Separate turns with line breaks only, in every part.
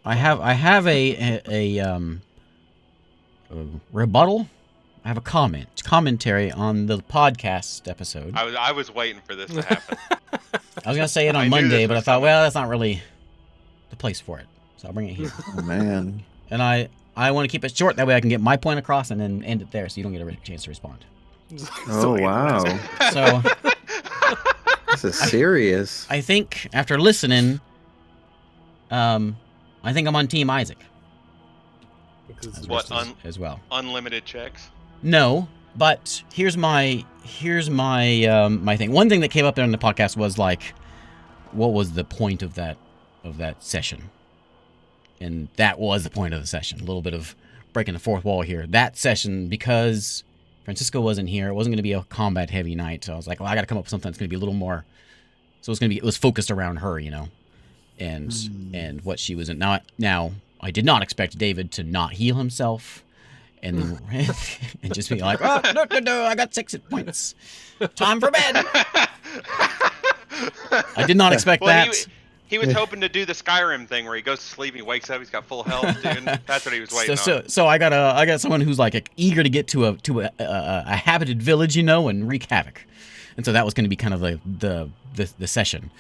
I have a rebuttal. I have a commentary on the podcast episode.
I was waiting for this to happen.
I was gonna say it on
I knew
Monday,
this
but I
was
thought,
coming.
well, that's not really the place for it, so I'll bring it here.
Oh, man.
And I want to keep it short, that way I can get my point across and then end it there, so you don't get a chance to respond.
Oh, wow.
So
This is serious.
I think after listening, I think I'm on Team Isaac.
What,
as well?
Unlimited checks?
No, but here's my my thing. One thing that came up there in the podcast was like, what was the point of that session? And that was the point of the session. A little bit of breaking the fourth wall here. That session, because Francisco wasn't here, it wasn't going to be a combat heavy night. So I was like, well, I got to come up with something that's going to be a little more. So it was focused around her, you know, and what she was in. Now I did not expect David to not heal himself. And and just be like, oh, no, I got 6 hit points. Time for bed. I did not expect that.
He was hoping to do the Skyrim thing where he goes to sleep and he wakes up, he's got full health, dude. That's what he was waiting on.
So I got someone who's like eager to get to a habited village, you know, and wreak havoc. And so that was going to be kind of the session.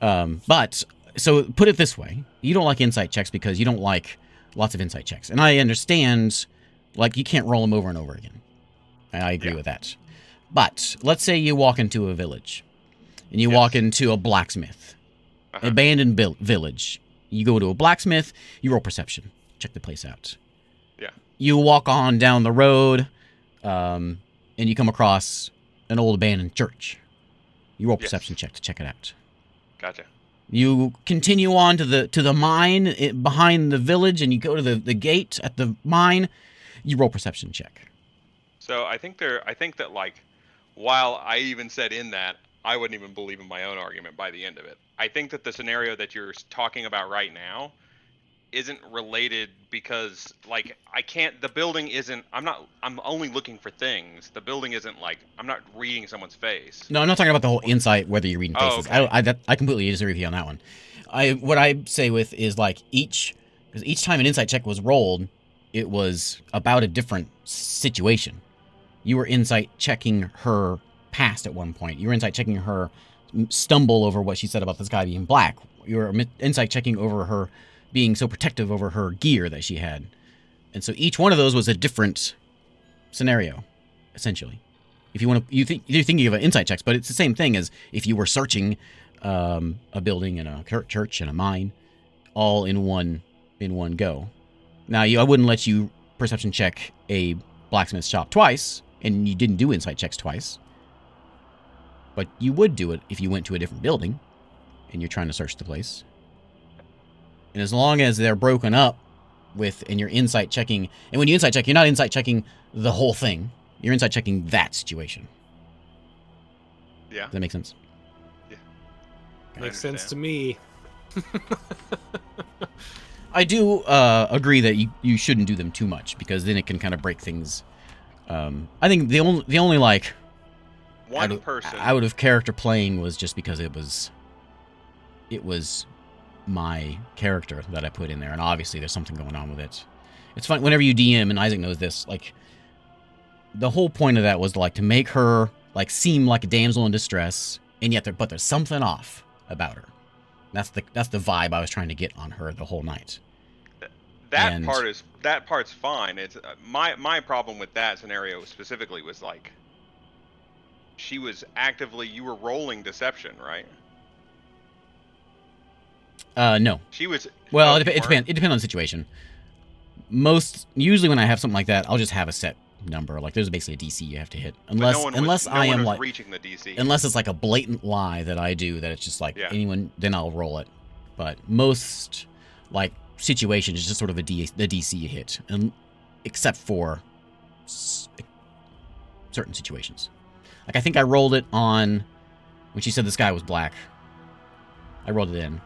But so put it this way, you don't like insight checks because you don't like lots of insight checks. And I understand, like, you can't roll them over and over again. And I agree with that. But let's say you walk into a village and you walk into a blacksmith. Abandoned village. You go to a blacksmith, you roll perception. Check the place out.
Yeah.
You walk on down the road, and you come across an old abandoned church. You roll perception check to check it out.
Gotcha.
You continue on to the mine behind the village, and you go to the gate at the mine. You roll perception check.
So I think that, like, while I even said in that, I wouldn't even believe in my own argument by the end of it. I think that the scenario that you're talking about right now isn't related because, like, the building isn't, I'm only looking for things. The building isn't, like, I'm not reading someone's face.
No, I'm not talking about the whole insight, whether you're reading faces.
Oh, okay.
I completely disagree with you on that one. What I say with is, like, each time an insight check was rolled, it was about a different situation. You were insight checking her past at one point. You were insight checking her stumble over what she said about this guy being black. You were insight checking over her being so protective over her gear that she had. And so each one of those was a different scenario, essentially. If you want to, you're thinking of an insight checks, but it's the same thing as if you were searching a building and a church and a mine, all in one go. Now, I wouldn't let you perception check a blacksmith shop twice, and you didn't do insight checks twice. But you would do it if you went to a different building and you're trying to search the place. And as long as they're broken up and you're insight checking, and when you insight check, you're not insight checking the whole thing. You're insight checking that situation.
Yeah.
Does that make sense?
Yeah.
Makes sense to me.
I do agree that you shouldn't do them too much because then it can kind of break things. I think the only like
one person
out of character playing was just because it was my character that I put in there, and obviously there's something going on with it. It's fun whenever you DM, and Isaac knows this. Like, the whole point of that was like to make her like seem like a damsel in distress, and yet there's something off about her. That's the vibe I was trying to get on her the whole night.
That part's fine. It's my problem with that scenario specifically was like, she was you were rolling deception, right?
No.
She was.
Well, it depends on the situation. Usually when I have something like that, I'll just have a set number. Like, there's basically a DC you have to hit, unless I am like
reaching the DC.
Unless it's like a blatant lie that I do, that it's just like anyone, then I'll roll it. But most like situations, it's just sort of the DC you hit, and except for certain situations. Like, I think I rolled it on when she said this guy was black. I rolled it in.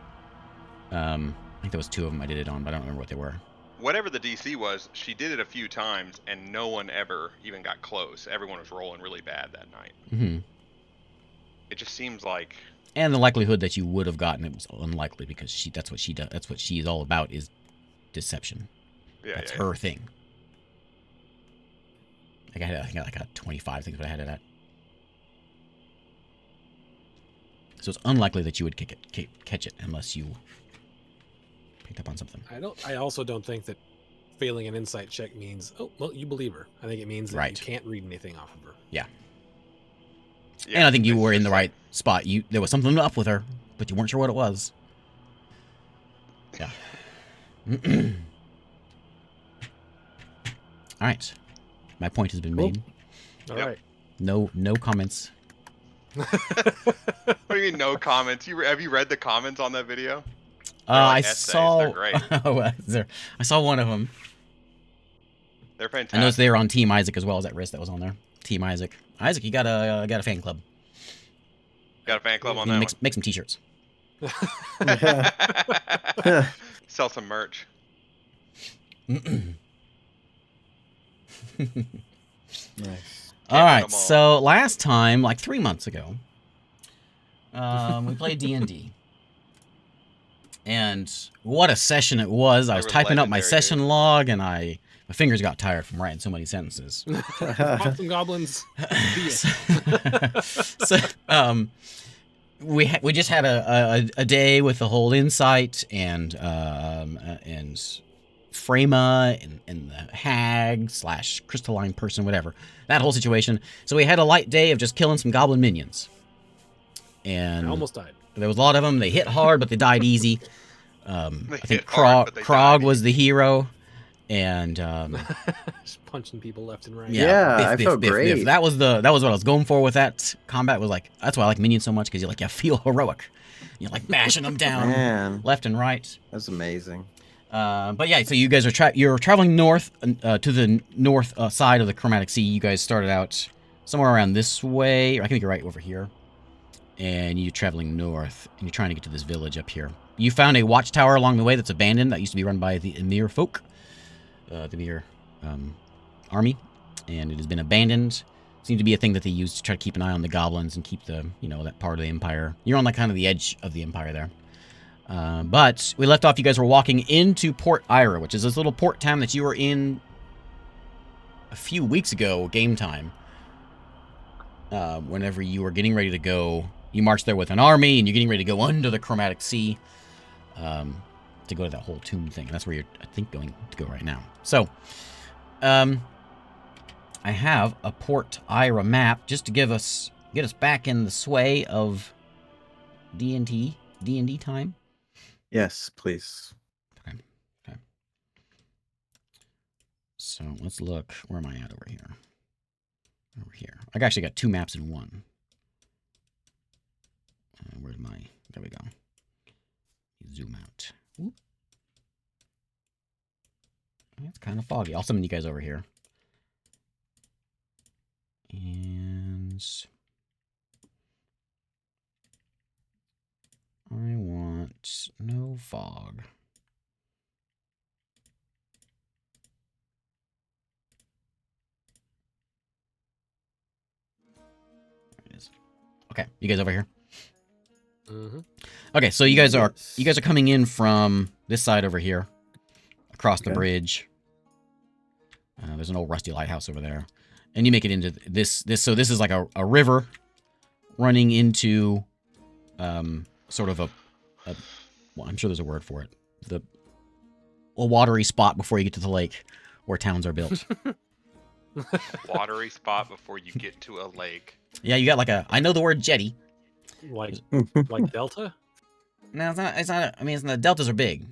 I think there was 2 of them I did it on, but I don't remember what they were.
Whatever the DC was, she did it a few times, and no one ever even got close. Everyone was rolling really bad that night.
Mm-hmm.
It just seems like...
And the likelihood that you would have gotten it was unlikely, because that's what she does. That's what she is all about, is deception.
Yeah,
That's
yeah.
her thing. I think I got like a 25. I think is what I had it at. So it's unlikely that you would catch it unless you picked up on something.
I also don't think that failing an insight check means, oh, well, you believe her. I think it means that you can't read anything off of her.
Yeah.
Yeah,
And I think you
it's
were in
just
the right spot. There was something up with her, but you weren't sure what it was. Yeah. All right. My point has been made.
All
Yep.
right.
No comments.
What do you mean no comments? Have you read the comments on that video?
I
essays.
saw.
They're great.
I saw one of them.
They're fantastic.
I noticed they were on Team Isaac as well as that wrist that was on there. Team Isaac. Isaac, you got a fan club.
Got a fan club on
You
that
need to make some t-shirts.
one. Sell some merch.
Nice.
All right. So last time, like 3 months ago, we played D&D. And what a session it was. I was typing up my session log, and my fingers got tired from writing so many sentences.
Pop some goblins.
So, we just had a day with the whole insight and Frema and the hag / crystalline person, whatever, that whole situation. So we had a light day of just killing some goblin minions. And
I almost died.
there was a lot of them. They hit hard, but they died easy. I think Krog was the hero, and
just punching people left and right.
Yeah, I felt great.
Biff. That was what I was going for with that combat. Was like, that's why I like minions so much, because you feel heroic. You're like bashing them down left and right.
That's amazing.
But yeah, so you guys are you're traveling north to the north side of the Chromatic Sea. You guys started out somewhere around this way, or I think you're right over here. And you're traveling north, and you're trying to get to this village up here. You found a watchtower along the way that's abandoned, that used to be run by the Emir folk, the Emir army, and it has been abandoned. Seems to be a thing that they use to try to keep an eye on the goblins and keep the, that part of the empire. You're on kind of the edge of the empire there. But we left off, you guys were walking into Port Ira, which is this little port town that you were in a few weeks ago, game time. Whenever you were getting ready to go, you marched there with an army, and you're getting ready to go under the Chromatic Sea to go to that whole tomb thing. And that's where you're, I think, going to go right now. So, I have a Port Ira map just to get us back in the sway of D&D time.
Yes, please.
Okay. So let's look. Where am I at over here? Over here. I actually got 2 maps in one. Where's my... There we go. Zoom out. Oop. It's kind of foggy. I'll summon you guys over here. And... I want no fog. There it is. Okay, you guys over here?
Mm-hmm.
Okay, so you guys are coming in from this side over here, across the bridge. There's an old rusty lighthouse over there, and you make it into this. So this is like a river running into sort of a well, I'm sure there's a word for it. A watery spot before you get to the lake where towns are built.
Watery spot before you get to a lake.
Yeah, you got I know the word jetty.
Like Delta?
No, it's not. I mean, the deltas are big.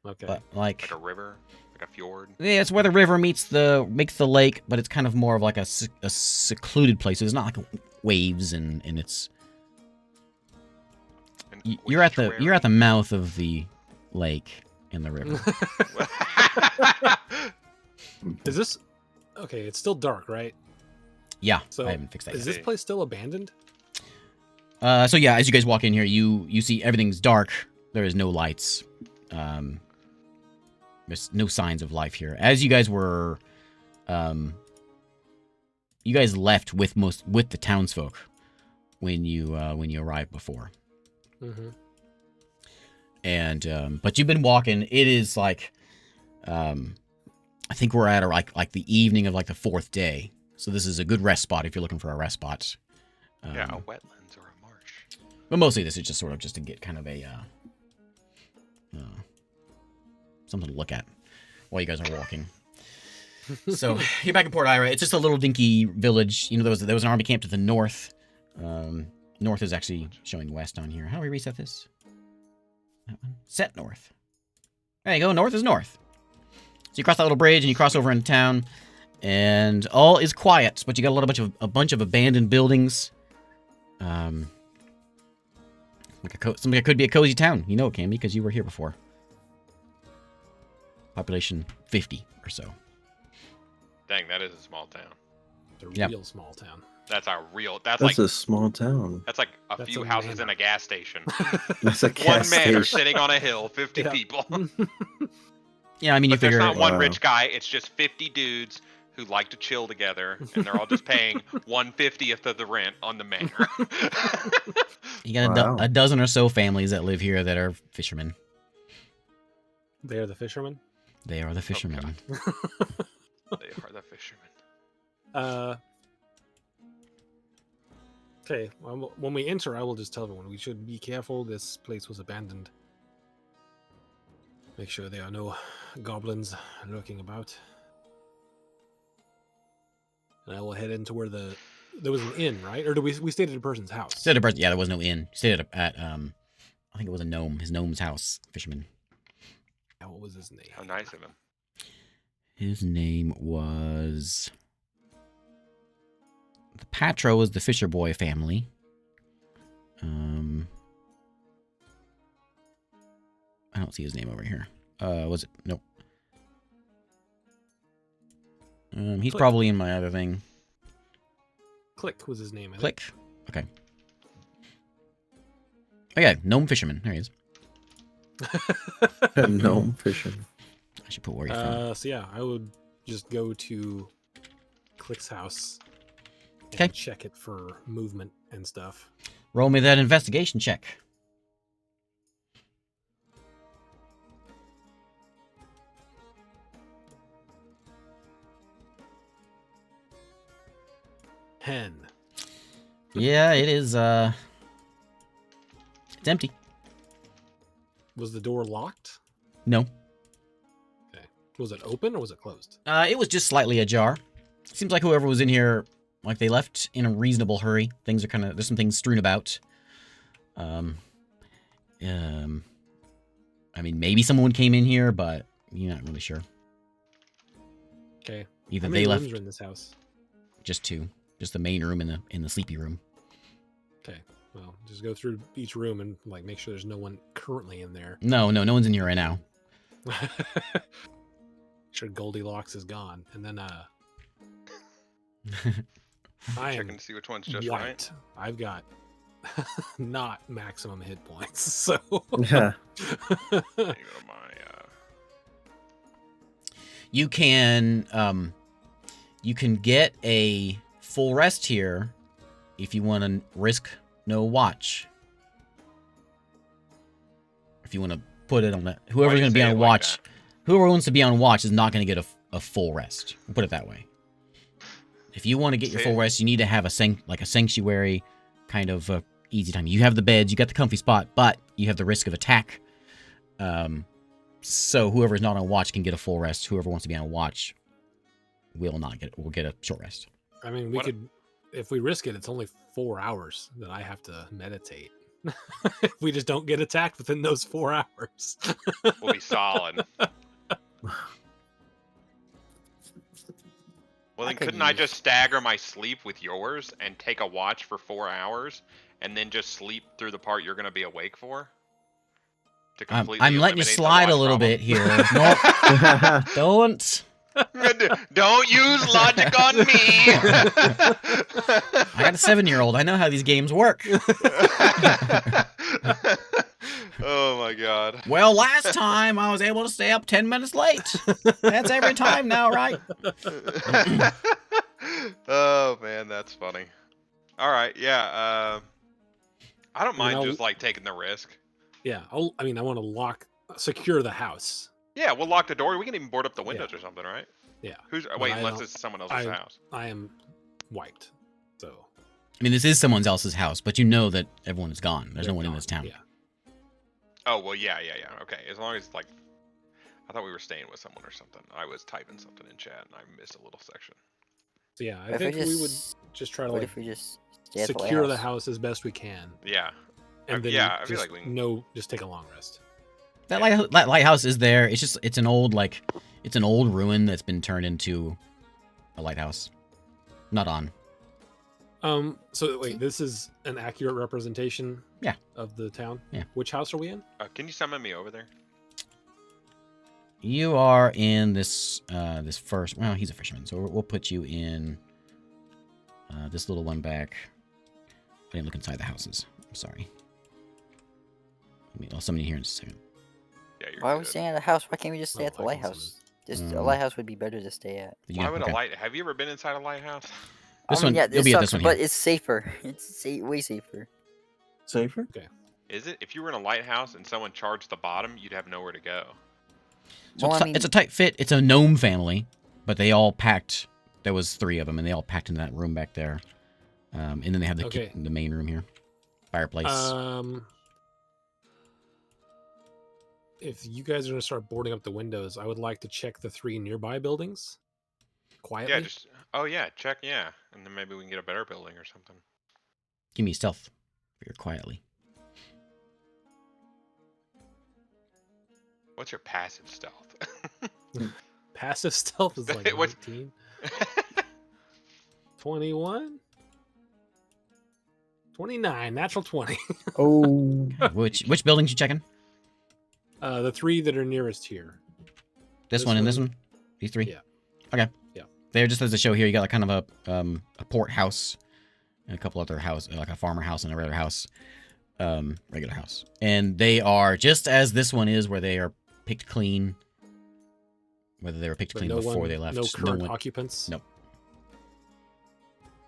Okay.
But
like a river, like a fjord.
Yeah, it's where the river makes the lake, but it's kind of more of like a secluded place. So it's not like waves and it's. You're at the mouth of the lake in the river.
Is this okay? It's still dark, right?
Yeah.
So
I haven't fixed that
is
yet.
this place still abandoned?
So yeah, as you guys walk in here, you see everything's dark. There is no lights. There's no signs of life here. As you guys were, you guys left with the townsfolk when you arrived before.
Mm-hmm.
And but you've been walking. It is like I think we're at like the evening of like the 4th day. So this is a good rest spot if you're looking for a rest spot.
Yeah, a wetlands or a marsh.
But mostly this is just sort of just to get kind of a something to look at while you guys are walking. So you're back in Port Ira. It's just a little dinky village. You know, there was an army camp to the north. North is actually showing west on here. How do we reset this? That one. Set north. There you go. North is north. So you cross that little bridge and you cross over into town, and all is quiet. But you got a bunch of abandoned buildings. Something that could be a cozy town. You know it can be because you were here before. Population 50 or so.
Dang, that is a small town.
It's a real small town.
That's
That's
like
a small town.
that's like a
That's
few
a
houses
manor.
in a gas station.
That's a
One
gas
manor
station.
sitting on a hill, 50
Yeah.
people.
Yeah, I mean, you
But there's
figure
not one
Wow.
rich guy. It's just 50 dudes who like to chill together, and they're all just paying 1/50th of the rent on the manor.
you got
Wow.
a dozen or so families that live here that are fishermen.
They're the fishermen.
They are the fishermen.
They are the fishermen.
Okay, well, when we enter, I will just tell everyone we should be careful. This place was abandoned. Make sure there are no goblins lurking about. And I will head into where there was an inn, right? Or we stayed at a person's house?
Yeah, there was no inn. Stayed at I think it was a gnome. His gnome's house. Fisherman.
Yeah, what was his name?
How nice of him.
His name was. The Patro was the Fisher Boy family. I don't see his name over here. Was it? Nope. He's
Click.
probably in my other thing.
Click was his name. I think.
Click. Okay. Okay, gnome fisherman. There he is.
Gnome fishing.
I should put where he's from.
So yeah, I would just go to Click's house and
'Kay.
check it for movement and stuff.
Roll me that investigation check.
Hen.
Yeah, it is. It's empty.
Was the door locked?
No.
Was it open or was it closed?
It was just slightly ajar. Seems like whoever was in here, like they left in a reasonable hurry. Things are there's some things strewn about. I mean, maybe someone came in here, but you're not really sure.
Okay.
Either
How many
they
rooms
left
are in this house?
just 2, just the main room and the sleepy room.
Okay. Well, just go through each room and like make sure there's no one currently in there.
No one's in here right now.
Sure, Goldilocks is gone, and then I am
Checking to see which one's just
white.
right.
I've got not maximum hit points, so
Yeah.
Let me go to my.
You can get a full rest here if you want to risk no watch. If you want to put it on that, whoever's going to be on watch, whoever wants to be on watch is not going to get a full rest. We'll put it that way. If you want to get your full rest, you need to have a sanctuary kind of easy time. You have the beds, you got the comfy spot, but you have the risk of attack. So whoever's not on watch can get a full rest. Whoever wants to be on watch will get a short rest.
I mean, we could, if we risk it, it's only 4 hours that I have to meditate. If we just don't get attacked within those 4 hours,
We'll be solid. Well, then couldn't I just stagger my sleep with yours and take a watch for 4 hours and then just sleep through the part you're going to be awake for? To completely
I'm letting you
eliminate the
slide a
watch
little
problem?
bit here. No, don't.
Don't use logic on me.
I got a 7-year-old. I know how these games work.
Oh my god.
Well, last time I was able to stay up 10 minutes late. That's every time now, right?
Oh man, that's funny. All right, yeah. I don't mind just like taking the risk.
yeah. I want to secure the house.
Yeah, we'll lock the door. We can even board up the windows or something, right?
Yeah.
Who's
But
wait?
I
Unless
don't-
this is someone else's house.
I am wiped. So
I mean, this is someone else's house, but you know that everyone is gone. There's
they're
no one in
gone.
this town.
Yeah.
Oh well, yeah. Okay, as long as like, I thought we were staying with someone or something. I was typing something in chat and I missed a little section.
So yeah, I
What if
think we would
just-
just try to
What
like
if we just stay at the
secure the
lighthouse?
house as best we can,
Yeah.
and then
yeah, I feel
just
like we can-
just take a long rest.
That lighthouse is there. It's an old ruin that's been turned into a lighthouse. Not on.
So wait, this is an accurate representation.
Yeah.
Of the town.
Yeah.
Which house are we in?
Can you summon me over there?
You are in this this first. Well, he's a fisherman, so we'll put you in this little one back. I didn't look inside the houses. I'm sorry. I'll summon you here in a second.
Yeah, you're
Why are we
good.
staying at the house? Why can't we just stay
Oh,
at the
I can
lighthouse? Just a
Um,
lighthouse would be better to stay at.
Did you
Why
know?
would
Okay.
a light? Have you ever been inside a lighthouse?
This one,
Yeah,
you'll
it
be at
sucks,
this one
but
here.
it's safer. It's way safer.
Safer?
Is it? If you were in a lighthouse and someone charged the bottom, you'd have nowhere to go.
So
Well,
it's,
I mean-
it's a tight fit. It's a gnome family, but they all packed. There was 3 of them, and they all packed in that room back there. And then they have
Okay.
the main room here, fireplace.
If you guys are gonna start boarding up the windows, I would like to check the 3 nearby buildings quietly.
Yeah, just check, and then maybe we can get a better building or something.
Give me stealth, very quietly.
What's your passive stealth?
Passive stealth is like
What-
19. 21. 29, natural 20.
Oh.
Which buildings you checking?
The 3 that are nearest here.
This
This
one and this
one?
one. These 3.
Yeah.
Okay.
Yeah.
There, just as a show here, you got like kind of a port house and a couple other houses, like a farmer house and a regular house, regular house, and they are just as this one is, where they are picked clean. Whether they were picked
But
clean
no
before
one,
they left.
no current
one.
occupants.
Nope.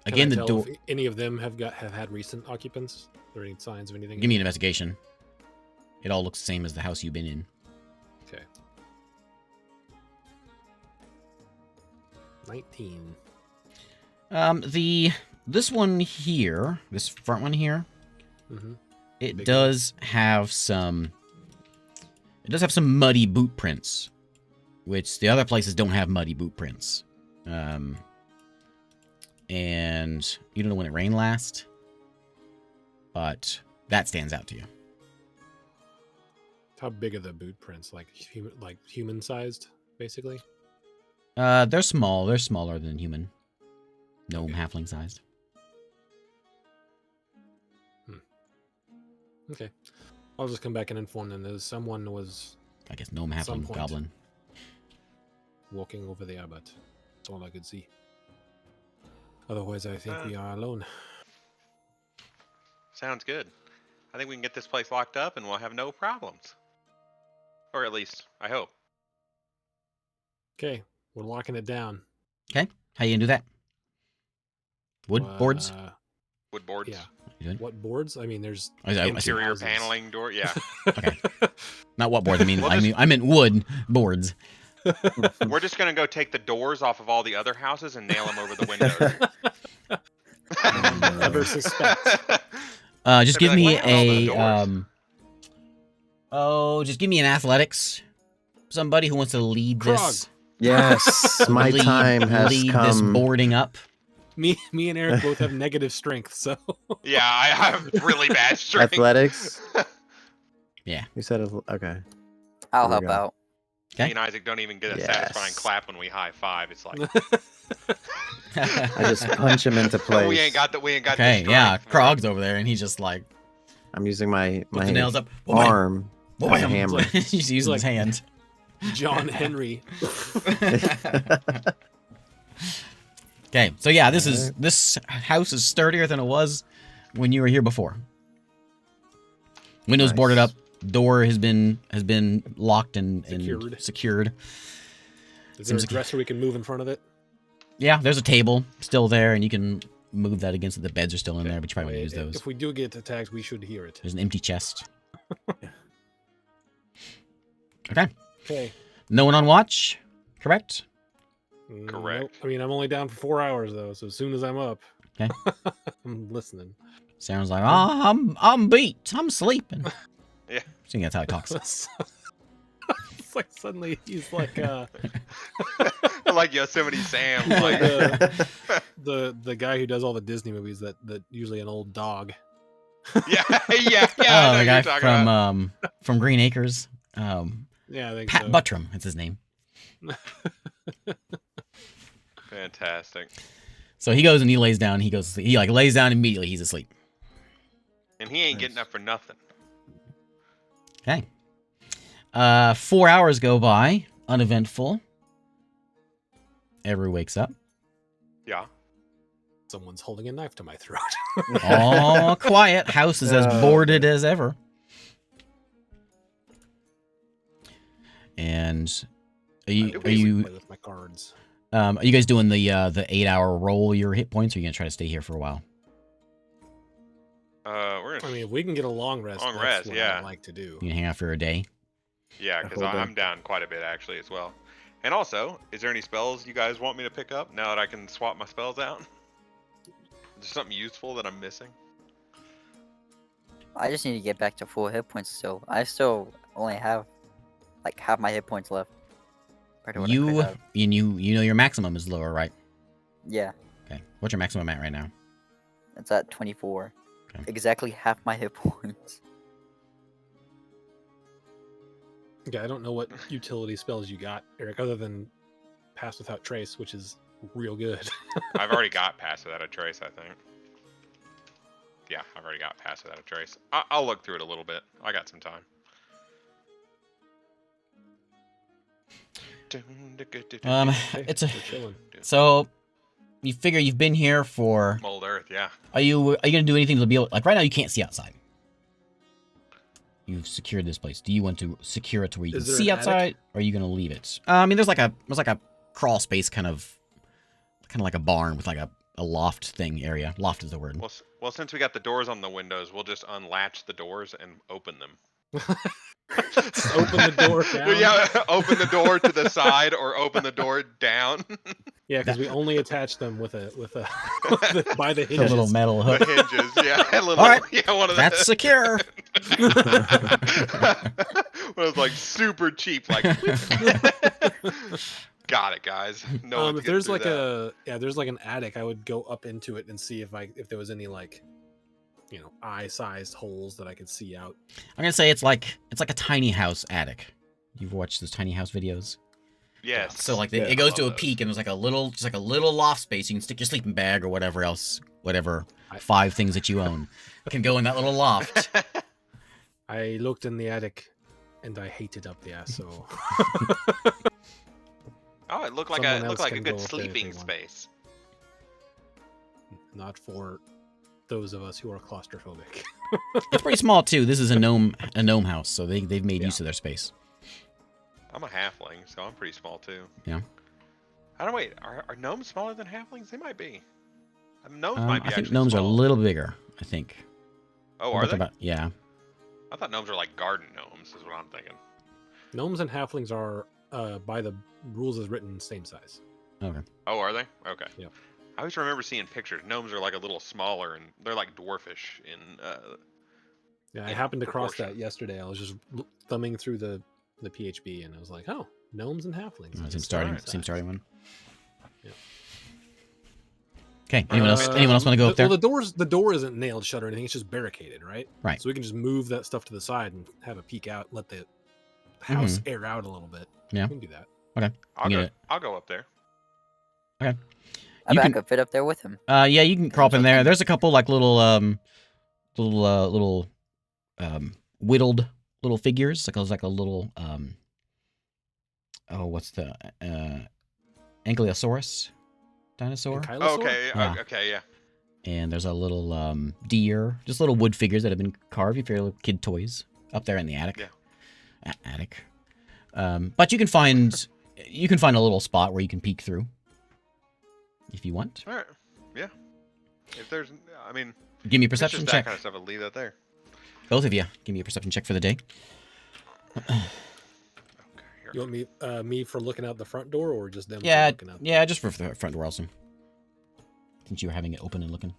Can
Again,
I
the
tell
door.
if any of them have had recent occupants? Are there any signs of anything?
Give me an investigation. It all looks the same as the house you've been in.
Okay. 19.
This one here, this front one here,
Mm-hmm.
it
Big
does have some. It does have some muddy boot prints, which the other places don't have muddy boot prints. And you don't know when it rained last, but that stands out to you.
How big are the boot prints? Like human sized, basically.
They're small. They're smaller than human. Gnome, halfling sized.
Okay. I'll just come back and inform them that someone was
I guess gnome,
At some
halfling,
point.
goblin.
walking over there, but that's all I could see. Otherwise, I think we are alone.
Sounds good. I think we can get this place locked up and we'll have no problems. Or at least, I hope.
Okay, we're locking it down.
Okay, how you gonna do that? Wood boards?
Wood boards.
Yeah.
You doing?
What boards? I mean, there's
I see.
Interior
houses.
paneling door. Yeah.
Okay. Not what boards. I mean,
Well,
I meant wood boards.
We're just gonna go take the doors off of all the other houses and nail them over the windows.
Never suspect.
Just
They'd
give
be
me
like, "What happened to all
a just give me an athletics. Somebody who wants to lead this.
Yes, my
lead,
time has
lead
come.
this boarding up.
Me and Eric both have negative strength, so
Yeah, I have really bad strength.
Athletics.
Yeah.
You said okay.
I'll
There we
help
go.
out.
Okay.
Me and Isaac don't even get a
Yes.
satisfying clap when we high five. It's like
I just punch him into place.
we ain't got the the
Okay, yeah.
strength.
Krog's over there, and he's just like
I'm using my
put the nails up. Wha-bam,
arm as a
wha-bam.
hammer.
He's using his
like-
hand.
John Henry.
Okay, so yeah, this house is sturdier than it was when you were here before. Windows
Nice.
boarded up, door has been locked and secured.
Is there
Seems
a
like-
dresser we can move in front of it?
Yeah, there's a table still there, and you can move that against it. The beds are still in there, but you probably won't use those.
If we do get attacked, we should hear it.
There's an empty chest. Okay.
Okay.
No one on watch, correct?
Correct.
Nope. I mean, I'm only down for 4 hours though, so as soon as I'm up,
Okay.
I'm listening.
Sounds like, oh, I'm beat. I'm sleeping.
Yeah.
I think that's how he talks.
It's like suddenly he's like
Like Yosemite Sam.
Like
Like,
the guy who does all the Disney movies that usually an old dog.
yeah. I
Oh,
know
the
who
guy
you're talking about.
from Green Acres.
Yeah, I think
Pat
so.
Buttram, that's his name.
Fantastic.
So he goes and he lays down. He like lays down immediately. He's asleep.
And he ain't getting
Nice.
up for nothing.
Okay. 4 hours go by, uneventful. Every wakes up.
Yeah.
Someone's holding a knife to my throat.
All quiet. House is as boarded as ever. And are you
Play with my cards.
are you guys doing the 8-hour roll your hit points, or are you gonna try to stay here for a while?
We're
I
gonna.
mean, if we can get a long rest,
Long
that's
rest,
what
yeah.
I'd like to do.
You can hang out for a day.
Yeah, because
Hold on.
I'm down quite a bit actually as well. And also, is there any spells you guys want me to pick up now that I can swap my spells out? Is there something useful that I'm missing?
I just need to get back to full hit points still. I still only have like half my hit points left. compared to what I could have.
You know your maximum is lower, right?
Yeah,
Okay. What's your maximum at right now?
it's at 24.
Okay.
Exactly half my hit points.
Yeah, I don't know what utility spells you got, Eric, other than Pass Without Trace, which is real good.
I've already got Pass Without a Trace, I think. Yeah, I've already got Pass Without a Trace. I'll look through it a little bit. I got some time.
It's a
We're chilling.
so you figure you've been here for.
Mold Earth, yeah.
Are you gonna do anything to be able, like right now you can't see outside. You've secured this place. Do you want to secure it to where you
Is
can
there
see
an
outside,
attic?
or are you gonna leave it? I mean, there's like a crawl space, kind of like a barn with like a loft thing area. Loft is the word.
Well, since we got the doors on the windows, we'll just unlatch the doors and open them.
Just open the door down.
Yeah, open the door to the side or open the door down.
Yeah, because we only attach them with a by the
The
hinges.
little metal
The
hook.
hinges, yeah. A little,
All right,
yeah, one of
That's
the,
secure.
it was like super cheap, like. Got it, guys. No,
If there's like there's like an attic, I would go up into it and see if there was any like, eye-sized holes that I could see out.
I'm gonna say it's like a tiny house attic. You've watched those tiny house videos.
yes.
So like
Yeah,
it goes
I
to a
love those.
peak and there's like a little loft space. You can stick your sleeping bag or whatever else, whatever
I-
5 things that you own can go in that little loft.
I looked in the attic, and I hated up there. So
Oh, it looked like
Someone
a
else
good
can go up there if they
sleeping
want.
space.
not for those of us who are claustrophobic.
It's pretty small too. This is a gnome house, so they've made
Yeah.
use of their space.
I'm a halfling, so I'm pretty small too.
Yeah.
I don't wait. Are gnomes smaller than halflings? They might be. Gnomes might be
I think
actually
gnomes are a
small.
little bigger. I think.
Oh,
I
are
bet
they?
they're about- yeah.
I thought gnomes are like garden gnomes. Is what I'm thinking.
Gnomes and halflings are, by the rules as written, same size.
Okay.
Oh, are they? Okay.
Yeah.
I always remember seeing pictures. Gnomes are like a little smaller, and they're like dwarfish in.
Yeah, I
in
happened to cross
proportion.
that yesterday. I was just thumbing through the PHB, and I was like, oh, gnomes and halflings.
Same
It's
starting
same size.
one.
Yeah.
Okay. Anyone else? Anyone else want to go
the,
up there?
Well, the door isn't nailed shut or anything. It's just barricaded, right?
Right.
So we can just move that stuff to the side and have a peek out, let the house air out a little bit.
Yeah.
We can do that.
I'll
You
go.
get
I'll go up there.
I
You
bet I
can-
could fit up there with him.
Yeah, you can crawl up in there. There's a couple like little whittled little figures. Like a little what's the Ankylosaurus dinosaur?
Ankylosaur?
Oh, okay.
Yeah.
Okay. Yeah.
And there's a little deer, just little wood figures that have been carved. You figure little kid toys up there in the attic.
Yeah.
Attic. But you can find a little spot where you can peek through if you want.
All right. Yeah. If there's, I mean,
Give me a
if it's
perception
just
check.
that kind of stuff. I'll leave that there.
Both of you, give me a perception check for the day.
Okay. Here
You want me for looking out the front door, or just them? for
Yeah,
looking out
yeah, just for the front door also. Since you were having it open and looking.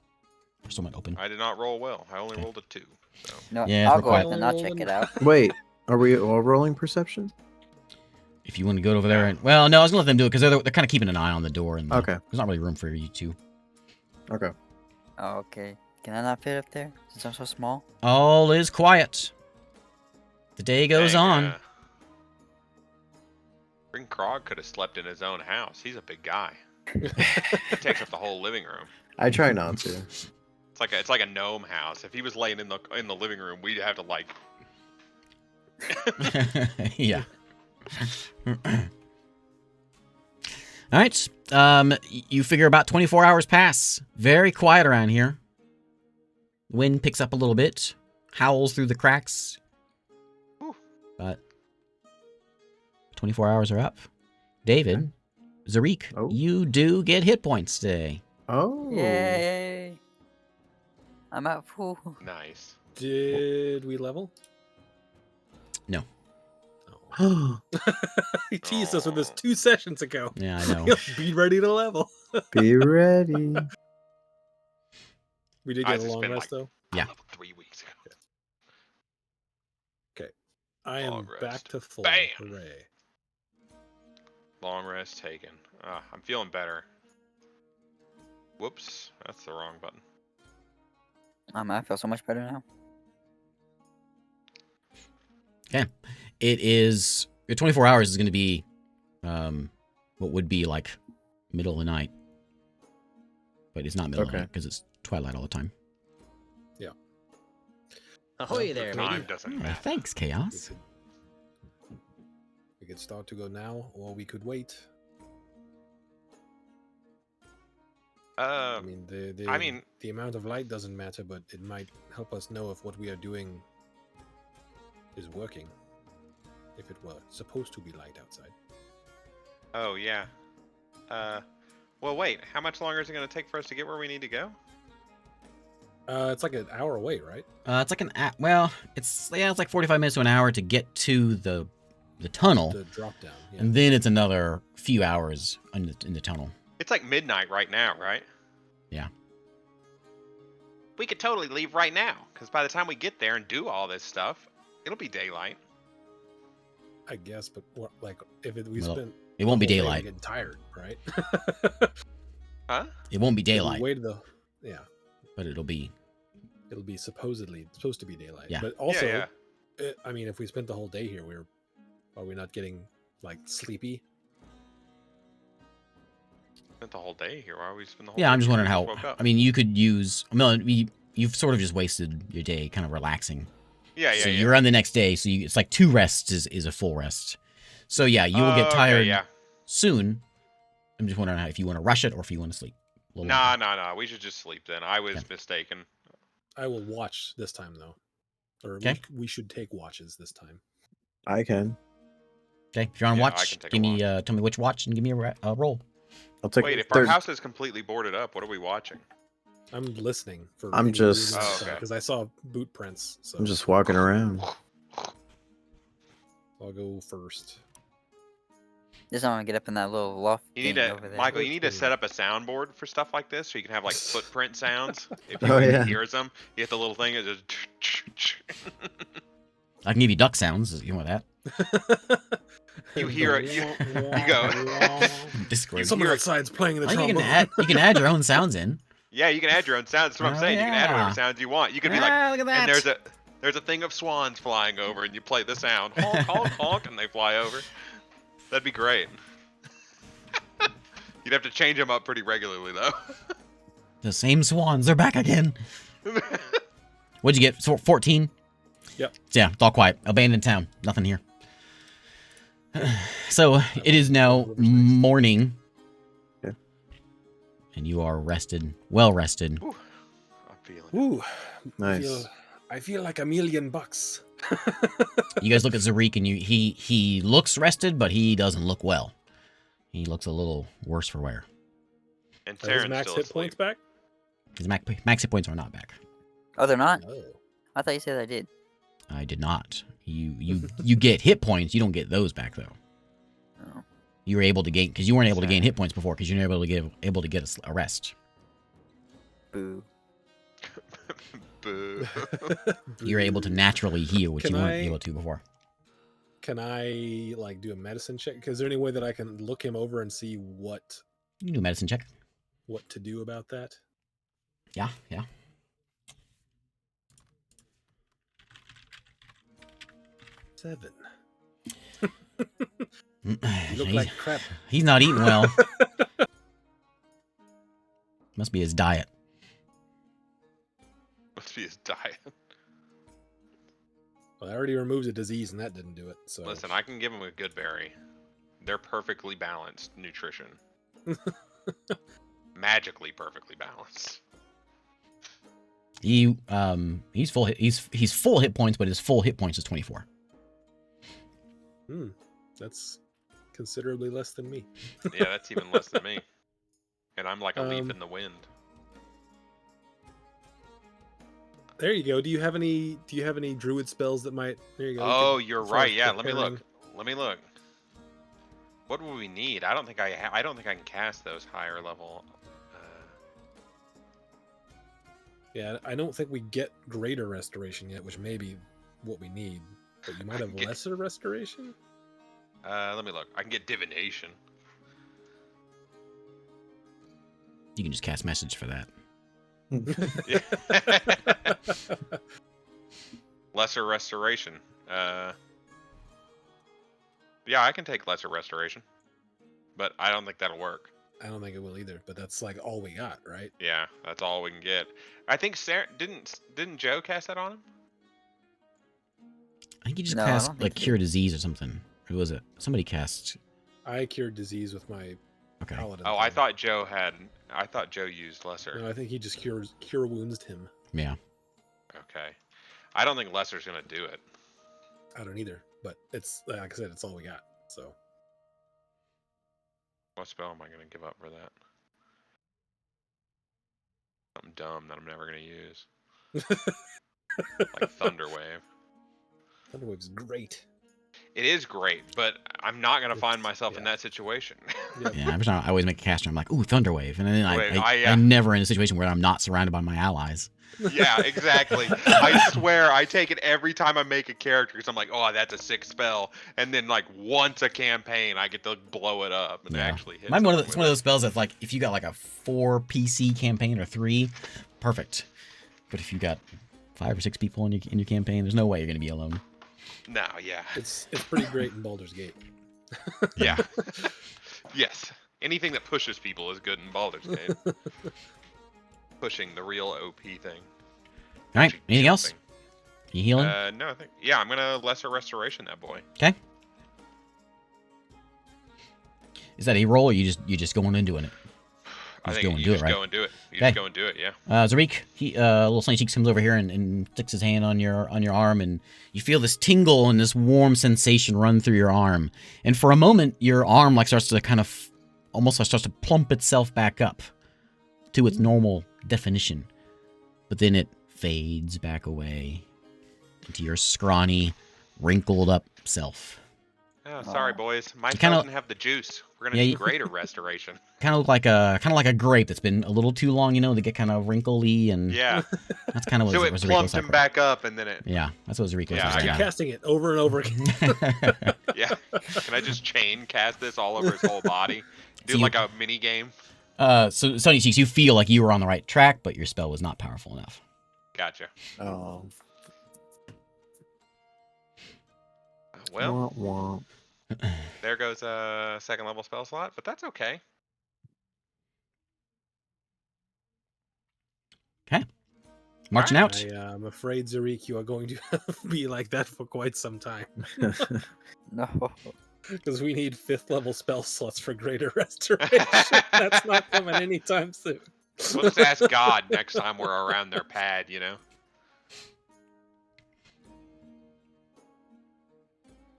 Or somewhat open.
I did not roll well. I only rolled a 2. So
No,
Yeah, it's
I'll
real
go
quiet.
up and I'll check it out.
Wait, are we all rolling perception?
If you want to go over there and... Well, no, I was going to let them do it because they're kind of keeping an eye on the door. And
Okay.
There's not really room for you two.
Okay.
Oh, okay. Can I not fit up there since I'm so small?
All is quiet. The day goes
dang,
on.
Ring Krog could have slept in his own house. He's a big guy. He takes up the whole living room.
I try not to.
It's like a gnome house. If he was laying in the living room, we'd have to like.
Yeah. All right. You figure about 24 hours pass. Very quiet around here. Wind picks up a little bit, howls through the cracks.
Whew.
But 24 hours are up. David, Zarik,
Oh.
you do get hit points today.
Oh.
Yay! I'm at full.
Nice.
Did we level?
No.
Oh. He teased us with this 2 sessions ago.
Yeah, I know.
Be ready to level.
Be ready.
We did
I
get a
just
long
been,
rest though.
I
Yeah.
leveled 3 weeks ago.
I am
Long
back
rest.
to full.
Bam!
Hooray!
Long rest taken. I'm feeling better. Whoops, that's the wrong button.
I feel so much better now.
It is... Your 24 hours is going to be what would be like middle of the night. But it's not middle of the
Okay.
night because it's twilight all the time.
Ahoy there,
Time doesn't
Hey,
matter.
thanks, Chaos.
We could start to go now, or we could wait. I mean, the amount of light doesn't matter, but it might help us know if what we are doing is working. If it were supposed to be light outside.
Oh yeah. Well, wait. How much longer is it going to take for us to get where we need to go?
It's like an hour away, right?
It's like it's like 45 minutes to an hour to get to the tunnel,
The drop down. Yeah.
and then it's another few hours in the tunnel.
It's like midnight right now, right?
Yeah.
We could totally leave right now, because by the time we get there and do all this stuff, it'll be daylight.
I guess, but what, like if we
Well,
spent
It won't be
the whole day
daylight.
getting tired, right?
Huh?
It won't be
If we
daylight,
waited
but it'll be.
it'll be supposed to be daylight.
Yeah.
But also,
yeah.
I mean, if we spent the whole day here, are we not getting like sleepy?
Spent the whole day here. Why are we spend the whole
Yeah,
day
I'm just
here?
wondering
We
how.
woke up.
I mean, you could use. You've sort of just wasted your day, kind of relaxing.
Yeah,
So
yeah.
you're on the next day, so it's like 2 rests is a full rest. So yeah, you will get
Okay,
tired
yeah.
soon. I'm just wondering if you want to rush it or if you want to sleep. a little
Nah,
longer.
nah. We should just sleep then. I was mistaken.
I will watch this time though, or
Okay.
we should take watches this time.
I can.
Okay, if you're on
Yeah, I
watch,
can take a
give me tell me which watch and give me a roll.
I'll take.
Wait, if our house is completely boarded up, what are we watching?
I'm listening for.
I'm just-
Oh, okay.
because I saw boot prints. So
I'm just walking around.
I'll go first.
Just want to get up in that little loft.
You need
thing
to,
over there.
Michael. You need to set up a soundboard for stuff like this, so you can have like footprint sounds. If
Oh,
you
yeah.
hears them, you hit the little thing. It just.
I can give you duck sounds. You want that?
You hear it. You go.
Discord.
Someone
hear it.
outside's playing the
I think
trombone.
you can add your own sounds in.
Yeah, you can add your own sounds. That's what I'm
Oh,
saying. You can add whatever
yeah.
sounds you want. You could be like,
Ah, look at that.
and there's a thing of swans flying over, and you play the sound, honk, honk, honk, and they fly over. That'd be great. You'd have to change them up pretty regularly, though.
The same swans are back again. What'd you get? 14?
Yep.
Yeah, it's all quiet. Abandoned town. Nothing here. So it is now morning.
Yeah.
And you are rested. Well rested.
Ooh, I'm feeling it.
Ooh,
Nice.
I feel like $1,000,000.
You guys look at Zarik and he looks rested, but he doesn't look well. He looks a little worse for wear.
And
Are his
Terran's
max
still
hit
asleep.
points back?
His max hit points are not back.
Oh, they're not.
Oh.
I thought you said I did.
I did not. You get hit points. You don't get those back though. You were able to gain because you weren't able to gain hit points before because you weren't able to get a rest.
Boo.
Boo.
You were able to naturally heal, which
Can
you weren't
I-
able to before.
Can I like do a medicine check? Is there any way that I can look him over and see what
You can do a medicine check.
to do about that?
Yeah, yeah.
Seven.
You
You look like crap.
He's not eating well. Must be his diet.
Must be his diet.
Well, I already removed a disease and that didn't do it. So
Listen, I can give him a good berry. They're perfectly balanced nutrition. Magically perfectly balanced.
He's full he's full hit points, but his full hit points is 24.
that's considerably less than me.
Yeah, that's even less than me. And I'm like a leaf in the wind.
There you go. Do you have any druid spells that might? There you go.
Oh, you're
as far as
right. Yeah, let me
preparing-
look. Let me look. What would we need? I don't think I can cast those higher level.
Yeah, I don't think we get greater restoration yet, which may be what we need. But you might have
Get-
lesser restoration.
Let me look. I can get divination.
You can just cast message for that.
Lesser restoration. Yeah, I can take lesser restoration, but I don't think that'll work.
I don't think it will either. But that's like all we got, right?
Yeah, that's all we can get. I think Sarah didn't Joe cast that on him?
I think you just
No, I
cast
don't think
like
he
cure disease or something. Who was it? Somebody cast.
I cured disease with my
Okay.
paladin.
Oh, I
thing.
thought Joe had. I thought Joe used lesser.
No, I think he just cure wounds him.
Yeah.
Okay. I don't think lesser's gonna do it.
I don't either. But it's like I said, it's all we got. So
What spell am I gonna give up for that? Something dumb that I'm never gonna use. Like Thunder Wave.
Thunderwave's great.
It is great, but I'm not gonna find
It's-
myself in
yeah.
that situation.
Yep.
Yeah. I always make a caster. I'm like, ooh, Thunderwave, and then
Wait,
I'm never in a situation where I'm not surrounded by my allies.
Yeah, exactly. I swear, I take it every time I make a character because I'm like, oh, that's a sick spell, and then like once a campaign, I get to blow it up and
Yeah.
actually hit.
It's one of
someone
those spells that's like if you got like a 4 PC campaign or 3, perfect. But if you got 5 or 6 people in your campaign, there's no way you're gonna be alone.
with it. No, yeah,
It's pretty great in Baldur's Gate.
yeah, yes. Anything that pushes people is good in Baldur's Gate. Pushing the real OP thing.
All right.
Actually
Anything else?
jumping.
You healing?
No, I think I'm gonna lesser restoration that boy.
Okay. Is that a roll, or you just going and doing it?
I
Just
think
go and
you
do it,
just
right?
go and do it. You
Okay.
just go and do it. Yeah.
Zarik, little Sunny Cheeks comes over here and sticks his hand on your arm, and you feel this tingle and this warm sensation run through your arm. And for a moment, your arm like starts to kind of almost starts to plump itself back up to its normal definition, but then it fades back away into your scrawny, wrinkled up self.
Oh, sorry, boys. My
You
spell
kinda-
doesn't have the juice. We're gonna
Yeah,
need
you-
greater restoration.
Kind of look like a grape that's been a little too long, they get kind of wrinkly, and
Yeah.
that's kind of what
So it
Zarik
plumped
looks like.
him back up, and then it.
Yeah, that's what Zarik looks
Yeah,
like.
I
Keep
got
casting it over and over again.
Yeah. Can I just chain cast this all over his whole body? Do
So you-
like a mini game.
So Sunny Cheeks, you feel like you were on the right track, but your spell was not powerful enough.
Gotcha.
Oh.
Well,
Wah, wah.
there goes a second level spell slot, but that's okay.
Marching out.
I'm afraid, Zarik, you are going to be like that for quite some time.
No.
Because we need 5th level spell slots for greater restoration. That's not coming anytime soon.
We'll just ask God next time we're around their pad,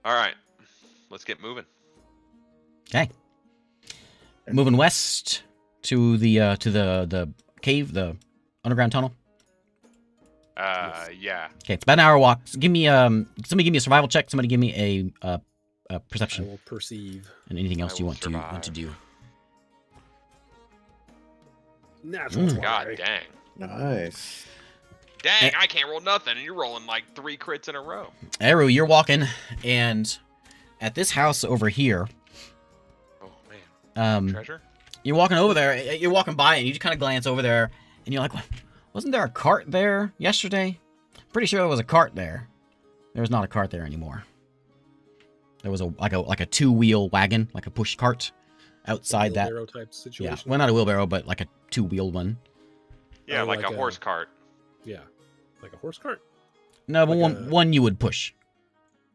All right, let's get moving.
Okay. Moving west to the cave, the underground tunnel.
Yeah.
Okay, it's about an hour walk. So give me somebody give me a survival check. Somebody give me a perception.
I will perceive.
And anything else
I
you
will
want to do.
Natural 20.
God dang.
Nice.
Dang, I can't roll nothing, and you're rolling like 3 crits in a row.
Eru, you're walking, and at this house over here,
Oh man. Treasure?
you're walking over there. You're walking by, and you just kind of glance over there, and you're like, "Wasn't there a cart there yesterday? Pretty sure there was a cart there. There's not a cart there anymore. There was like a 2-wheel wagon, like a push cart, outside that.
Wheelbarrow type situation.
Yeah, well, not a wheelbarrow, but like a 2-wheeled one.
Yeah,
Oh,
like
like
a
a-
horse cart.
Yeah. Like a horse cart?
No, but
Like
one you would push.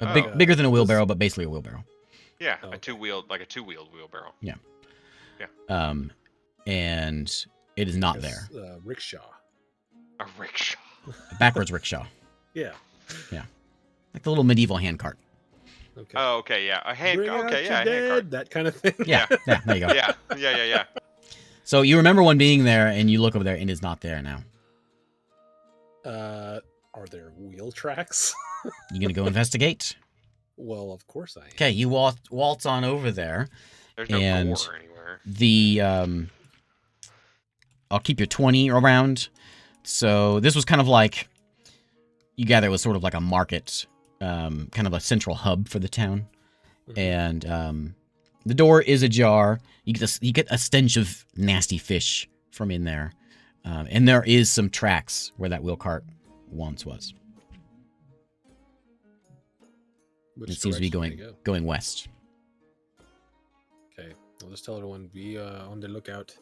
Oh.
Bigger than a wheelbarrow, but basically a wheelbarrow.
Yeah,
Oh,
a
okay.
2-wheeled, like a 2-wheeled wheelbarrow.
And it is not
Like
there.
a rickshaw.
A rickshaw.
A backwards rickshaw,
Yeah.
like the little medieval handcart.
Okay.
Oh, okay, yeah. A hand.
Bring out
Okay,
your
yeah, a hand cart.
dead, that kind of thing.
Yeah, there you go.
Yeah.
So you remember one being there, and you look over there, and it's not there now.
Are there wheel tracks?
You gonna go investigate?
Well, of course I am.
Okay, you waltz on over there.
There's no
And-
door anywhere.
The I'll keep your 20 around. So this was kind of like, you gather it was sort of like a market, kind of a central hub for the town.
Mhm.
And the door is ajar. You get a stench of nasty fish from in there. And there is some tracks where that wheel cart once was.
Which
It seems to be
direction do
going west.
Okay, I'll just tell everyone, be on the lookout.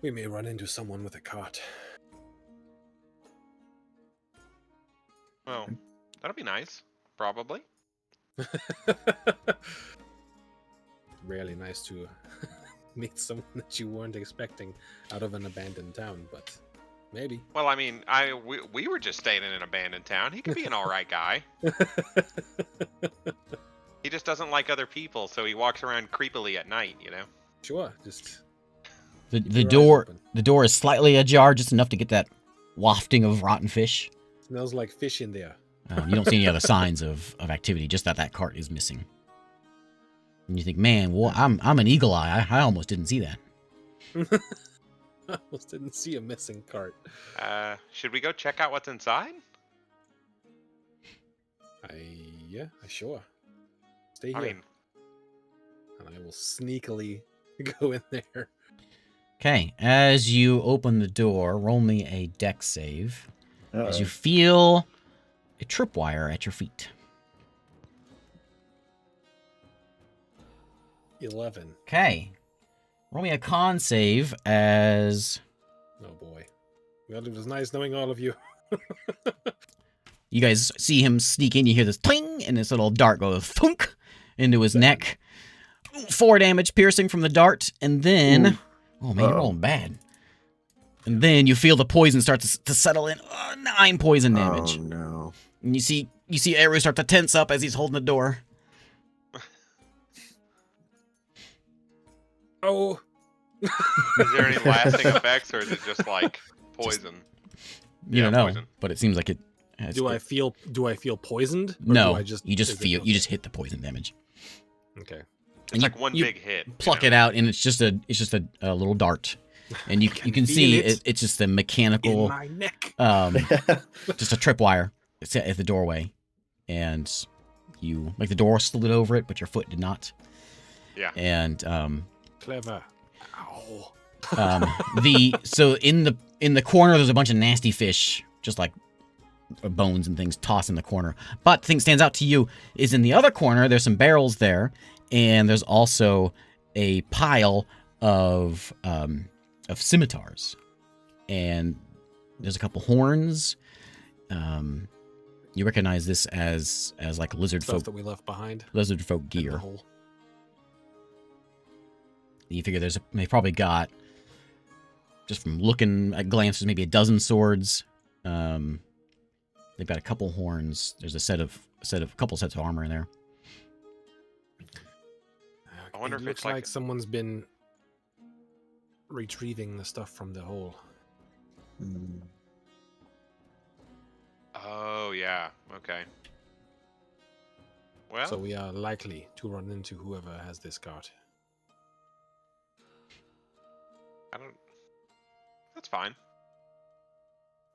We may run into someone with a cart.
Well, that'll be nice. Probably.
Rarely nice to meet someone that you weren't expecting out of an abandoned town, but maybe.
Well, I mean, we were just staying in an abandoned town. He could be an all right guy. He just doesn't like other people, so he walks around creepily at night. You know.
Sure, just
The
keep your eyes
door
open.
the door is slightly ajar, just enough to get that wafting of rotten fish.
Smells like fish in there.
You don't see any other signs of activity, just that cart is missing. And you think, man, well, I'm an eagle eye. I almost didn't see that.
I almost didn't see a missing cart.
Should we go check out what's inside?
Yeah, sure. Stay here,
I mean,
and I will sneakily go in there.
Okay, as you open the door, roll me a dex save. As you
Uh-oh.
feel a tripwire at your feet.
11.
Okay. Roll me a con save as
Oh boy. Well, it was nice knowing all of you.
you guys see him sneak in. You hear this cling, and this little dart goes thunk into his neck. 4 damage piercing from the dart, and then...
Ooh.
Oh, man, you're
Uh-oh.
rolling bad. And then you feel the poison start to settle in. 9 poison damage.
Oh no.
And you see Eru start to tense up as he's holding the door.
Oh,
is there any lasting effects, or is it just like poison?
You
Yeah,
don't know,
poison.
but it seems like it has...
do I feel poisoned? Or
No,
do I just,
you just
is it
feel...
okay?
You just hit the poison damage.
Okay.
It's
And
like one
you
big hit.
pluck it out, and it's just a little dart. And you
can
can see
feel it
it's just a
In
mechanical...
my neck.
just a tripwire. It's at the doorway, and you the door slid over it, but your foot did not.
Yeah.
And
Clever. Ow.
so in the corner there's a bunch of nasty fish, just like bones and things tossed in the corner. But the thing that stands out to you is in the other corner there's some barrels there, and there's also a pile of scimitars, and there's a couple horns. You recognize this as like lizard
Stuff
folk
that we left behind. in the
gear.
hole.
You figure they probably got, just from looking at glances, maybe a dozen swords. They've got a couple horns. There's a couple sets of armor in there.
I wonder
it
if
looks
it's like-
like someone's been retrieving the stuff from the hole.
Hmm.
Oh yeah. Okay. Well,
So we are likely to run into whoever has this cart.
I don't. That's fine.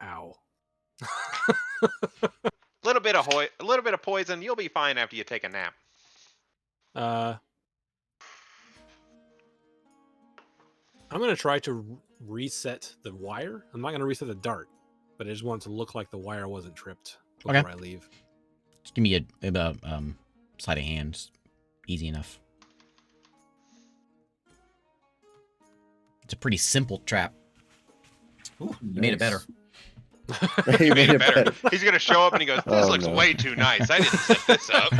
Ow.
A little bit of poison. You'll be fine after you take a nap.
I'm gonna try to reset the wire. I'm not gonna reset the dart, but I just want it to look like the wire wasn't tripped before
Okay.
I leave.
Just give me a sleight of hand. Just easy enough. It's a pretty simple trap. Ooh, you made it better.
You made it better.
He's gonna show up and he goes, "This
Oh,
looks
no.
way too nice. I didn't set this up."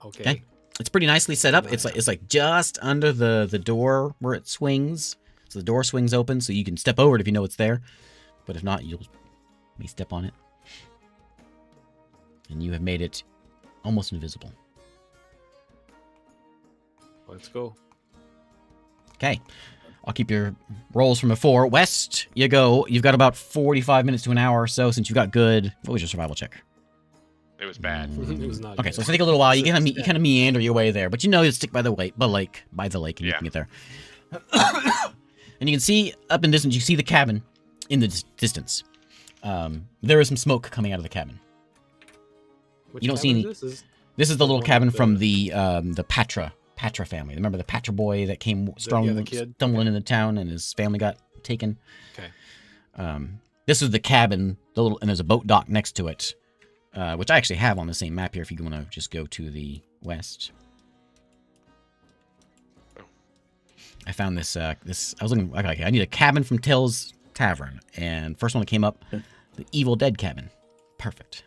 Okay.
Okay. It's pretty nicely set up. It's like just under the door where it swings. So the door swings open, so you can step over it if you know it's there. But if not, you'll may step on it. And you have made it almost invisible.
Let's go.
Okay. I'll keep your rolls from before. West, you go. You've got about 45 minutes to an hour or so since you got good. What was your survival check?
It was bad.
It was not
Okay,
good.
so it's gonna take a little while. You kind of meander your way there, but you know you stick by the lake, and you can get there. And you can see up in the distance. You see the cabin in the distance. There is some smoke coming out of the cabin.
Which
you don't see
cabin
any-
is this?
This is the little
one
cabin
with
from the Patra family. Remember the Patra boy that came
the kid?
stumbling into town and his family got taken.
Okay.
This is the cabin, and there's a boat dock next to it, which I actually have on the same map here. If you want to just go to the west, I found this. I was looking. Okay, I need a cabin from Till's Tavern, and first one that came up, the Evil Dead cabin. Perfect.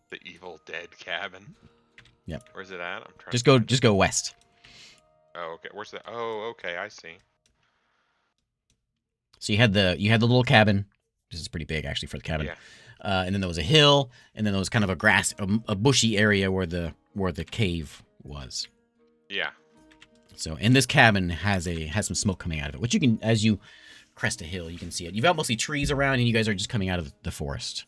The Evil Dead cabin.
Yep.
Where's it at? I'm trying.
Just go west.
Oh, okay. Where's the? Oh, okay. I see.
So you had the little cabin. This is pretty big actually for the cabin.
Yeah.
And then there was a hill, and then there was kind of a bushy area where the cave was.
Yeah.
So, and this cabin has some smoke coming out of it, which you can, as you crest a hill, you can see it. You've got mostly trees around, and you guys are just coming out of the forest.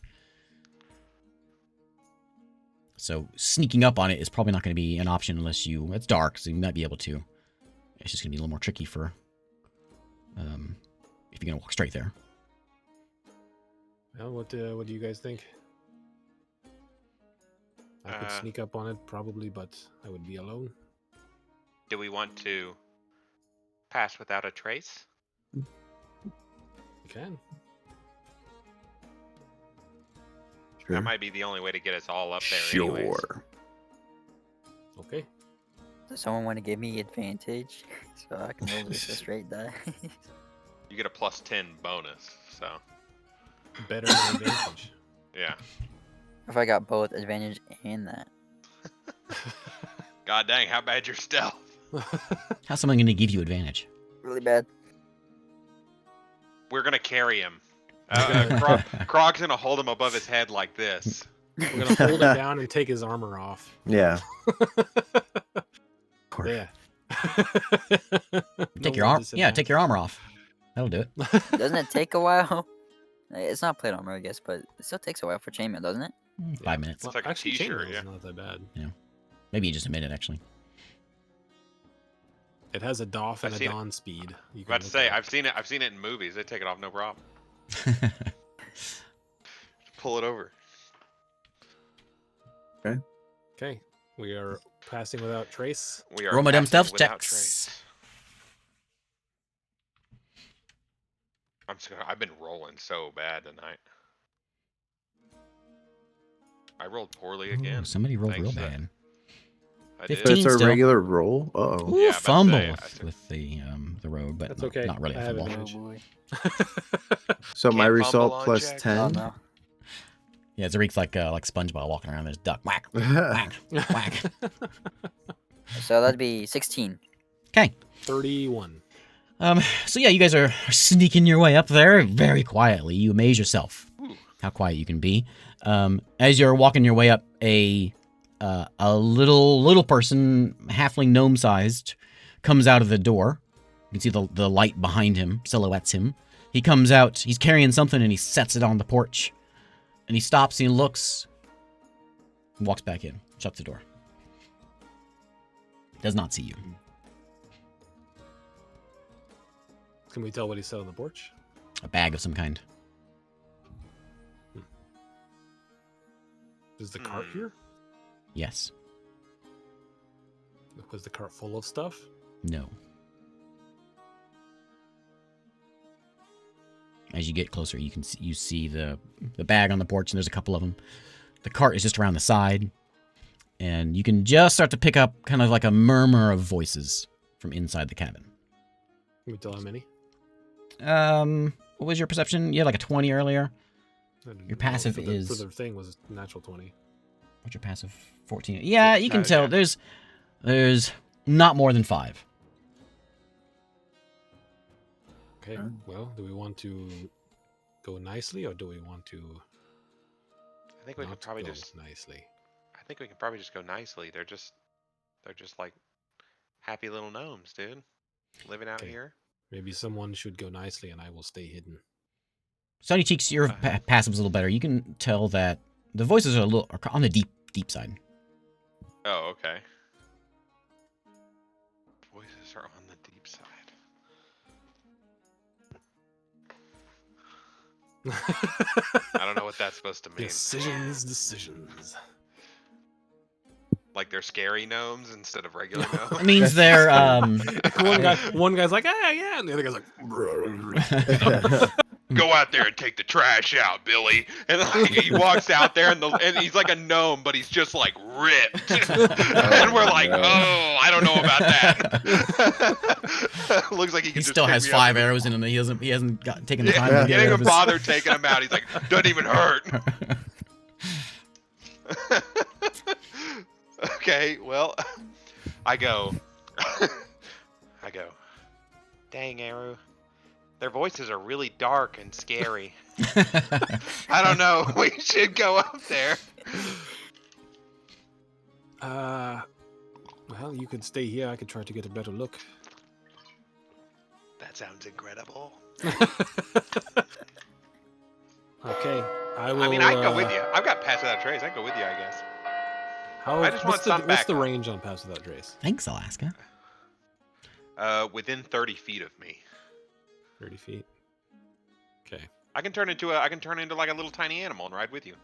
So sneaking up on it is probably not going to be an option unless it's dark, so you might be able to. It's just going to be a little more tricky for, if you're going to walk straight there.
Well, what do you guys think? I could sneak up on it probably, but I would be alone.
Do we want to pass without a trace?
You can.
Sure.
That might be the only way to get us all up there. Anyways.
Sure.
Okay.
Does someone want to give me advantage so I can roll just a straight die?
You get a +10 bonus. So
Better than advantage.
yeah.
If I got both advantage and that.
God dang, how bad your stealth?
How's someone going to give you advantage?
Really bad.
We're gonna carry him. Krog's gonna hold him above his head like this.
We're gonna hold him down and take his armor off.
Yeah. Poor-
Yeah.
Take your arm. Yeah, take your armor off. That'll do it.
Doesn't it take a while? It's not plate armor, I guess, but it still takes a while for chainmail, doesn't it?
5 minutes.
It's like a
actually,
t-shirt,
chainmail
yeah.
is not that bad.
Maybe just a minute, actually.
It has a doff and
I've
a
seen it.
dawn speed. You
About
can
to
look
say,
at it.
I've seen it in movies. They take it off no problem. Pull it over.
Okay, we are passing without trace.
We are
Roll my damn
passing
stealth
without
checks.
trace. I've been rolling so bad tonight. I rolled poorly again.
Ooh, somebody rolled
Thanks,
real bad.
I did.
15.
So it's a
still.
regular roll? Uh-oh.
Ooh,
Yeah, about to
fumble
say,
with the road, but
That's
not,
okay.
not really
I
a
have
fumble.
advantage.
Oh boy.
So my
Can't
result
fumble on
plus
checks.
10?
Oh no.
Yeah, Zarek's like SpongeBob walking around. There's duck, whack, whack, whack.
So that'd be 16.
Okay.
31.
So yeah, you guys are sneaking your way up there very quietly. You amaze yourself
Ooh.
how quiet you can be. As you're walking your way up, a little person, halfling gnome sized, comes out of the door. You can see the light behind him silhouettes him. He comes out. He's carrying something and he sets it on the porch. And he stops and he looks, and walks back in, shuts the door. Does not see you.
Can we tell what he said on the porch?
A bag of some kind.
Is the cart here?
Yes.
Was the cart full of stuff?
No. As you get closer, you see the bag on the porch, and there's a couple of them. The cart is just around the side, and you can just start to pick up kind of like a murmur of voices from inside the cabin.
Can we tell how many?
What was your perception? You had like a 20 earlier. Your passive
for the thing was a natural 20.
What's your passive? 14. Yeah, you can tell.
Yeah.
There's not more than 5.
Okay. Well, do we want to go nicely, or do we want to?
I think we could probably just
nicely.
I think we can probably just go nicely. They're just like happy little gnomes, dude, living out here.
Maybe someone should go nicely, and I will stay hidden.
Sunny Cheeks, your passive's a little better. You can tell that the voices are on the deep side.
Oh, okay. Voices are on the deep side. I don't know what that's supposed to mean.
Decisions.
Like they're scary gnomes instead of regular gnomes.
It means they're
one guy's like, yeah, and the other guy's like,
Go out there and take the trash out, Billy. And like, he walks out there, and he's like a gnome, but he's just like ripped. And we're like, oh, I don't know about that. Looks like he
still has 5 arrows in him. He hasn't taken the time to
he
get
didn't
rid of
even bother taking them out. He's like, doesn't even hurt. Okay, well, I go. Dang, Aru. Their voices are really dark and scary. I don't know. We should go up there.
Well, you could stay here. I could try to get a better look.
That sounds incredible.
Okay, I will.
I mean, I can go with you. I've got Pass Without Trace. I can go with you, I guess. I just want some
What's the
backup.
range on Pass Without Trace?
Thanks, Alaska.
Within 30 feet of me.
30 feet. Okay.
I can turn into like a little tiny animal and ride with you.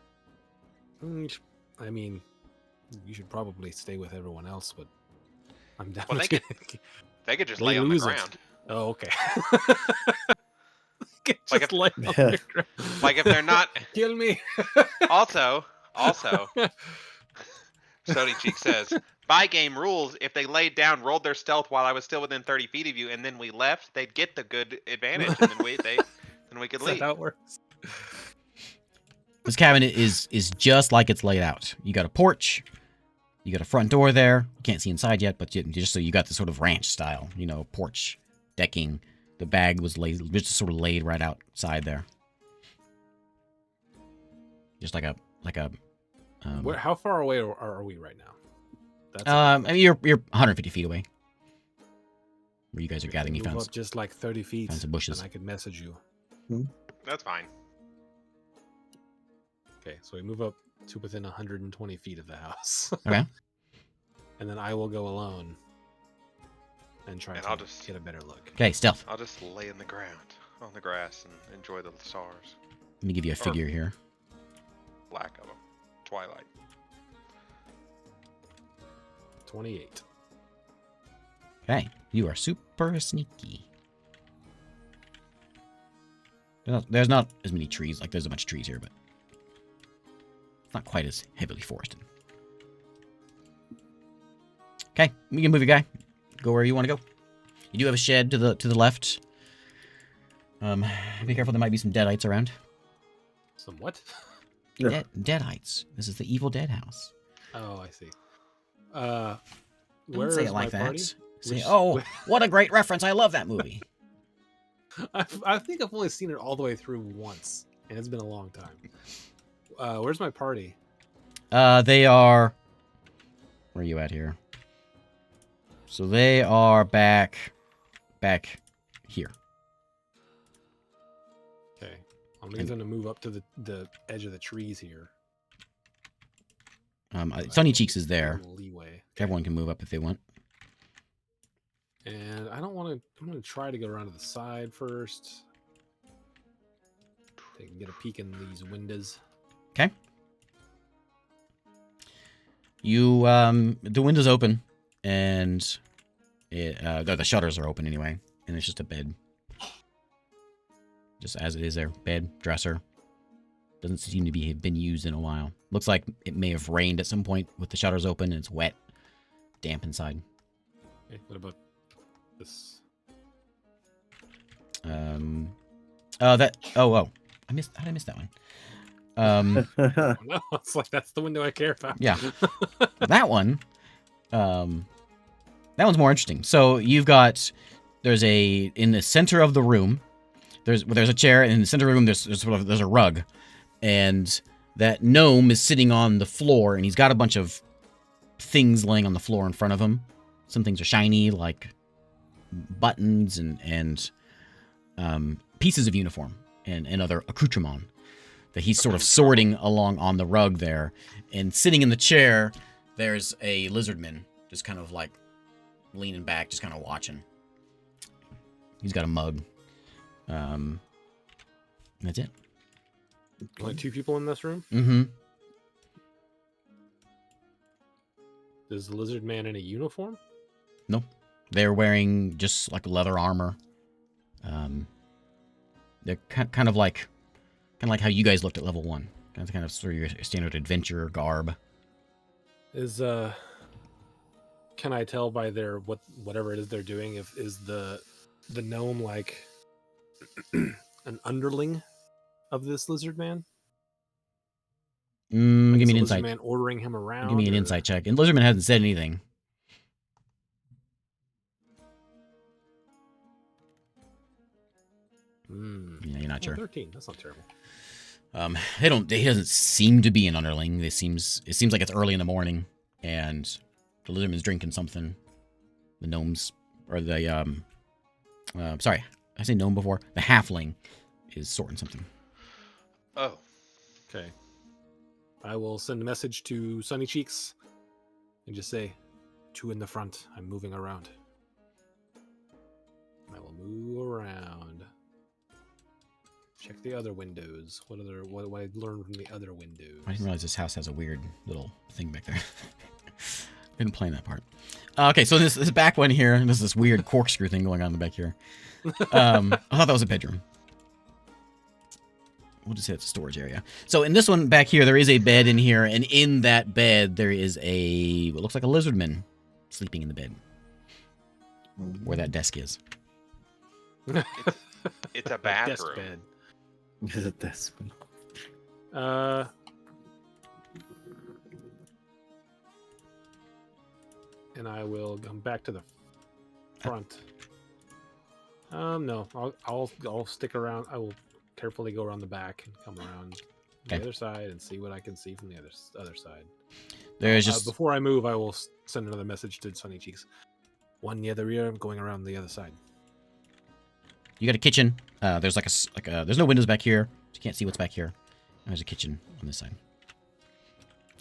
I mean, you should probably stay with everyone else, but I'm down
Well,
to
they could just lay on the
lose it.
ground.
Oh, okay.
Like
Just
if-
lay on the ground.
Like if they're not.
Kill me.
Also, Sony Cheek says, by game rules, if they laid down, rolled their stealth while I was still within 30 feet of you, and then we left, they'd get the good advantage, and then we could
Is
leave.
that how it works?
This cabin is just like it's laid out. You got a porch. You got a front door there. You can't see inside yet, but just so you got the sort of ranch style, porch decking. The bag was just sort of laid right outside there. Just like a.
How far away are we right now? That's
I mean, you're 150 feet away. Where you guys are gathering. You
move
found
up just like 30 feet,
some bushes.
and I could message you.
That's fine.
Okay, so we move up to within 120 feet of the house.
Okay.
And then I will go alone and try
And
to
I'll just-
get a better look.
Okay, stealth.
I'll just lay in the ground, on the grass, and enjoy the stars.
Let me give you a figure here.
Lack of them. Twilight.
28.
Okay, you are super sneaky. There's not as many trees. Like, there's a bunch of trees here, but it's not quite as heavily forested. Okay, you can move your guy. Go where you want to go. You do have a shed to the left. Be careful, there might be some deadites around.
Some what?
Deadites. This is the Evil Dead house.
Oh, I see.
Don't
Where
say
is
it like
my
that.
party?
Say,
Which-
oh, what a great reference. I love that movie.
I think I've only seen it all the way through once, and it's been a long time. Where's my party?
They are... Where are you at here? So they are back here.
Okay, I'm going to move up to the edge of the trees here.
Sunny Cheeks is there.
Leeway.
Everyone can move up if they want.
And I don't want to. I'm going to try to go around to the side first. They can get a peek in these windows.
Okay. You the window's open, and the shutters are open anyway, and it's just a bed, just as it is there. Bed, dresser. Doesn't seem to be been used in a while. Looks like it may have rained at some point with the shutters open, and it's wet, damp inside.
Okay, what about this?
I missed. How did I miss that one?
No, it's like that's the window I care about.
Yeah, that one. That one's more interesting. So you've got in the center of the room. There's a chair, and in the center of the room there's a rug, and that gnome is sitting on the floor, and he's got a bunch of things laying on the floor in front of him. Some things are shiny, like buttons and pieces of uniform and other accoutrement that he's sort of sorting along on the rug there. And sitting in the chair, there's a lizardman just kind of like leaning back, just kind of watching. He's got a mug. That's it.
Only 2 people in this room?
Mm-hmm.
Is the lizard man in a uniform?
Nope. They're wearing just like leather armor. They're kind of like how you guys looked at level 1. Kind of sort of your standard adventure garb.
Can I tell by their whatever it is they're doing is the gnome like an underling of this lizard man?
Give me an
lizard
insight.
Man ordering him around.
Give me an insight check. And Lizardman hasn't said anything. Yeah, you're not sure.
13. That's not terrible.
He doesn't seem to be an underling. It seems like it's early in the morning, and the lizardman's drinking something. The gnomes, or the sorry, I say gnome before. The halfling is sorting something.
Oh,
okay. I will send a message to Sunny Cheeks and just say, 2 in the front. I'm moving around. I will move around. Check the other windows. What do I learn from the other windows?
I didn't realize this house has a weird little thing back there. Didn't plan that part. Okay, so this back one here, and there's this weird corkscrew thing going on in the back here. I thought that was a bedroom. We'll just say it's a storage area. So in this one back here, there is a bed in here, and in that bed there is what looks like a lizardman sleeping in the bed, where that desk is.
It's a bathroom.
Desk bed.
Is it this one?
And I will come back to the front. No, I'll stick around. I will carefully go around the back and come around the other side and see what I can see from the other side.
There's just
before I move, I will send another message to Sunny Cheeks. 1 near the rear. I'm going around the other side.
You got a kitchen. There's there's no windows back here. You can't see what's back here. And there's a kitchen on this side.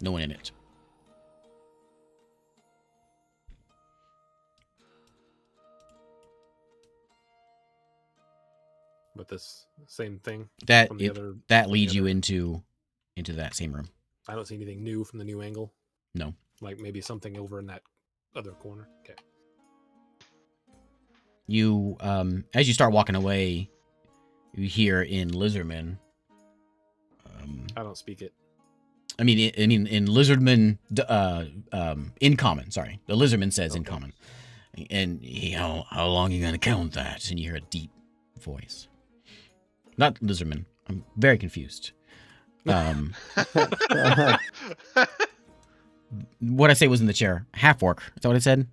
No one in it.
But this same thing.
That
from the other,
that leads you into that same room.
I don't see anything new from the new angle.
No.
Like maybe something over in that other corner. Okay.
You as you start walking away, you hear in Lizardman.
I don't speak it.
I mean in Lizardman in common, sorry. The Lizardman says in common. And how long are you gonna count that? And you hear a deep voice. Not Lizardman. I'm very confused. What I say was in the chair. Half-orc. Is that what I said?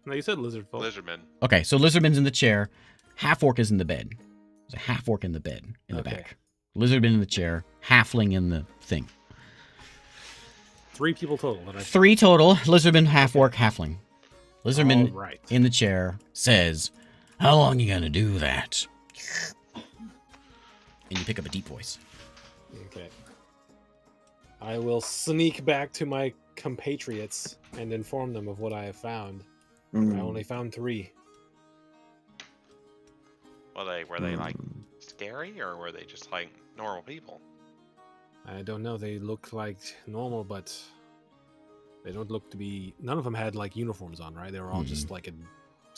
No, you said lizard folk.
Lizardman.
Okay, so Lizardman's in the chair. Half-orc is in the bed. There's a half-orc in the bed in the back. Lizardman in the chair. Halfling in the thing.
3 people total.
3 total. Lizardman, half-orc, halfling. Lizardman
right.
in the chair says, "How long you gonna do that?" and you pick up a deep voice.
Okay. I will sneak back to my compatriots and inform them of what I have found. I only found 3.
Well, were they like scary, or were they just like normal people?
I don't know. They look like normal, but they don't look to be. None of them had like uniforms on, right? They were all just like a.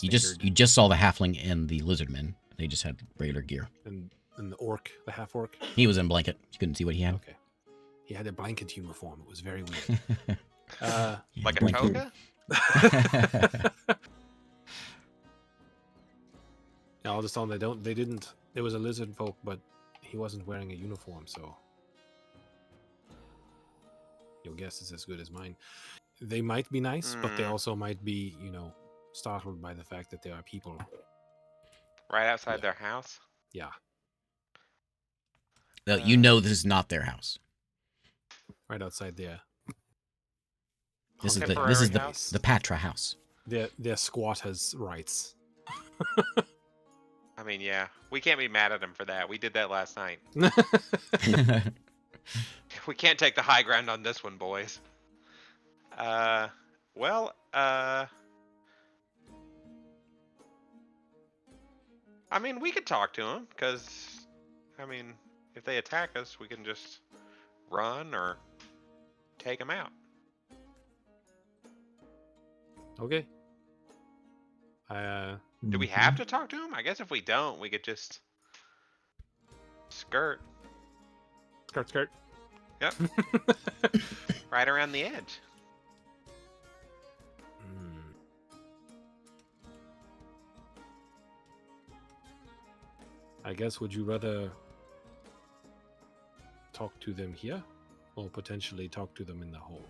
You just saw the halfling and the lizardmen. They just had regular gear.
And the orc, the half orc.
He was in a blanket. You couldn't see what he had.
Okay. He had a blanket uniform. It was very weird.
Like a toga?
Yeah, I'll just tell them they didn't. There was a lizard folk, but he wasn't wearing a uniform, so your guess is as good as mine. They might be nice, but they also might be, startled by the fact that there are people
Right outside their house?
Yeah.
You know this is not their house.
Right outside there.
This is
Temporary
the
house?
the Patra house.
Their squatters' rights.
I mean, yeah, we can't be mad at them for that. We did that last night. We can't take the high ground on this one, boys. Well, I mean, we could talk to them, because, I mean, if they attack us, we can just run or take them out.
Okay.
Do we have to talk to them? I guess if we don't, we could just skirt.
Skirt.
Yep. Right around the edge.
I guess, would you rather talk to them here or potentially talk to them in the hole?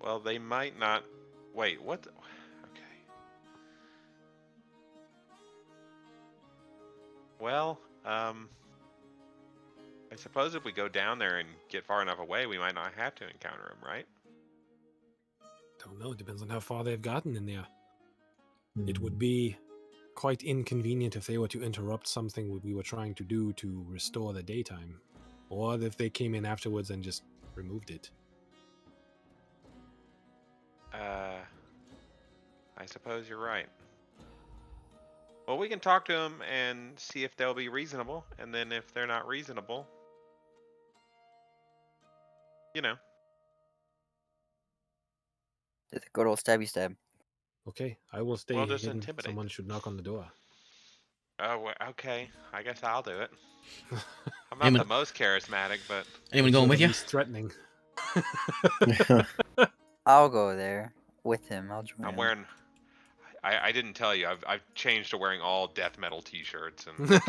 Well, they might not. Wait, what? Okay. Well, I suppose if we go down there and get far enough away, we might not have to encounter them, right?
Don't know. It depends on how far they've gotten in there. It would be quite inconvenient if they were to interrupt something we were trying to do to restore the daytime. Or if they came in afterwards and just removed it.
I suppose you're right. Well, we can talk to them and see if they'll be reasonable, and then if they're not reasonable,
The good old stabby stab.
Okay, I will stay
Well, just
hidden.
intimidate
Someone
them.
should knock on the door.
Oh, okay. I guess I'll do it. I'm not the most charismatic, but
Anyone going with you?
He's threatening.
I'll go there with him. I'll join
I'm
him.
wearing. I didn't tell you. I've changed to wearing all death metal T-shirts and.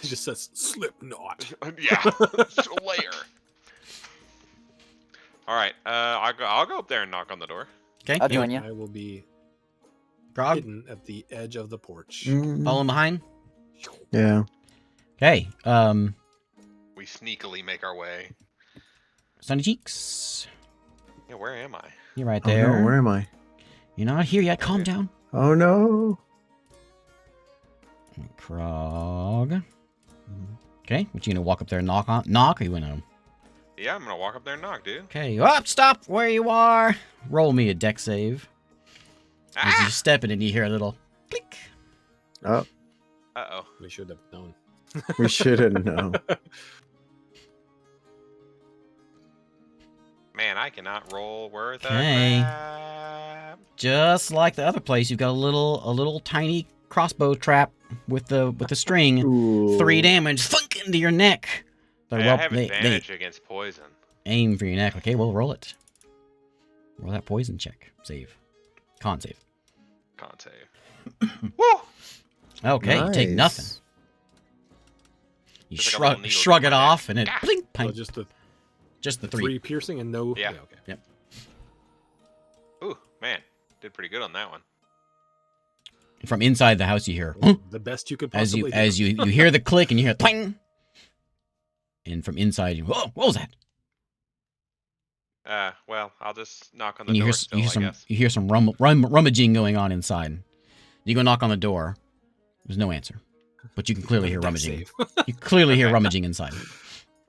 He just says Slipknot.
Yeah, Slayer. All right, I'll go up there and knock on the door.
Okay.
I'll join you.
I will be
Grog,
hidden at the edge of the porch.
following behind.
Yeah.
Okay.
We sneakily make our way.
Sunny Cheeks.
Yeah, where am I?
You're right
Oh
there.
no, where am I?
You're not here yet. Calm down.
Oh no.
Krog. Okay. What you gonna walk up there and knock, or you gonna?
Yeah, I'm gonna walk up there and knock, dude.
Okay. Up. Stop where you are. Roll me a deck save. As
Ah!
you step in and you hear a little click.
Oh,
Uh-oh.
We should have known.
we shouldn't know.
Man, I cannot roll worth a
Okay.
crap.
Just like the other place, you've got a little tiny crossbow trap with the string.
Ooh.
3 damage, thunk into your neck. But
Hey,
well,
I have
they
advantage against poison.
aim for your neck. Okay, well, roll it. Roll that poison check. Save. Con save.
Can't save. Woo!
Okay, you take nothing.
Nice.
You
Just like a little needle
shrug
in
it
my
off,
neck.
and it
Ah!
blink,
So
pink.
just the
the 3.
3 piercing and no.
Yeah.
Okay.
Ooh, man, did pretty good on that one.
From inside the house, you hear
The best you could
as
possibly
you hear the click, and you hear pling. And from inside, you what was that?
Well, I'll just knock on the
And
door still, I guess.
you hear some rummaging going on inside. You go knock on the door. There's no answer, but you can clearly hear
That's
rummaging.
safe.
You clearly hear
Okay.
rummaging inside.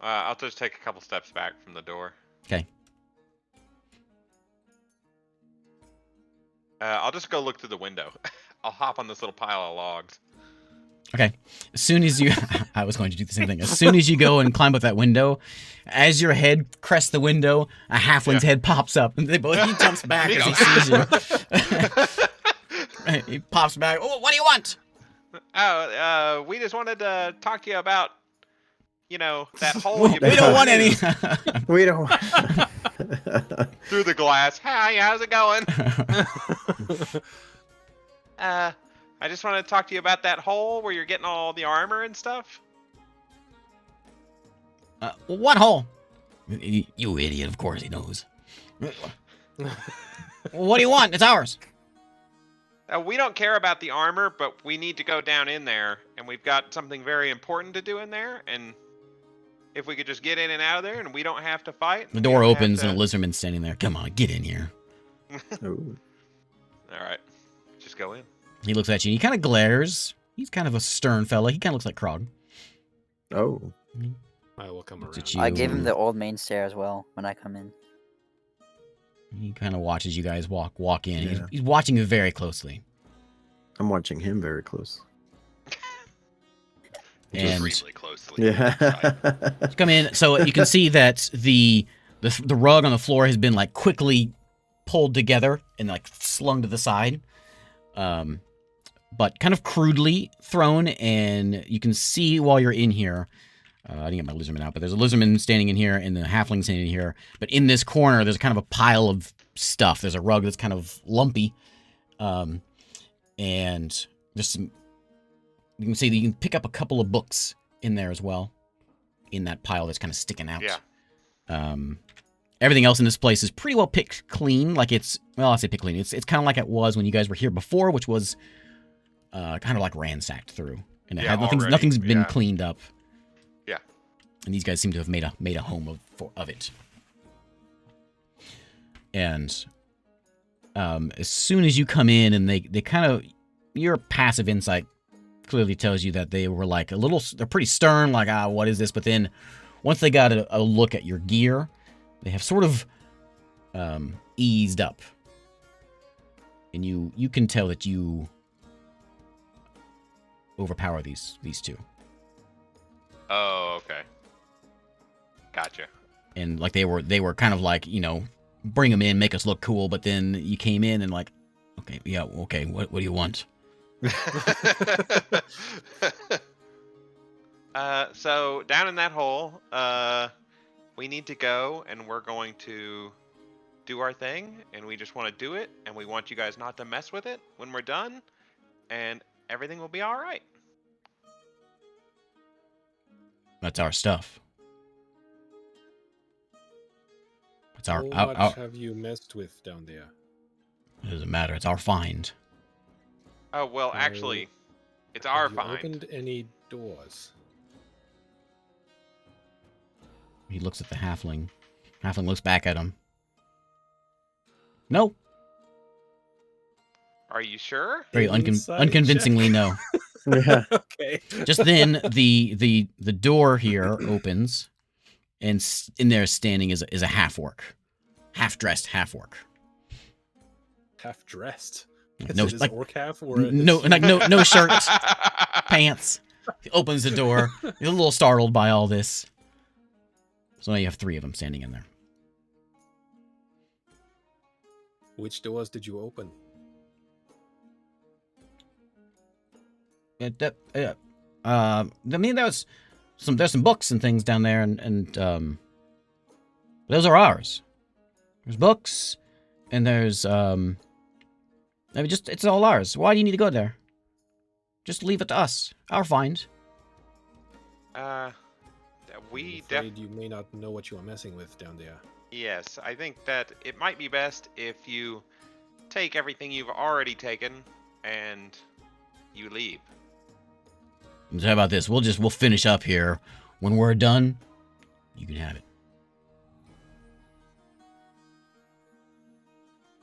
I'll just take a couple steps back from the door.
Okay.
I'll just go look through the window. I'll hop on this little pile of logs.
Okay. As soon as you, I was going to do the same thing. As soon as you go and climb up that window, as your head crests the window, a halfling's head pops up. And he jumps back as he sees you. He pops back. Oh, what do you want?
Oh, we just wanted to talk to you about, that hole you
We don't want any.
We don't.
through the glass. Hi, how's it going? I just wanted to talk to you about that hole where you're getting all the armor and stuff.
What hole? You idiot. Of course he knows. What do you want? It's ours.
We don't care about the armor, but we need to go down in there, and we've got something very important to do in there, and if we could just get in and out of there, and we don't have to fight.
The door opens and a lizardman's standing there. Come on, get in here.
Ooh.
All right, just go in.
He looks at you and he kind of glares. He's kind of a stern fella. He kind of looks like Krog.
Oh.
I will come
Looks
around.
at you.
I gave him the old main stare as well when I come in.
He kind of watches you guys walk in.
Yeah.
He's watching you very closely.
I'm watching him very close.
And
Extremely closely.
Yeah.
you come in, so you can see that the rug on the floor has been like quickly pulled together and like slung to the side, but kind of crudely thrown. And you can see while you're in here. I didn't get my lizardman out, but there's a lizardman standing in here and the halfling standing in here. But in this corner, there's kind of a pile of stuff. There's a rug that's kind of lumpy. And there's some, you can see that you can pick up a couple of books in there as well, in that pile that's kind of sticking out.
Yeah.
Everything else in this place is pretty well picked clean. Like I say picked clean. It's kind of like it was when you guys were here before, which was kind of like ransacked through. And nothing's been cleaned up.
Yeah.
And these guys seem to have made a home of it. And as soon as you come in and they kind of, your passive insight clearly tells you that they were like they're pretty stern, like, what is this? But then once they got a look at your gear, they have sort of eased up. And you can tell that you overpower these two.
Oh, okay. Gotcha.
And like they were kind of like, bring them in, make us look cool, but then you came in and like, okay, yeah, okay, what do you want?
So down in that hole, we need to go, and we're going to do our thing, and we just want to do it, and we want you guys not to mess with it when we're done, and everything will be all right.
That's our stuff. It's
How much have you messed with down there?
It doesn't matter. It's our find.
Oh, well, actually, it's our
Have you
find.
opened any doors?
He looks at the halfling. Halfling looks back at him. No.
Are you sure?
Very unconvincingly, no.
Yeah.
Okay.
Just then, the door here opens, and in there standing is a half-orc. Half-dressed half-orc.
Half-dressed?
No,
is it
like,
orc half or
no shirt, pants. He opens the door. He's a little startled by all this. So now you have 3 of them standing in there.
Which doors did you open?
I mean, there's some books and things down there, and those are ours. There's books, and there's it's all ours. Why do you need to go there? Just leave it to us. Our find.
We
afraid you may not know what you are messing with down there.
Yes, I think that it might be best if you take everything you've already taken and you leave.
So how about this? We'll finish up here. When we're done, you can have it.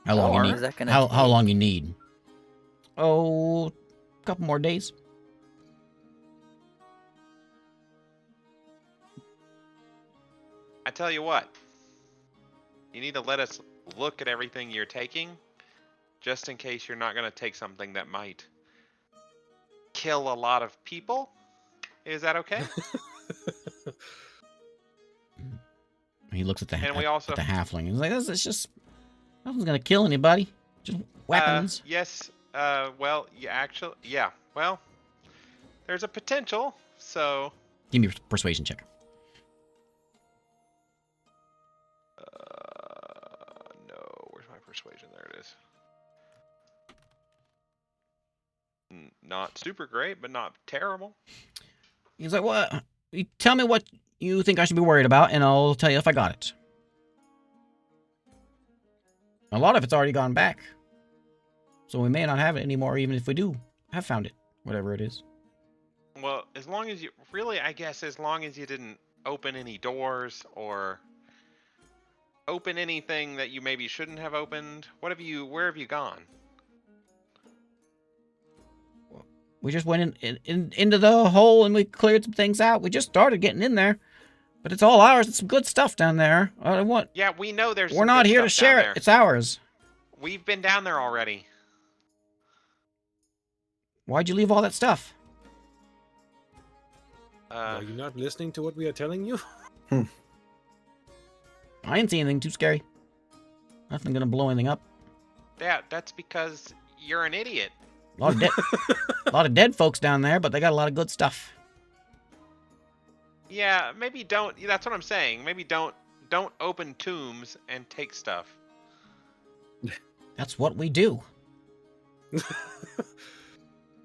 How long you
Or-
need?
Is that gonna
How
take?
long you need? Oh, a couple more days.
I tell you what, you need to let us look at everything you're taking, just in case you're not going to take something that might kill a lot of people. Is that okay?
He looks at the
And we also-
at the halfling. He's like, "This is just nothing's gonna kill anybody. Just weapons."
Yes. Well, yeah. Well, there's a potential. So.
Give me a persuasion check.
No. Where's my persuasion? There it is. Not super great, but not terrible.
He's like, "What? You tell me what you think I should be worried about, and I'll tell you if I got it." A lot of it's already gone back, so we may not have it anymore, even if we do have found it, whatever it is.
Well, as long as you I guess as long as you didn't open any doors or open anything that you maybe shouldn't have opened. Where have you gone?
We just went into the hole and we cleared some things out. We just started getting in there, but it's all ours. It's some good stuff down there.
Yeah, we know there's.
We're not here to share it. It's ours.
We've been down there already.
Why'd you leave all that stuff?
Are you not listening to what we are telling you?
I didn't see anything too scary. Nothing gonna blow anything up.
Yeah, that's because you're an idiot.
A lot of dead folks down there, but they got a lot of good stuff.
Yeah, maybe don't. That's what I'm saying. Maybe don't open tombs and take stuff.
That's what we do.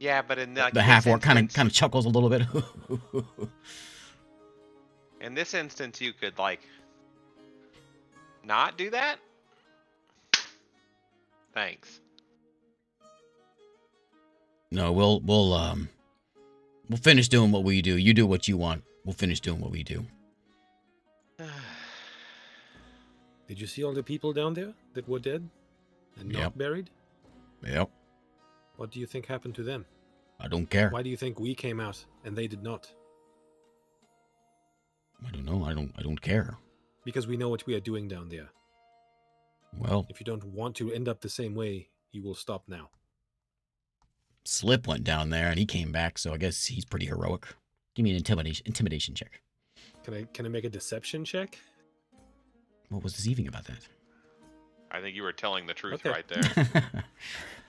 Yeah, but in like
The
this
half-orc kind
instance-
of chuckles a little bit.
In this instance, you could like not do that. Thanks.
No, we'll finish doing what we do. You do what you want. We'll finish doing what we do.
Did you see all the people down there that were dead and not
Yep.
buried?
Yep.
What do you think happened to them?
I don't care.
Why do you think we came out and they did not?
I don't know. I don't care.
Because we know what we are doing down there.
Well,
If you don't want to end up the same way, you will stop now.
Slip went down there and he came back, so I guess he's pretty heroic. Give me an intimidation check.
Can I make a deception check?
What was deceiving about that?
I think you were telling the truth
Okay.
right there.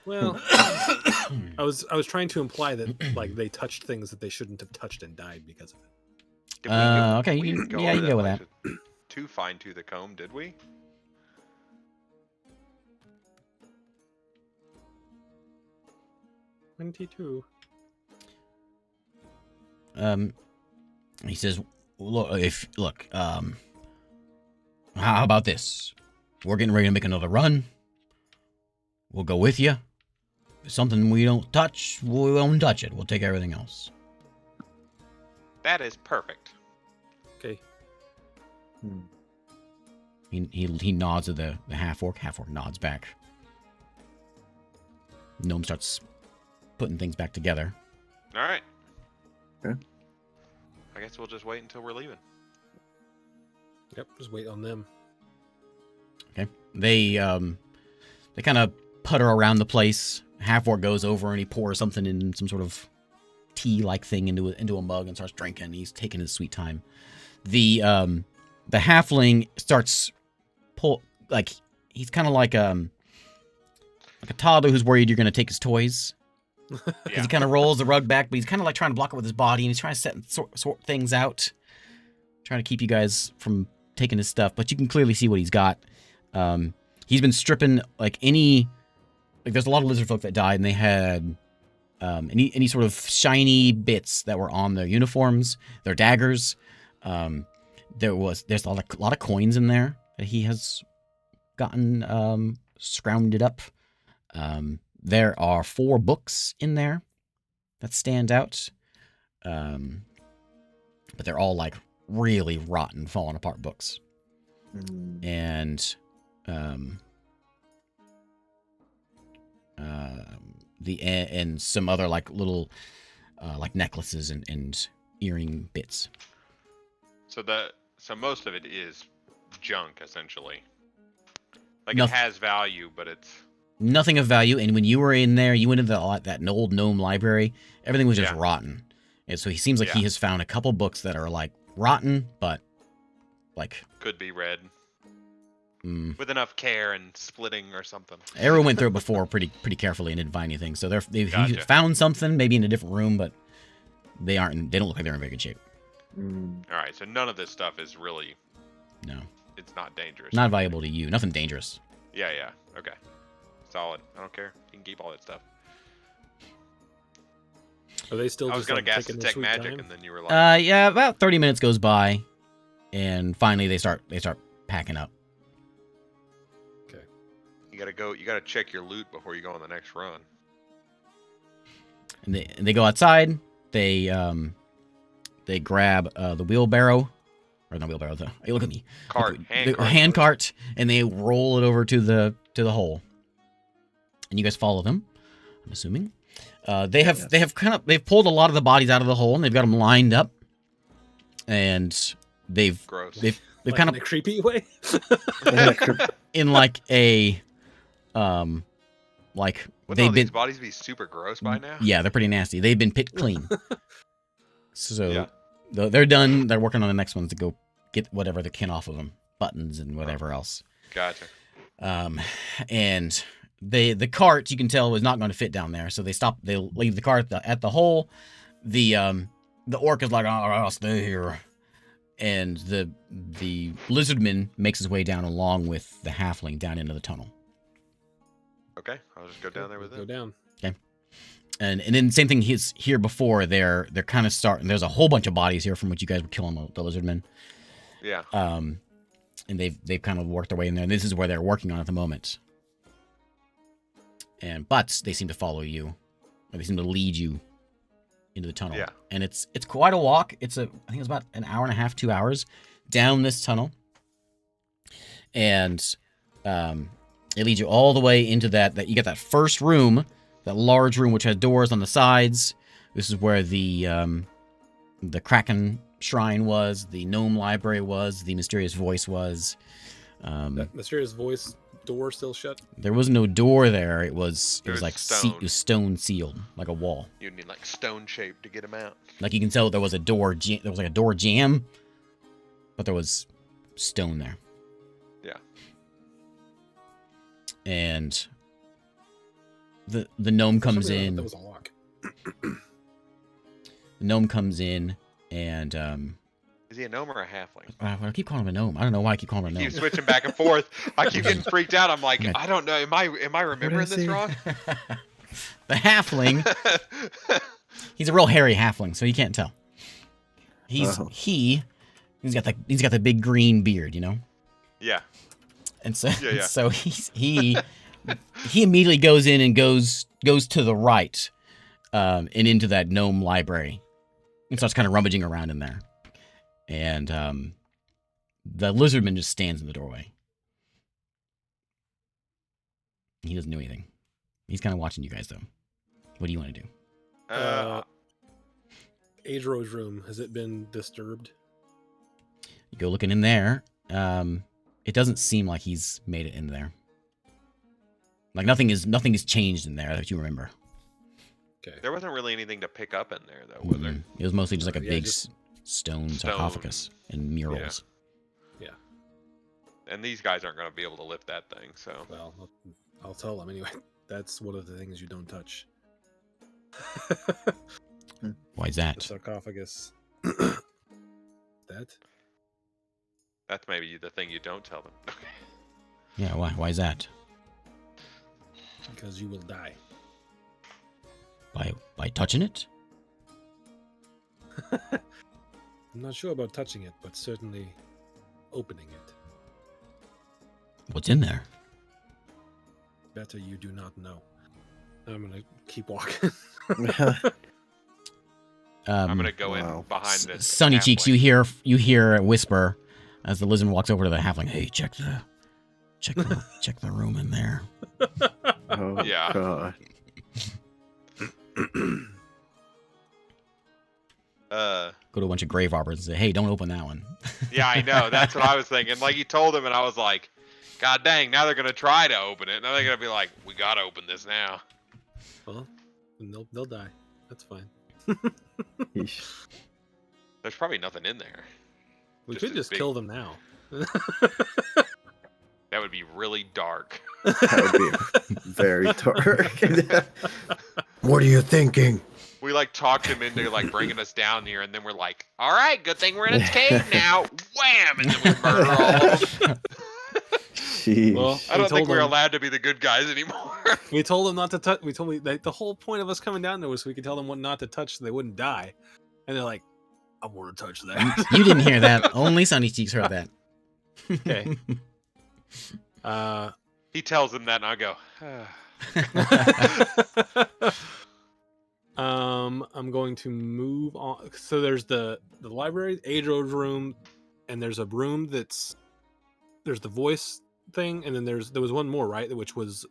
Well, I was trying to imply that like they touched things that they shouldn't have touched and died because of it.
Did we go-
Okay,
we
you
didn't
can-
go
yeah,
over
you can go with
like, to fine tooth the comb, did we?
$22.
He says, how about this? We're getting ready to make another run. We'll go with you. If it's something we don't touch, we won't touch it. We'll take everything else.
That is perfect.
Okay.
He nods at the half-orc. Half-orc nods back. Gnome starts putting things back together.
All right.
Okay.
I guess we'll just wait until we're leaving.
Yep, just wait on them.
Okay. They kind of putter around the place. Half-orc goes over and he pours something in some sort of tea-like thing into a mug and starts drinking. He's taking his sweet time. The halfling starts he's kind of like a toddler who's worried you're gonna take his toys. Because
Yeah.
he kind of rolls the rug back, but he's kind of like trying to block it with his body, and he's trying to sort things out, trying to keep you guys from taking his stuff. But you can clearly see what he's got. He's been stripping there's a lot of lizard folk that died, and they had any sort of shiny bits that were on their uniforms, their daggers. There's a lot of coins in there that he has gotten scrounged up. There are 4 books in there that stand out. But they're all like really rotten, falling apart books. And and some other like little like necklaces and earring bits.
So most of it is junk, essentially. Like
Noth-
it has value, but it's
Nothing of value. And when you were in there, you went into that old gnome library. Everything was just
Yeah.
rotten. And so he seems like he
Yeah.
has found a couple books that are like rotten, but like
could be read
mm,
with enough care and splitting or something.
everyone went through it before pretty carefully and didn't find anything. So he
Gotcha.
found something maybe in a different room, but they don't look like they're in very good shape.
Mm,
All right, so none of this stuff is really.
No,
It's not dangerous.
not valuable to you. Nothing dangerous.
Yeah. Okay. Solid. I don't care. You can keep all that stuff.
Are they still
I was
just
gonna
like,
guess
taking their
detect
sweet
magic,
time?
and then you were like,
Yeah, about 30 minutes goes by, and finally they start packing up.
you gotta go. You gotta check your loot before you go on the next run.
And they go outside. They grab the wheelbarrow, or not wheelbarrow. Hey, look at me.
Cart,
The hand cart, and they roll it over to the hole. And you guys follow them, I'm assuming. They've pulled a lot of the bodies out of the hole, and they've got them lined up. And they've
Gross.
they've
Like
kind
in
of
a creepy way.
in like a like
Wouldn't
they've
all
been
these bodies be super gross by now?
yeah, they're pretty nasty. They've been picked clean. So
Yeah.
they're done. They're working on the next ones to go get whatever they can off of them, buttons and whatever else.
Gotcha.
And the cart, you can tell, was not going to fit down there, so they leave the cart at the hole. The orc is like, all right, I'll stay here, and the lizardman makes his way down along with the halfling down into the tunnel.
Okay, I'll just go down there with
Go
it.
down.
And then same thing he's here before. They're kind of starting. There's a whole bunch of bodies here from which you guys were killing the lizardmen.
Yeah.
And they've kind of worked their way in there. And this is where they're working on at the moment. But they seem to follow you, or they seem to lead you into the tunnel.
Yeah.
And it's quite a walk. I think it's about an hour and a half, 2 hours down this tunnel. And it leads you all the way into that you get that first room, that large room which has doors on the sides. This is where the Kraken shrine was, the gnome library was, the mysterious voice was.
That mysterious voice door still shut.
There was no door there. It was
There was
like
stone.
it was stone sealed, like a wall.
You'd need like stone shape to get them out.
Like you can tell there was a door. There was like a door jam, but there was stone there.
Yeah.
And the gnome comes
For some reason, I thought
in.
That was a lock.
The gnome comes in, and
Is he a gnome or a halfling?
I keep calling him a gnome. I don't know why I keep calling him a
Keep
gnome.
switching back and forth. I keep getting freaked out. I'm like,
Okay.
I don't know. Am I remembering this
say?
wrong?
The halfling. He's a real hairy halfling, so you can't tell. He's
Oh.
he's got the big green beard, you know.
Yeah.
And so
Yeah.
so he immediately goes in and goes to the right, and into that gnome library, and starts kind of rummaging around in there. And the lizardman just stands in the doorway. He doesn't do anything. He's kind of watching you guys though. What do you want to do?
Adro's room, has it been disturbed?
You go looking in there. It doesn't seem like he's made it in there. Like nothing is changed in there that you remember.
Okay.
There wasn't really anything to pick up in there, though, was there?
It was mostly just like a
Yeah,
big
just
stone
stone.
sarcophagus and murals.
And these guys aren't going to be able to lift that thing, so.
Well, I'll tell them anyway. That's one of the things you don't touch.
Why is
The
that?
sarcophagus. That?
That's maybe the thing you don't tell them.
Yeah, why is that?
Because you will die.
By touching it?
I'm not sure about touching it, but certainly opening it.
What's in there?
Better you do not know. I'm gonna keep walking.
I'm going to go
Wow.
in behind this.
Sunny Cheeks,
halfling.
you hear a whisper as the lizard walks over to the halfling. Hey, check the room in there.
Oh,
Yeah.
God.
Go to a bunch of grave robbers and say, "Hey, don't open that one."
Yeah, I know. That's what I was thinking. Like, you told them, and I was like, God dang, now they're going to try to open it. Now they're going to be like, we got to open this now.
Well, they'll die. That's fine.
Yeesh.
There's probably nothing in there.
We
Just
could
as
just
big.
kill them now.
That would be really dark.
That would be very dark. What are you thinking?
We, like, talked them into, like, bringing us down here, and then we're like, all right, good thing we're in its cave now. Wham! And then we murder all of them.
Sheesh.
Well,
I don't think we're
them-
allowed to be the good guys anymore.
We told them not to touch. We told me that the whole point of us coming down there was so we could tell them what not to touch so they wouldn't die. And they're like, I want to touch that.
You didn't hear that. Only Sunny Cheeks heard that.
Okay.
He tells them that, and I go,
I'm going to move on. So there's the library, Adro's room, and there's a room there's the voice thing, and then there was one more, right? Which was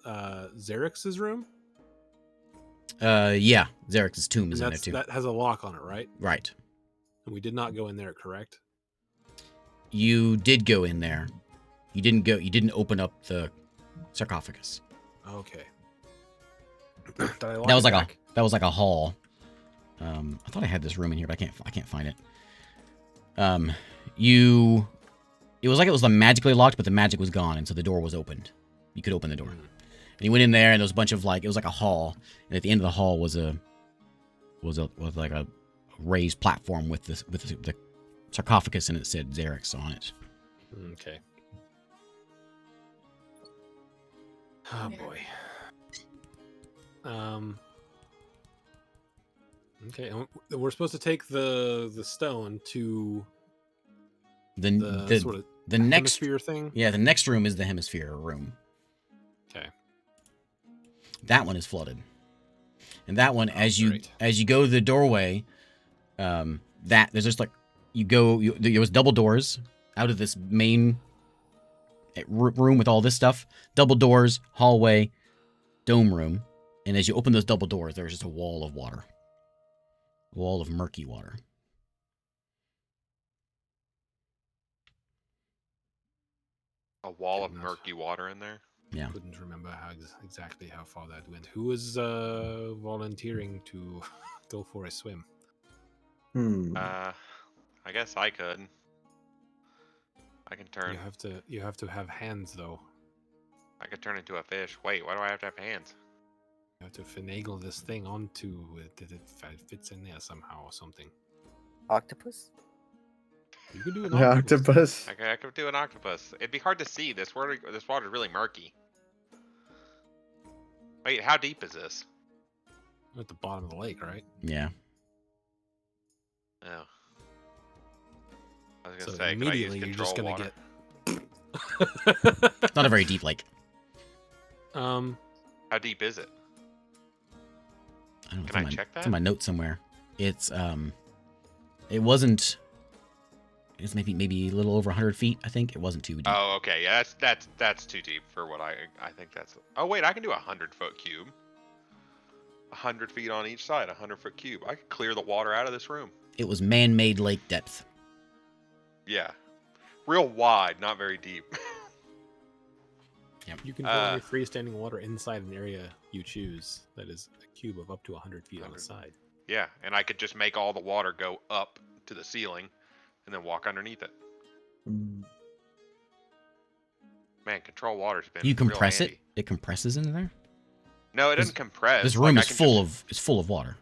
Xerx's room.
Yeah, Xerx's tomb
And
is in there too.
that has a lock on it, right?
Right.
And we did not go in there, correct?
You did go in there. You didn't open up the sarcophagus.
Okay.
That was like a hall. I thought I had this room in here, but I can't find it. It was like it was magically locked, but the magic was gone, and so the door was opened. You could open the door. And you went in there, and there was a bunch of it was like a hall, and at the end of the hall was like a raised platform with the sarcophagus, and it said Xerx on it.
Okay. Oh boy. Okay, and we're supposed to take the stone to the sort of
the next
hemisphere thing.
Yeah, the next room is the hemisphere room.
Okay.
That one is flooded, and that one as you
great.
go to the doorway, there's just like there was double doors out of this main room with all this stuff, double doors, hallway, dome room, and as you open those double doors, there's just a wall of water, a wall of murky water.
a wall of murky water in there.
Yeah.
Couldn't remember exactly how far that went. Who was volunteering to go for a swim?
I guess I could. I can turn.
You have to have hands though.
I could turn into a fish. Wait, why do I have to have hands?
You have to finagle this thing onto it that it fits in there somehow or something.
Octopus?
You can do an
octopus.
I could do an octopus. It'd be hard to see. This water's really murky. Wait, how deep is this?
At the bottom of the lake, right?
Yeah.
Oh. I was gonna
So
say,
immediately
could I
you're
use
just
control
gonna
water?
It's not a very deep lake.
How deep is it?
I don't know.
Can I check
It's in
that?
my notes somewhere. It's it wasn't. It's maybe a little over 100 feet. I think it wasn't too deep.
Oh, okay. Yeah, that's too deep for what I think that's. Oh wait, I can do a 100-foot cube. 100 feet on each side, 100-foot cube. I could clear the water out of this room.
It was man-made lake depth.
Yeah, real wide, not very deep.
Yep.
You can put any freestanding water inside an area you choose that is a cube of up to 100 feet on the side.
Yeah, and I could just make all the water go up to the ceiling, and then walk underneath it. Man, control water's been.
You
real
compress it.
handy.
It compresses into there.
No, it doesn't compress.
This room
Like,
is full of water.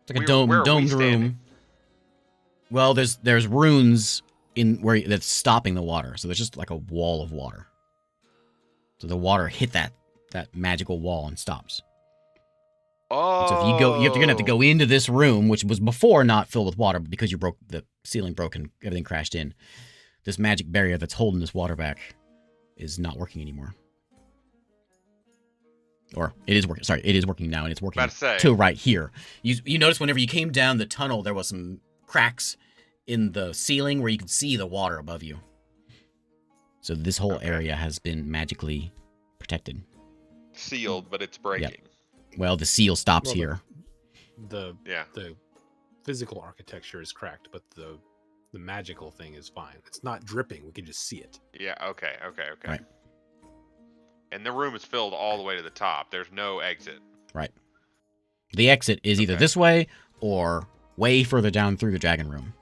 It's like a
Where are we
domed
standing?
room. Well, there's runes in where that's stopping the water, so there's just like a wall of water. So the water hit that magical wall and stops.
Oh.
So if you're gonna have to go into this room, which was before not filled with water, but because the ceiling broke and everything crashed in. This magic barrier that's holding this water back is not working anymore. Or it is working. Sorry, it is working now, and it's working to right here. You notice whenever you came down the tunnel, there was some cracks in the ceiling where you could see the water above you. So this whole area has been magically protected.
sealed, but it's breaking.
Well, the seal stops
Well,
here.
The
Yeah.
physical architecture is cracked, but the magical thing is fine. It's not dripping. We can just see it.
Yeah. Okay.
Right.
And the room is filled all the way to the top. There's no exit.
Right. The exit is either this way or way further down through the dragon room.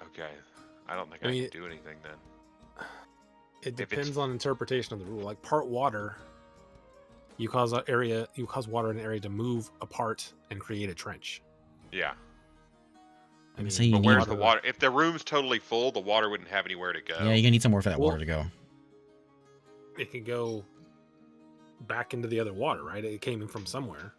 Okay. I don't think I can do anything then.
It depends on interpretation of the rule. Like part water, you cause water in an area to move apart and create a trench.
Yeah.
I mean, but
where's the water? If the room's totally full, the water wouldn't have anywhere to go.
Yeah, you're gonna need somewhere for that water to go.
It can go back into the other water, right? It came in from somewhere.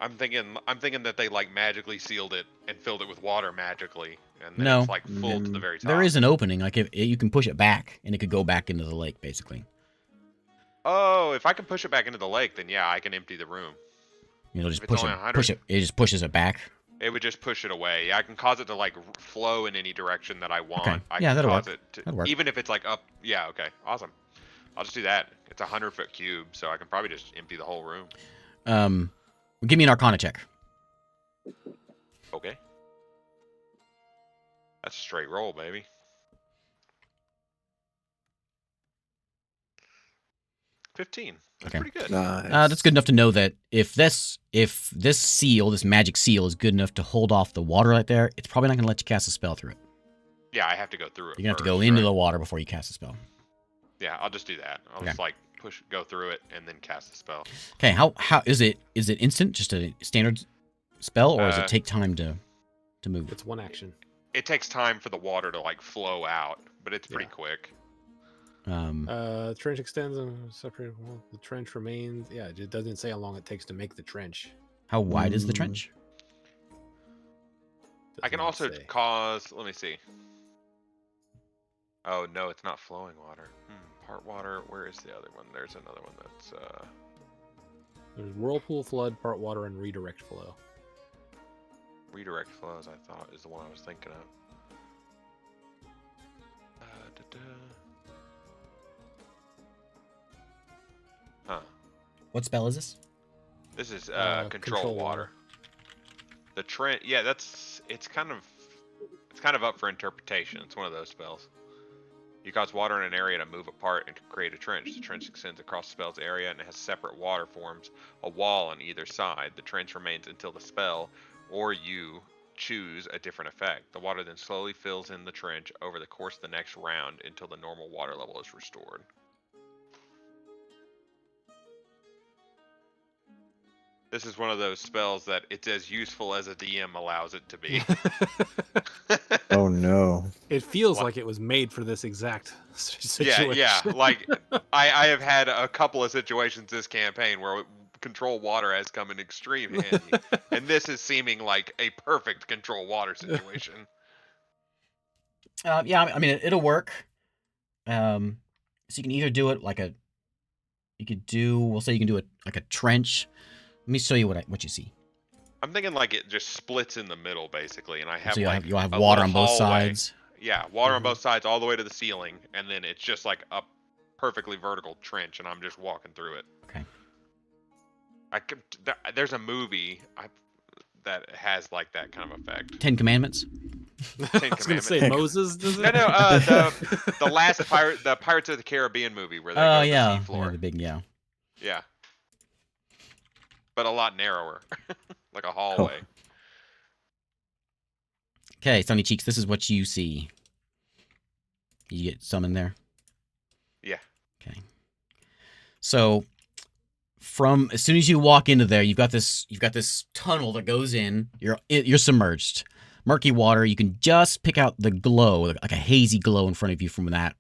I'm thinking that they like magically sealed it and filled it with water magically, and then it's like full to the very top.
There is an opening, like if you can push it back, and it could go back into the lake, basically.
Oh, if I can push it back into the lake, then yeah, I can empty the room.
It'll just push it. It just pushes it back.
It would just push it away. Yeah, I can cause it to like flow in any direction that I want.
Okay.
I
Yeah,
can
that'll
cause
work.
it to,
That'll work.
even if it's like up. Yeah, okay, awesome. I'll just do that. It's a 100-foot cube, so I can probably just empty the whole room.
Give me an Arcana check.
Okay. That's a straight roll, baby. 15. That's pretty good.
Nice.
That's good enough to know that if this seal, this magic seal, is good enough to hold off the water right there, it's probably not going to let you cast a spell through it.
Yeah, I have to go through it.
You're going to have to go into the water before you cast a spell.
Yeah, I'll just do that. I'll just like go through it and then cast the spell.
Okay, how is it instant, just a standard spell, or does it take time to move?
It's one action.
It takes time for the water to like flow out, but it's pretty quick.
Trench extends and separated wall. The trench remains. Yeah, it doesn't say how long it takes to make the trench.
How wide is the trench?
I can also cause. Let me see. Oh no, it's not flowing water. Part water. Where is the other one? There's another one that's.
There's whirlpool, flood, part water, and redirect flow.
Redirect flows, I thought, is the one I was thinking of. Huh.
What spell is this?
This is control water. The trench. Yeah, it's kind of up for interpretation. It's one of those spells. You cause water in an area to move apart and to create a trench. The trench extends across the spell's area and it has separate water forms, a wall on either side. The trench remains until the spell or you choose a different effect. The water then slowly fills in the trench over the course of the next round until the normal water level is restored. This is one of those spells that it's as useful as a DM allows it to be.
Oh no.
It feels like it was made for this exact situation.
Yeah. Like I have had a couple of situations this campaign where control water has come in extreme handy, and this is seeming like a perfect control water situation.
Yeah, I mean it'll work. So you can either do it like we'll say you can do it like a trench. Let me show you what you see.
I'm thinking like it just splits in the middle basically, and I have
you'll have water on both sides.
Yeah, water on both sides all the way to the ceiling, and then it's just like a perfectly vertical trench, and I'm just walking through it.
Okay.
There's a movie that has like that kind of effect.
10 Commandments.
10
I was gonna say Moses does it.
No, the last the Pirates of the Caribbean movie where they go to the seafloor.
Yeah, the big
Yeah. But a lot narrower, like a hallway.
Okay, Sunny Cheeks, this is what you see. You get some in there?
Yeah.
Okay. So, as soon as you walk into there, you've got this tunnel that goes in. You're submerged, murky water. You can just pick out the glow, like a hazy glow in front of you from that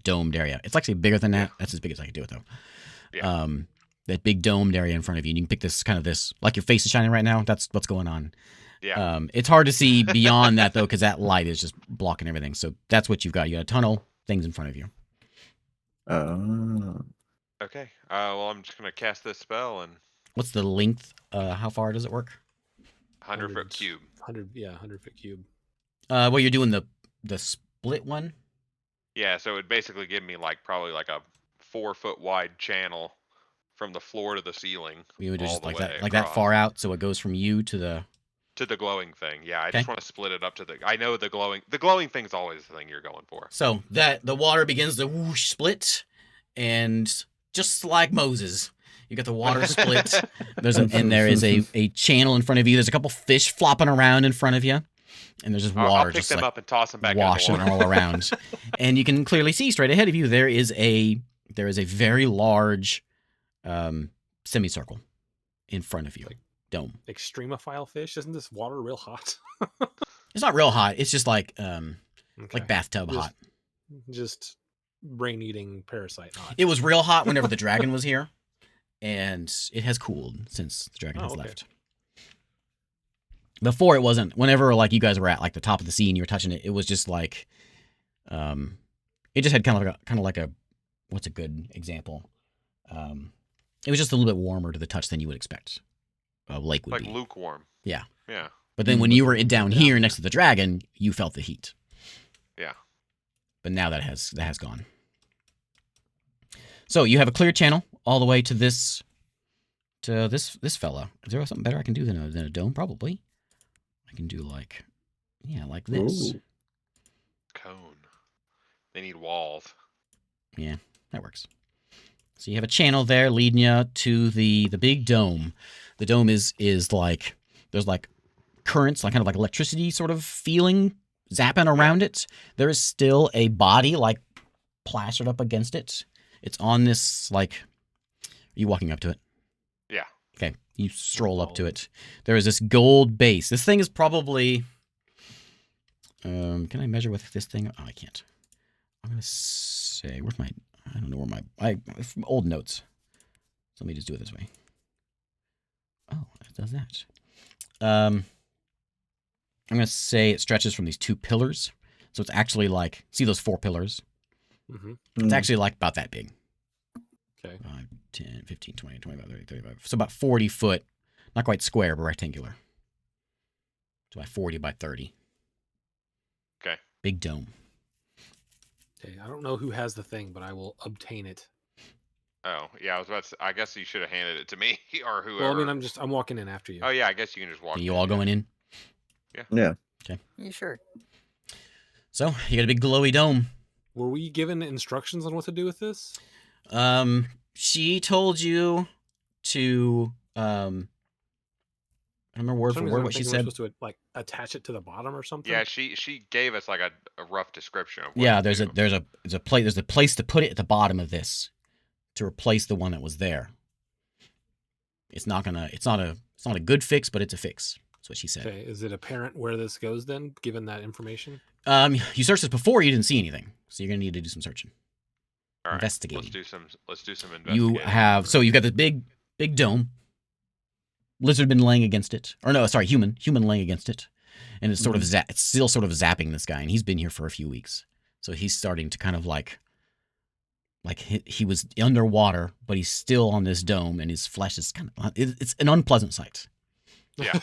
domed area. It's actually bigger than that. That's as big as I can do it though.
Yeah.
That big domed area in front of you. And you can pick this like your face is shining right now. That's what's going on.
Yeah.
It's hard to see beyond that though, because that light is just blocking everything. So that's what you've got. You got a tunnel, things in front of you.
Okay. Well, I'm just gonna cast this spell and.
What's the length? How far does it work?
100-foot cube.
100 foot cube.
Well, you're doing the split one.
Yeah, so it would basically give me like probably like a 4-foot wide channel from the floor to the ceiling.
We would do
all
just
the
like
way
that, like that
across.
far out, so it goes from you to the
glowing thing. Yeah, I
Okay.
just want to split it up to the. I know the glowing thing's always the thing you're going for.
So that the water begins to whoosh split, and just like Moses, you got the water split. There is a channel in front of you. There's a couple fish flopping around in front of you, and there's just water
I'll pick
just
them
like
up and toss them back
washing
in the
all
water.
around. And you can clearly see straight ahead of you there is a very large semicircle in front of you. Dome.
Extremophile fish? Isn't this water real hot?
It's not real hot. It's just like
Okay.
bathtub
Just-
hot.
Just brain-eating parasite hot.
It was real hot whenever the dragon was here, and it has cooled since the dragon has
okay.
left. Before it wasn't. Whenever like you guys were at like the top of the sea and you were touching it, it was just like, it just had kind of like a, what's a good example? It was just a little bit warmer to the touch than you would expect a lake would
Like
be.
lukewarm.
Yeah.
Yeah.
But then when you were down here next to the dragon, you felt the heat.
Yeah.
But now that has gone. So you have a clear channel all the way to this fella. Is there something better I can do than a dome? Probably. I can do like this.
Ooh.
Cone. They need walls.
Yeah, that works. So you have a channel there leading you to the big dome. The dome is like there's like currents, like kind of like electricity sort of feeling zapping around it. There is still a body like plastered up against it. It's on this like. Are you walking up to it?
Yeah.
Okay, you stroll up to it. There is this gold base. This thing is probably. Can I measure with this thing? Oh, I can't. I'm gonna say where's my. I don't know where my old notes. So let me just do it this way. Oh, it does that. I'm gonna say it stretches from these two pillars. So it's actually like see those 4 pillars?
Mm-hmm.
It's actually like about that big.
Okay.
5, 10, 15, 20, 25, 30, 35. So about 40 foot. Not quite square, but rectangular. So about 40 by 30.
Okay.
Big dome.
Okay. I don't know who has the thing, but I will obtain it.
Oh, yeah, I was about to I guess you should have handed it to me or whoever.
Well, I mean, I'm walking in after you.
Oh, yeah, I guess you can just walk
Are
in.
you all going in?
Yeah.
You sure?
So you got a big glowy dome.
Were we given instructions on what to do with this?
She told you to I don't remember word for word what she said.
We're supposed to like attach it to the bottom or something.
Yeah, she gave us like a rough description of what
Yeah,
to
there's
do.
a place to put it at the bottom of this to replace the one that was there. It's not a good fix, but it's a fix. That's what she said.
Okay, is it apparent where this goes then, given that information?
You searched this before, you didn't see anything, so you're gonna need to do some searching.
All right,
investigating.
Let's do some investigating.
You have you've got this big dome. Lizard been laying against it, or no, sorry, human laying against it, and it's it's still sort of zapping this guy, and he's been here for a few weeks, so he's starting to kind of like he was underwater, but he's still on this dome, and his flesh is kind of it's an unpleasant sight.
Yeah.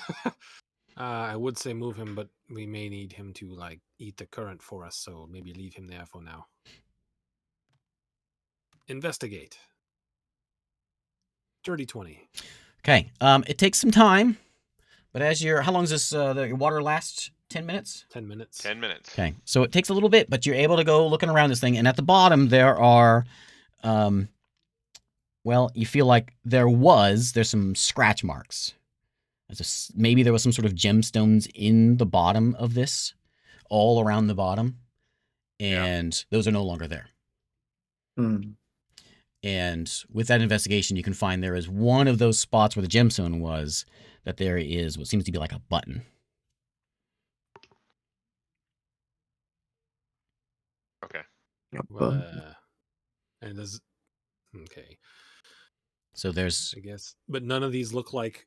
I would say move him, but we may need him to like eat the current for us, so maybe leave him there for now. Investigate. Dirty 20.
Okay, it takes some time, but how long does this the water last? 10 minutes?
10 minutes.
10 minutes.
Okay, so it takes a little bit, but you're able to go looking around this thing, and at the bottom there are, you feel like there's some scratch marks. Maybe there was some sort of gemstones in the bottom of this, all around the bottom, and those are no longer there. And with that investigation, you can find there is one of those spots where the gemstone was, that there is what seems to be like a button.
Okay.
And there's okay.
So there's
I guess, but none of these look like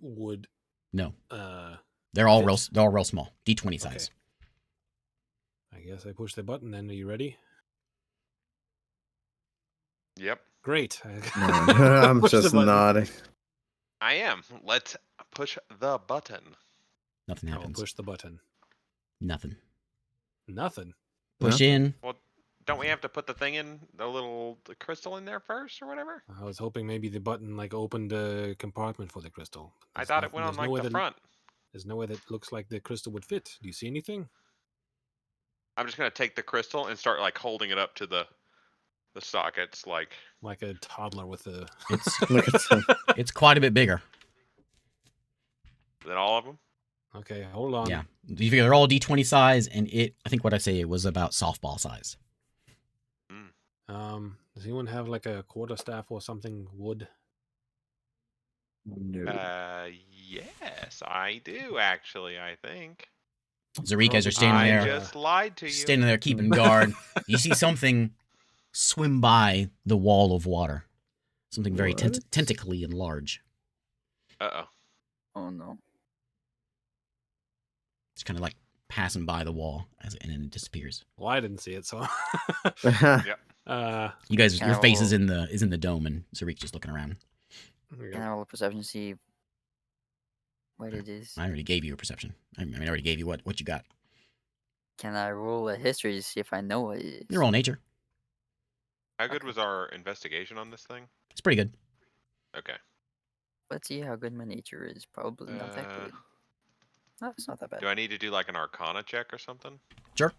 would.
No. They're all real small, D20
Okay.
size.
I guess I push the button. Then, are you ready?
Yep.
Great.
I'm
Push the
just
button.
nodding.
I am. Let's push the button.
Nothing
I will
happens.
push the button.
Nothing.
Nothing.
Push
Nothing.
in.
Well, don't we have to put the thing in, the crystal in there first or whatever?
I was hoping maybe the button like opened a compartment for the crystal.
I thought it went on like the front.
There's no way that looks like the crystal would fit. Do you see anything?
I'm just gonna take the crystal and start like holding it up to the sockets, like
a toddler with a.
Look at some.
It's quite a bit bigger.
than all of them.
Okay, hold on.
Yeah. You figure they're all D20 size, and I think what I say it was about softball size.
Does anyone have like a quarterstaff or something wood?
No.
Yes, I do actually. I think.
Zarik, as you're standing
I
there,
just lied to you.
standing there keeping guard, you see something swim by the wall of water. Something very
What?
tentacly and large.
Uh-oh.
Oh no.
It's kind of like passing by the wall, and then it disappears.
Well, I didn't see it, so.
Yep.
You guys, your face is
Ow.
in the dome, and Zarik just looking around.
Can I roll a perception to see what it is?
I already gave you a perception. I already gave you what you got.
Can I roll a history to see if I know what it is?
You roll nature.
How good was our investigation on this thing?
It's pretty good.
Okay.
Let's see how good my nature is. Probably not that good. No, it's not that bad.
Do I need to do like an Arcana check or something?
Sure.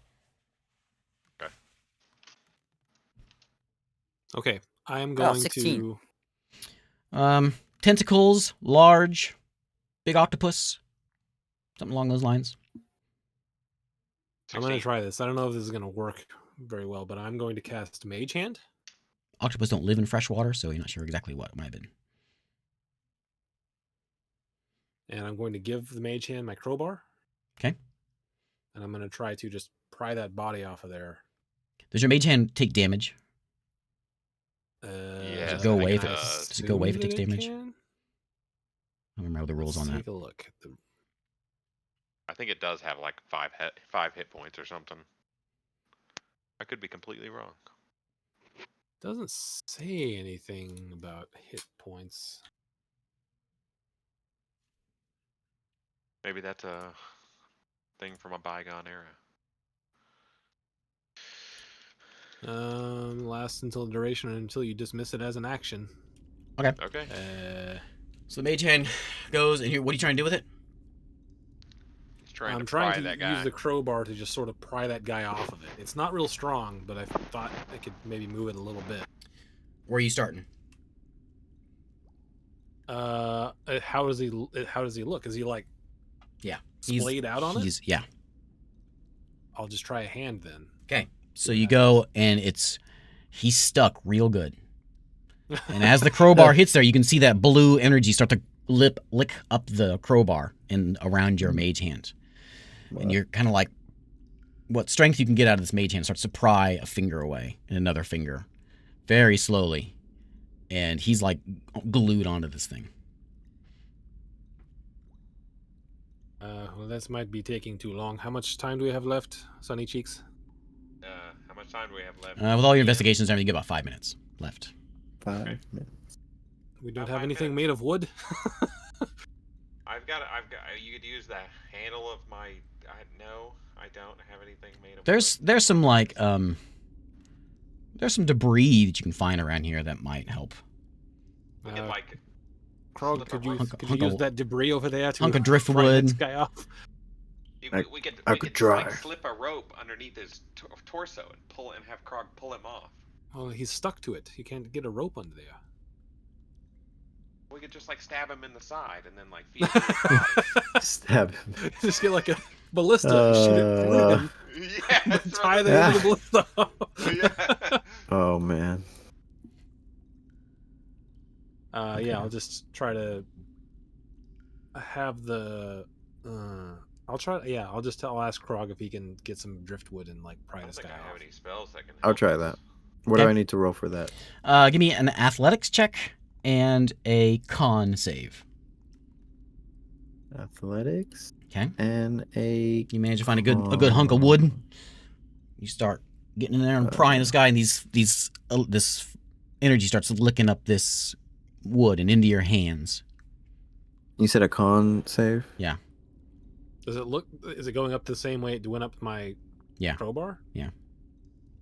Okay, I'm going
16.
to.
Tentacles, large, big octopus, something along those lines.
I'm going to
16.
try this. I don't know if this is going to work very well, but I'm going to cast Mage Hand.
Octopus don't live in fresh water, so you're not sure exactly what it might have been.
And I'm going to give the Mage Hand my crowbar.
Okay.
And I'm going to try to just pry that body off of there.
Does your mage hand take damage?
Yes,
Does it go
I
away
think
if
it
it
does.
does it go away if it takes
Assume that
damage? I
can.
don't remember the rules on
Let's
that.
Take a look.
I think it does have like five hit points or something. I could be completely wrong.
Doesn't say anything about hit points.
Maybe that's a thing from a bygone era.
Lasts until the duration and until you dismiss it as an action.
Okay.
Okay.
So the mage hand goes, and here, what are you trying to do with it?
He's trying
I'm
to
trying
pry
to
that guy.
use the crowbar to just sort of pry that guy off of it. It's not real strong, but I thought I could maybe move it a little bit.
Where are you starting?
How does he look? Is he like
Yeah.
splayed out on it?
Yeah.
I'll just try a hand then.
Okay. So you go, and he's stuck real good. And as the crowbar hits there, you can see that blue energy start to lick up the crowbar and around your mage hand. And you're kind of like, what strength you can get out of this mage hand starts to pry a finger away and another finger, very slowly. And he's like glued onto this thing.
Well, this might be taking too long. How much time do we have left, Sunny Cheeks?
How much time do we have left?
With all your investigations and everything, you get about 5 minutes left.
5
Okay.
minutes.
We don't
About
have
5
anything
minutes.
made of wood.
I've got. You could use the handle of my. No, I don't have anything made of.
There's some like there's some debris that you can find around here that might help.
We could like.
Krog,
slip a
could you
rope.
use that debris over there to
Hunk of
pry
driftwood.
this guy off?
We could.
I
We
could
could like
try.
slip a rope underneath his torso and pull and have Krog pull him off.
Well, he's stuck to it. He can't get a rope under there.
We could just like stab him in the side and then like feed him his body.
Stab him.
Just get like a ballista and shoot it through him.
Yeah,
And
that's
tie
what
the end of the ballista.
Yeah.
Oh man.
Yeah, I'll just try to have the. I'll ask Krog if he can get some driftwood and like pry
I don't
this
think
guy
I have
off.
any spells that can.
I'll
help
try
us.
that. What do
Okay.
I need to roll for that?
Give me an athletics check and a con save.
Athletics
Okay.
and a.
You manage to find a good hunk of wood. You start getting in there and prying this guy, and this energy starts licking up this wood and into your hands.
You said a con save?
Yeah.
Does it look? Is it going up the same way it went up my crowbar?
Yeah.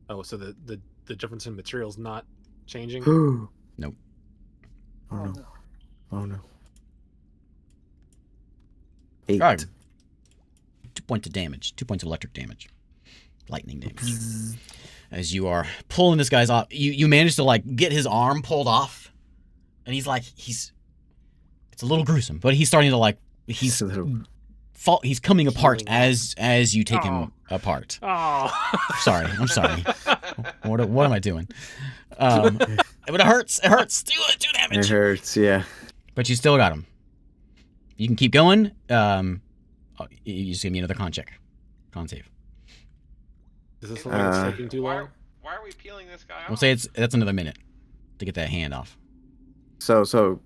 Oh, so the difference in materials not changing?
Nope.
Oh no. Oh no. 8.
Alright. 2 points of damage. 2 points of electric damage. Lightning damage. As you are pulling this guy's off, you manage to like get his arm pulled off, and he's it's a little gruesome, but he's starting to like he's coming apart as you take him apart.
Oh,
sorry, I'm sorry. What am I doing? But it hurts. It hurts. Do 2 damage.
It hurts, yeah.
But you still got him. You can keep going. You just give me another con check. Con save.
Is this one that's taking too long?
Why are we peeling this guy off?
We'll say that's another minute to get that hand off.
So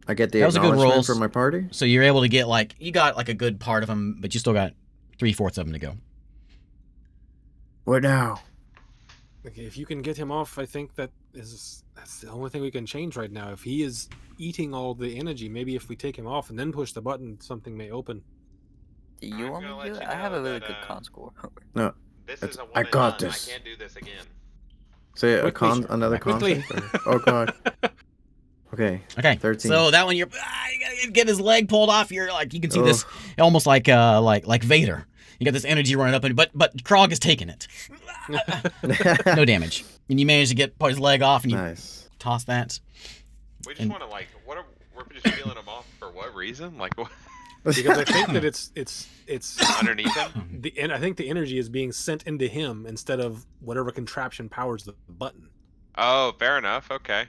I get the
That was a good
acknowledgement
roll.
from my party?
So you're able to get you got like a good part of him, but you still got 3/4 of him to go.
What now?
Okay, if you can get him off, I think that's the only thing we can change right now. If he is eating all the energy, maybe if we take him off and then push the button, something may open.
Do you want me to do it? I have a really good con score.
No.
This is a one
I
and
got
done.
this.
I can't do this again.
Say another
Quickly.
con save? Oh god. Okay. 13.
So that one you gotta get his leg pulled off. You're you can see this almost like Vader. You got this energy running up, but Krog is taking it. No damage, and you manage to put his leg off, and you toss that.
We just want to we're just peeling him off for what reason? Like what?
Because I think that it's
underneath him.
I think the energy is being sent into him instead of whatever contraption powers the button.
Oh, fair enough. Okay.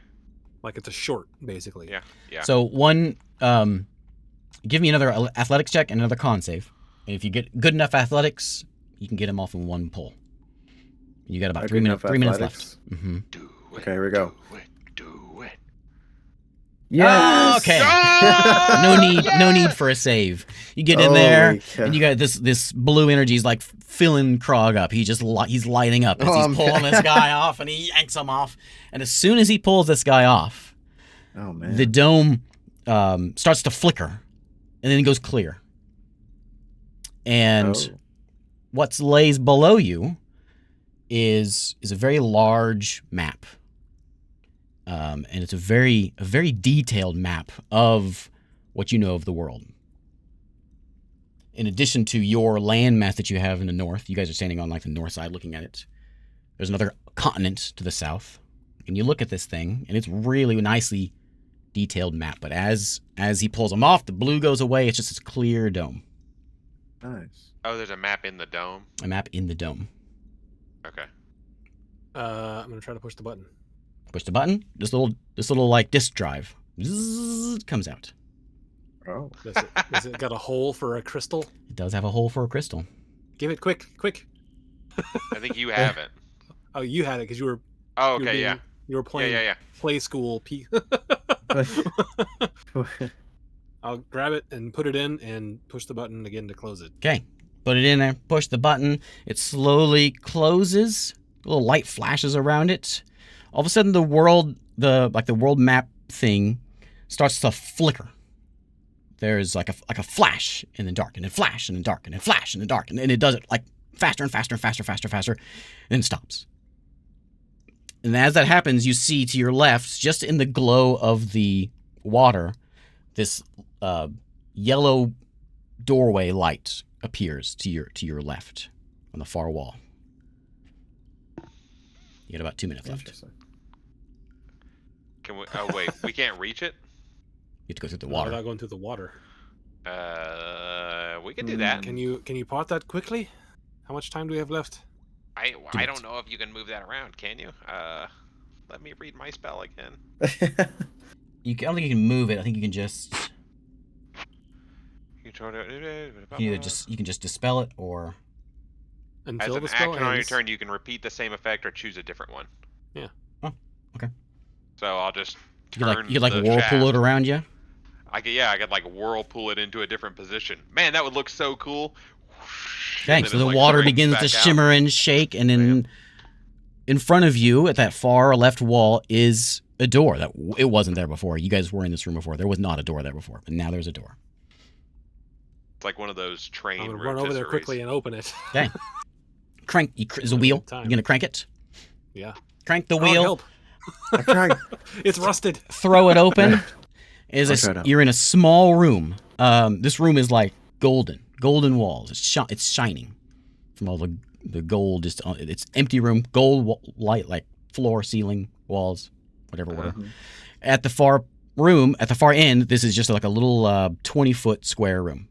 Like it's a short, basically.
Yeah.
So one, give me another athletics check and another con save. And if you get good enough athletics, you can get him off in one pull. You got about 3 minutes. 3 minutes left. Mm-hmm.
Okay, here we go.
Do it.
Yes.
Okay. No need for a save. You get in there, and you got this blue energy is filling Krog up. He's lighting up as he's pulling this guy off, and he yanks him off. And as soon as he pulls this guy off, the dome starts to flicker, and then it goes clear. And what lays below you is a very large map. And it's a very detailed map of what you know of the world. In addition to your land mass that you have in the north, you guys are standing on the north side looking at it. There's another continent to the south. And you look at this thing, and it's really nicely detailed map. But as he pulls them off, the blue goes away. It's just this clear dome.
Nice.
Oh, there's a map in the dome?
A map in the dome.
Okay.
I'm going to try to push the button.
Push the button. This little disk drive comes out.
Oh.
Does it got a hole for a crystal?
It does have a hole for a crystal.
Give it quick.
I think you have it.
Oh, you had it because you were.
Oh, okay,
You were playing.
Yeah.
Play school. I'll grab it and put it in and push the button again to close it.
Okay. Put it in there. Push the button. It slowly closes. A little light flashes around it. All of a sudden, the world map thing starts to flicker. There's like a flash in the dark, and then flash, and then dark, and then flash, and then dark, and it does it faster and faster and faster, and then it stops. And as that happens, you see to your left, just in the glow of the water, this yellow doorway light appears to your left on the far wall. You got about 2 minutes left.
Can we? Oh wait, we can't reach it.
You have to go through the water.
Without going through the water.
We can do that.
Can you pot that quickly? How much time do we have left?
I don't know if you can move that around. Can you? Let me read my spell again.
I don't think you can move it. I think you can just. You can just dispel it, or.
Until
as
the
an
spell
action on your
ends.
turn, you can repeat the same effect or choose a different one.
Yeah.
Oh, okay.
So I'll just
You
turn
could
the
whirlpool
shaft.
it around you.
I could whirlpool it into a different position. Man, that would look so cool.
Okay, so the water begins to shimmer and shake, and in front of you, at that far left wall, is a door. It wasn't there before. You guys were in this room before. There was not a door there before, but now there's a door.
It's like one of those train
I'm gonna run over there quickly and open it.
Okay. Crank. Is a wheel.
Time.
You're gonna crank it.
Yeah.
Crank the
Oh,
wheel.
help.
I'm trying.
It's rusted.
Throw it open.
I'll
You're in a small room. This room is like golden walls. It's shining from all the gold. It's empty room, light, like floor, ceiling, walls, whatever. At the far end, this is just like a little 20-foot square room.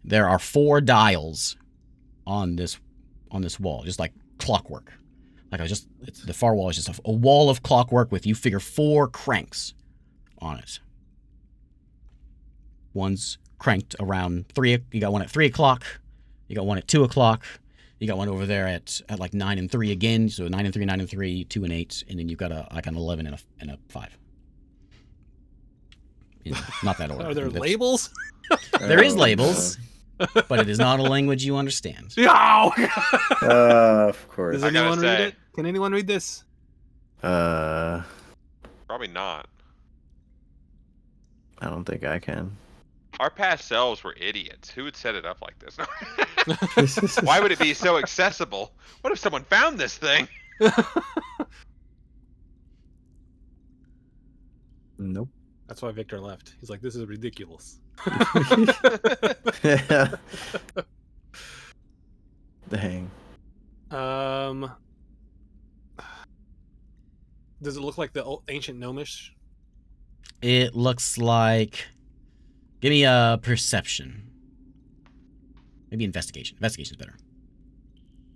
There are 4 dials on this wall, just like clockwork. The far wall is just a wall of clockwork with, you figure, 4 cranks on it. One's cranked around 3. You got one at 3 o'clock. You got one at 2 o'clock. You got one over there at like 9 and 3 again. So 9 and 3, 9 and 3, 2 and 8, and then you've got an 11 and a 5. Not that order.
Are there labels?
There is labels, but it is not a language you understand.
No.
Of course.
Does anyone read it? Can anyone read this?
Probably not.
I don't think I can.
Our past selves were idiots. Who would set it up like this? Why would it be so accessible? What if someone found this thing?
Nope.
That's why Victor left. He's like, this is ridiculous.
Dang.
Does it look like the ancient gnomish?
It looks like... Give me a perception. Maybe investigation. Investigation's better.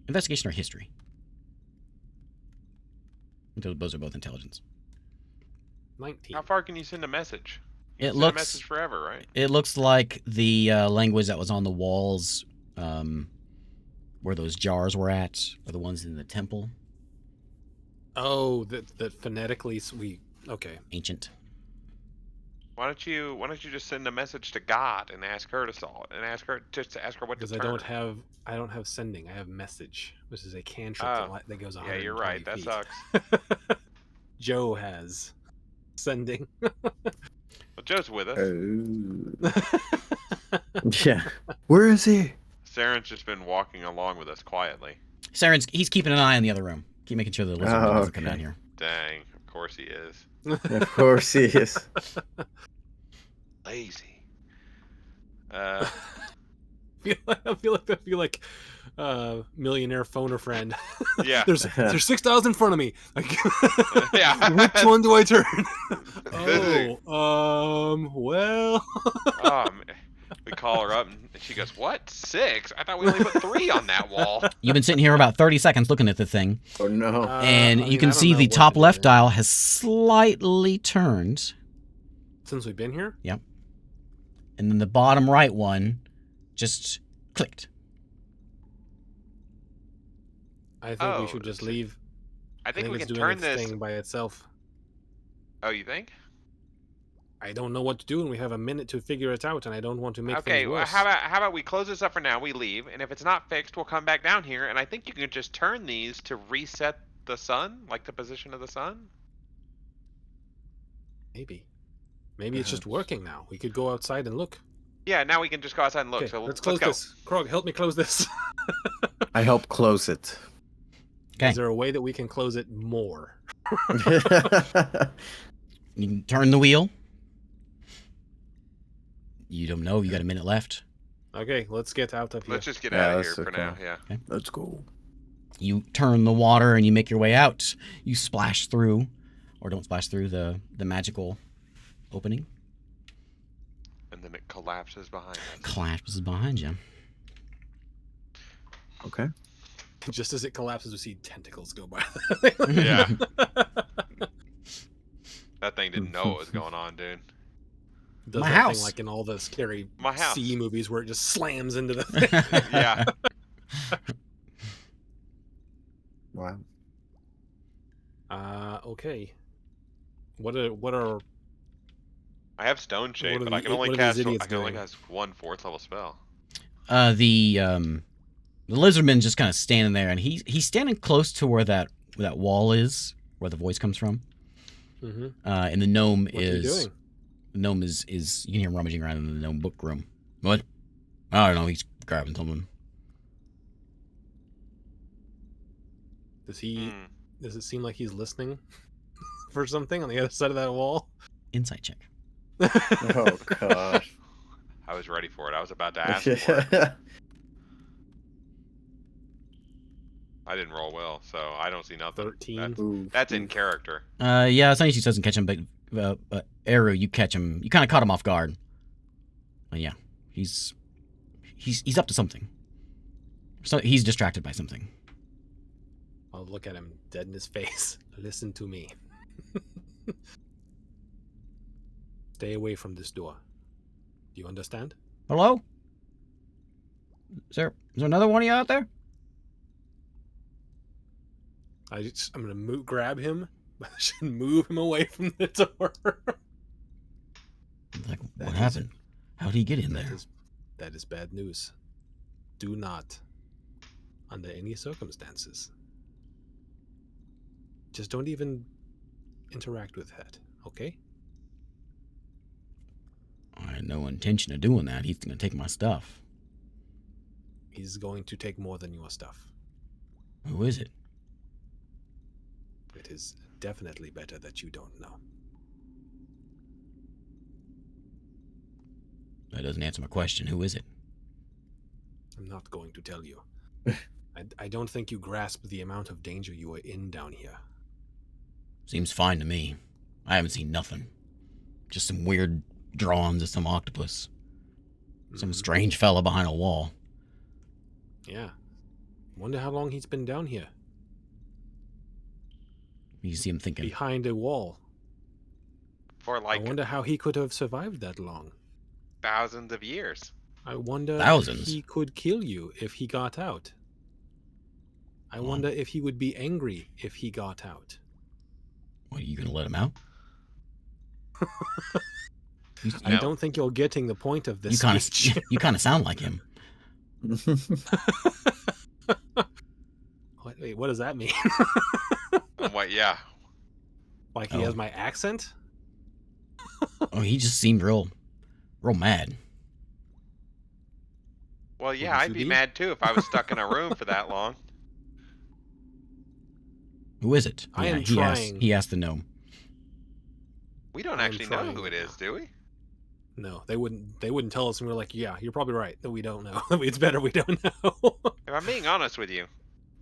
Investigation or history? Those are both intelligence.
19.
How far can you send a message?
It
Send a message forever, right?
It looks like the language that was on the walls, where those jars were at, are the ones in the temple.
Oh, that phonetically okay.
Ancient.
Why don't you just send a message to God and ask her to solve it, and ask her what to
Because
turn?
I don't have sending. I have message. This is a cantrip that goes on.
Yeah, you're right. That sucks.
Joe has sending.
Well, Joe's with us.
Yeah. Where is he?
Saren's just been walking along with us quietly.
He's keeping an eye on the other room. Keep making sure the lizard doesn't come down here.
Dang, of course he is.
Of course he is.
Lazy.
I feel like millionaire phone a friend.
Yeah.
there's 6,000 in front of me. Like,
Yeah.
which one do I turn?
Oh,
Well.
man. We call her up and she goes, "What? 6? I thought we only put 3 on that wall."
You've been sitting here about 30 seconds looking at the thing.
Oh no.
And you can see the top left dial has slightly turned.
Since we've been here?
Yep. And then the bottom right one just clicked.
I think we should just leave.
I think we
it's
can
doing
turn
its
this
thing by itself.
Oh, you think?
I don't know what to do, and we have a minute to figure it out, and I don't want to make
Okay,
things
well,
worse.
how about we close this up for now, we leave, and if it's not fixed, we'll come back down here, and I think you can just turn these to reset the sun, like the position of the sun?
Maybe it's just working now. We could go outside and look.
Yeah, now we can just go outside and look,
Okay,
so
let's close
go.
this. Krog, help me close this.
I help close it.
Okay.
Is there a way that we can close it more?
You can turn the wheel. You don't know. You got a minute left.
Okay, let's get out of here.
Let's just get out of here
that's
for
okay.
now, yeah.
Okay.
Let's go.
You turn the water and you make your way out. You splash through, or don't splash through the magical opening.
And then it collapses behind us.
Collapses behind you.
Okay.
Just as it collapses, we see tentacles go by.
Yeah. That thing didn't know what was going on, dude.
Does
My
that
house.
thing like in all the scary
My house.
sea movies where it just slams into the thing.
Yeah.
Wow.
Okay. What are
I have stone shape,
What are
but
the-
I can only
what are these
cast
idiots doing?
cast 1 4th level spell.
The lizardman's just kind of standing there, and he's standing close to where that wall is, where the voice comes from.
mm-hmm.
And the gnome
What's he doing?
the gnome is you can hear him rummaging around in the gnome book room. What? I don't know. He's grabbing something.
Does he? Does it seem like he's listening for something on the other side of that wall?
Insight check.
Oh gosh.
I was ready for it. I was about to ask for it. I didn't roll well, so I don't see nothing.
13.
That's in character.
Yeah, Sunny doesn't catch him, but Eru, you catch him. You kind of caught him off guard. And yeah, he's up to something. So he's distracted by something.
I'll look at him dead in his face. Listen to me. Stay away from this door. Do you understand?
Hello? Is there another one of you out there?
I'm gonna grab him, but I should move him away from the door.
Like, what happened? How did he get in there?
That is bad news. Do not, under any circumstances, just don't even interact with that, okay?
I had no intention of doing that. He's gonna take my stuff.
He's going to take more than your stuff.
Who is it?
It is definitely better that you don't know.
That doesn't answer my question. Who is it?
I'm not going to tell you. I don't think you grasp the amount of danger you are in down here.
Seems fine to me. I haven't seen nothing. Just some weird drawings of some octopus. Some strange fella behind a wall.
Yeah. Wonder how long he's been down here.
You see him thinking.
Behind a wall.
For like
I wonder how he could have survived that long.
thousands of years.
I wonder
Thousands.
if he could kill you if he got out. I wonder if he would be angry if he got out.
What, are you gonna let him out?
I don't think you're getting the point of this.
You kind of sound like him.
Wait, what does that mean?
What? Yeah.
Like he has my accent?
Oh, he just seemed real mad.
Well, yeah, I'd be mad too if I was stuck in a room for that long.
Who is it?
I am trying.
He asked the gnome.
We don't actually know who it is, do we?
No, they wouldn't tell us, and we're like, yeah, you're probably right that we don't know. It's better we don't know.
If I'm being honest with you,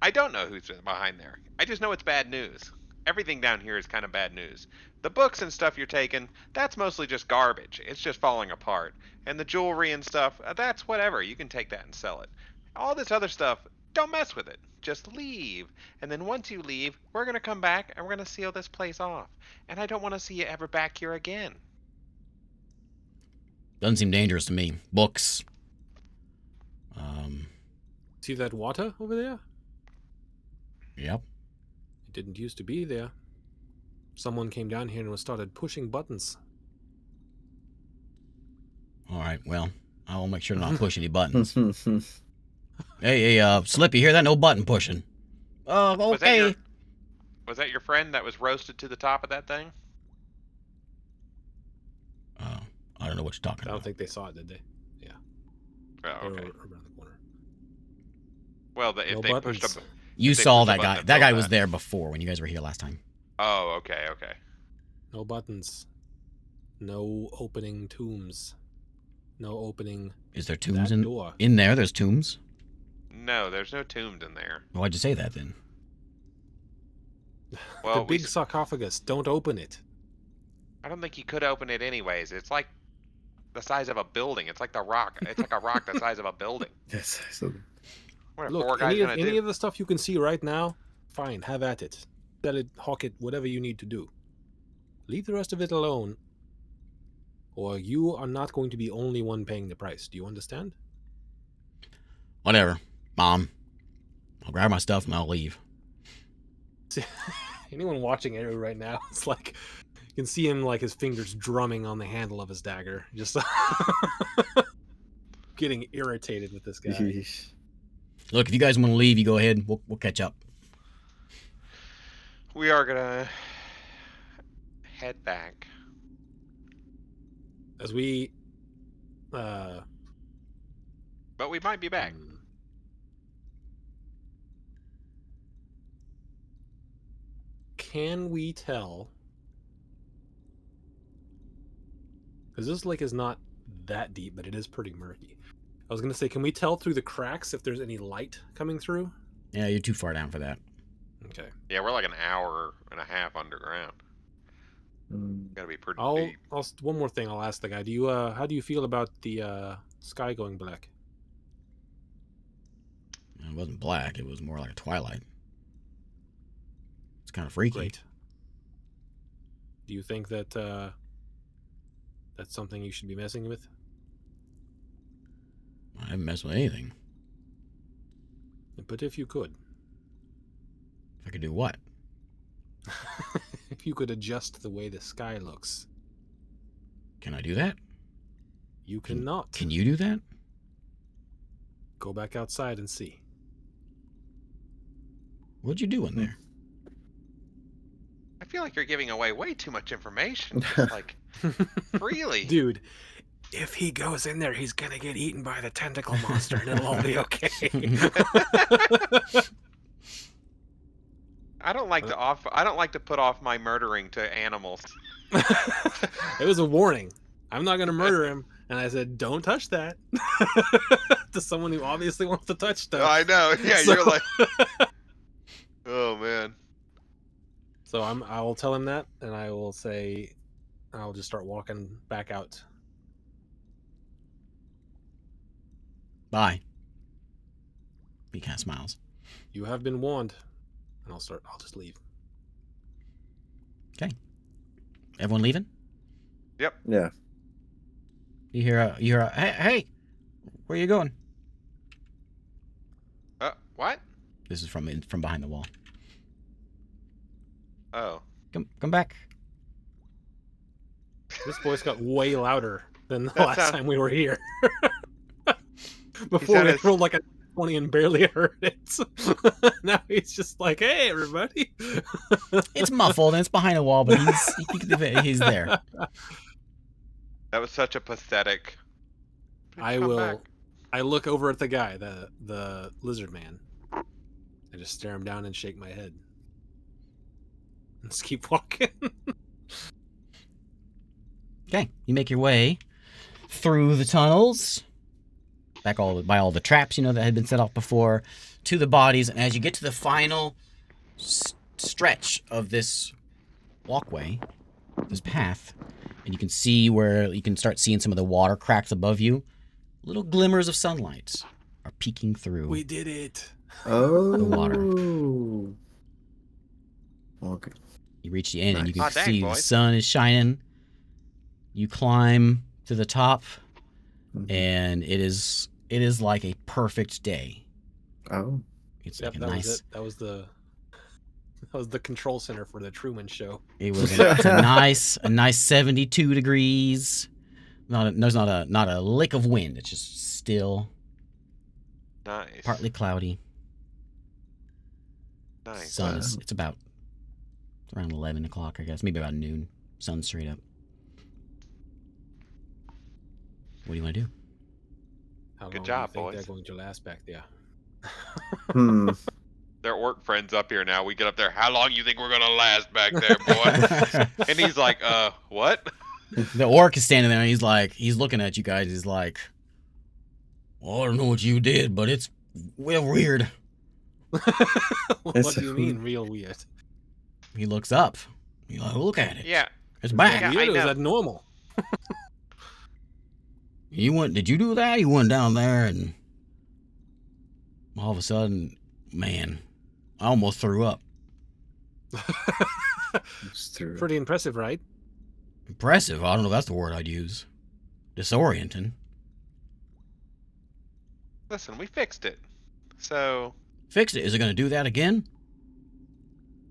I don't know who's behind there. I just know it's bad news. Everything down here is kind of bad news. The books and stuff you're taking, that's mostly just garbage. It's just falling apart. And the jewelry and stuff, that's whatever. You can take that and sell it. All this other stuff, don't mess with it. Just leave. And then once you leave, we're going to come back and we're going to seal this place off. And I don't want to see you ever back here again.
Doesn't seem dangerous to me. Books.
See that water over there?
Yep.
It didn't used to be there. Someone came down here and started pushing buttons.
All right, well, I will make sure to not push any buttons. Hey, Slip, you hear that? No button pushing. Oh, okay.
Was that your friend that was roasted to the top of that thing?
I don't know what you're talking about.
I don't think they saw it, did they? Yeah.
Oh, okay.
Around the corner.
Well, if they
buttons.
pushed up...
You saw that guy. That guy was there before when you guys were here last time.
Oh, okay, okay.
No buttons. No opening tombs. No opening.
Is there tombs
door.
in there? There's tombs?
No, there's no tombs in there.
Why'd you say that then?
Well,
the big sarcophagus. Don't open it. I
don't think you could open it anyways. It's like the size of a building. It's like the rock. It's like a rock the size of a building.
Yes. So...
What are
Look,
four guys gonna do?
any of the stuff you can see right now, fine, have at it. Sell it, hawk it, whatever you need to do. Leave the rest of it alone, or you are not going to be only one paying the price. Do you understand?
Whatever, Mom. I'll grab my stuff and I'll leave.
Anyone watching Eru right now, it's like you can see him like his fingers drumming on the handle of his dagger, just getting irritated with this guy.
Look, if you guys want to leave, you go ahead. We'll catch up.
We are gonna head back.
As we
but we might be back.
Can we tell? Because this lake is not that deep, but it is pretty murky. I was gonna say, can we tell through the cracks if there's any light coming through?
Yeah, you're too far down for that.
Okay.
Yeah, we're like an hour and a half underground. Gotta be pretty deep.
One more thing I'll ask the guy. Do you how do you feel about the sky going black?
It wasn't black. It was more like a twilight. It's kind of freaky.
Great. Do you think that that's something you should be messing with?
I haven't messed with anything.
But if you could.
If I could do what?
If you could adjust the way the sky looks.
Can I do that?
You cannot.
Can you do that?
Go back outside and see.
What'd you do in there?
I feel like you're giving away way too much information. Like, really?
Dude, if he goes in there, he's gonna get eaten by the tentacle monster and it'll all be okay.
I don't like to put off my murdering to animals.
It was a warning. I'm not gonna murder him, and I said, "Don't touch that." To someone who obviously wants to touch stuff.
I know. Yeah,
So-
you're like, oh man.
So I will tell him that, and I will say, I'll just start walking back out.
Bye. He kind of smiles.
You have been warned, and I'll just leave.
Okay. Everyone leaving?
Yep.
Yeah.
You hear a hey, where you going?
What?
This is from behind the wall.
Oh.
Come back.
This voice got way louder than the
That
last
sound-
time we were here. Before we
sounded-
rolled like a 20 and barely heard it. Now he's just like, "Hey, everybody."
It's muffled and it's behind a wall, but he's there.
That was such a pathetic.
I
Come
will.
back.
I look over at the guy, the lizard man. I just stare him down and shake my head. Let's keep walking.
Okay, you make your way through the tunnels, back by all the traps that had been set off before, to the bodies, and as you get to the final stretch of this walkway, this path, and you can see where you can start seeing some of the water cracks above you, little glimmers of sunlight are peeking through.
We did it.
Oh.
The water.
Okay.
You reach the end and you can
Nice. Hot dang,
see the
boys.
sun is shining. You climb to the top,
Mhm.
and it is like a perfect day.
Oh.
It's
Yep,
like a
that
nice.
was it. That was the control center for the Truman Show.
It's a nice 72 degrees. There's not a lick of wind. It's just still,
Nice.
partly cloudy.
Nice.
Sun is it's around 11 o'clock, I guess, maybe about noon. Sun straight up. What do you want to do?
How
Good
long
job,
do you think
boys.
they're going to last back there?
Hmm.
Their orc friends up here now. We get up there. How long you think we're gonna last back there, boy? And he's like, what?
The orc is standing there and he's looking at you guys. He's like, well, I don't know what you did, but it's real weird.
What do you mean, real weird?
He looks up. He's like, look at it.
Yeah.
It's
Is
back.
that
Yeah,
weird
I
or is
know.
that normal?
Did you do that? You went down there and all of a sudden, man, I almost threw up.
It's true.
Pretty impressive, right?
Impressive. I don't know if that's the word I'd use. Disorienting.
Listen, we fixed it. So,
Fixed it. Is it going to do that again?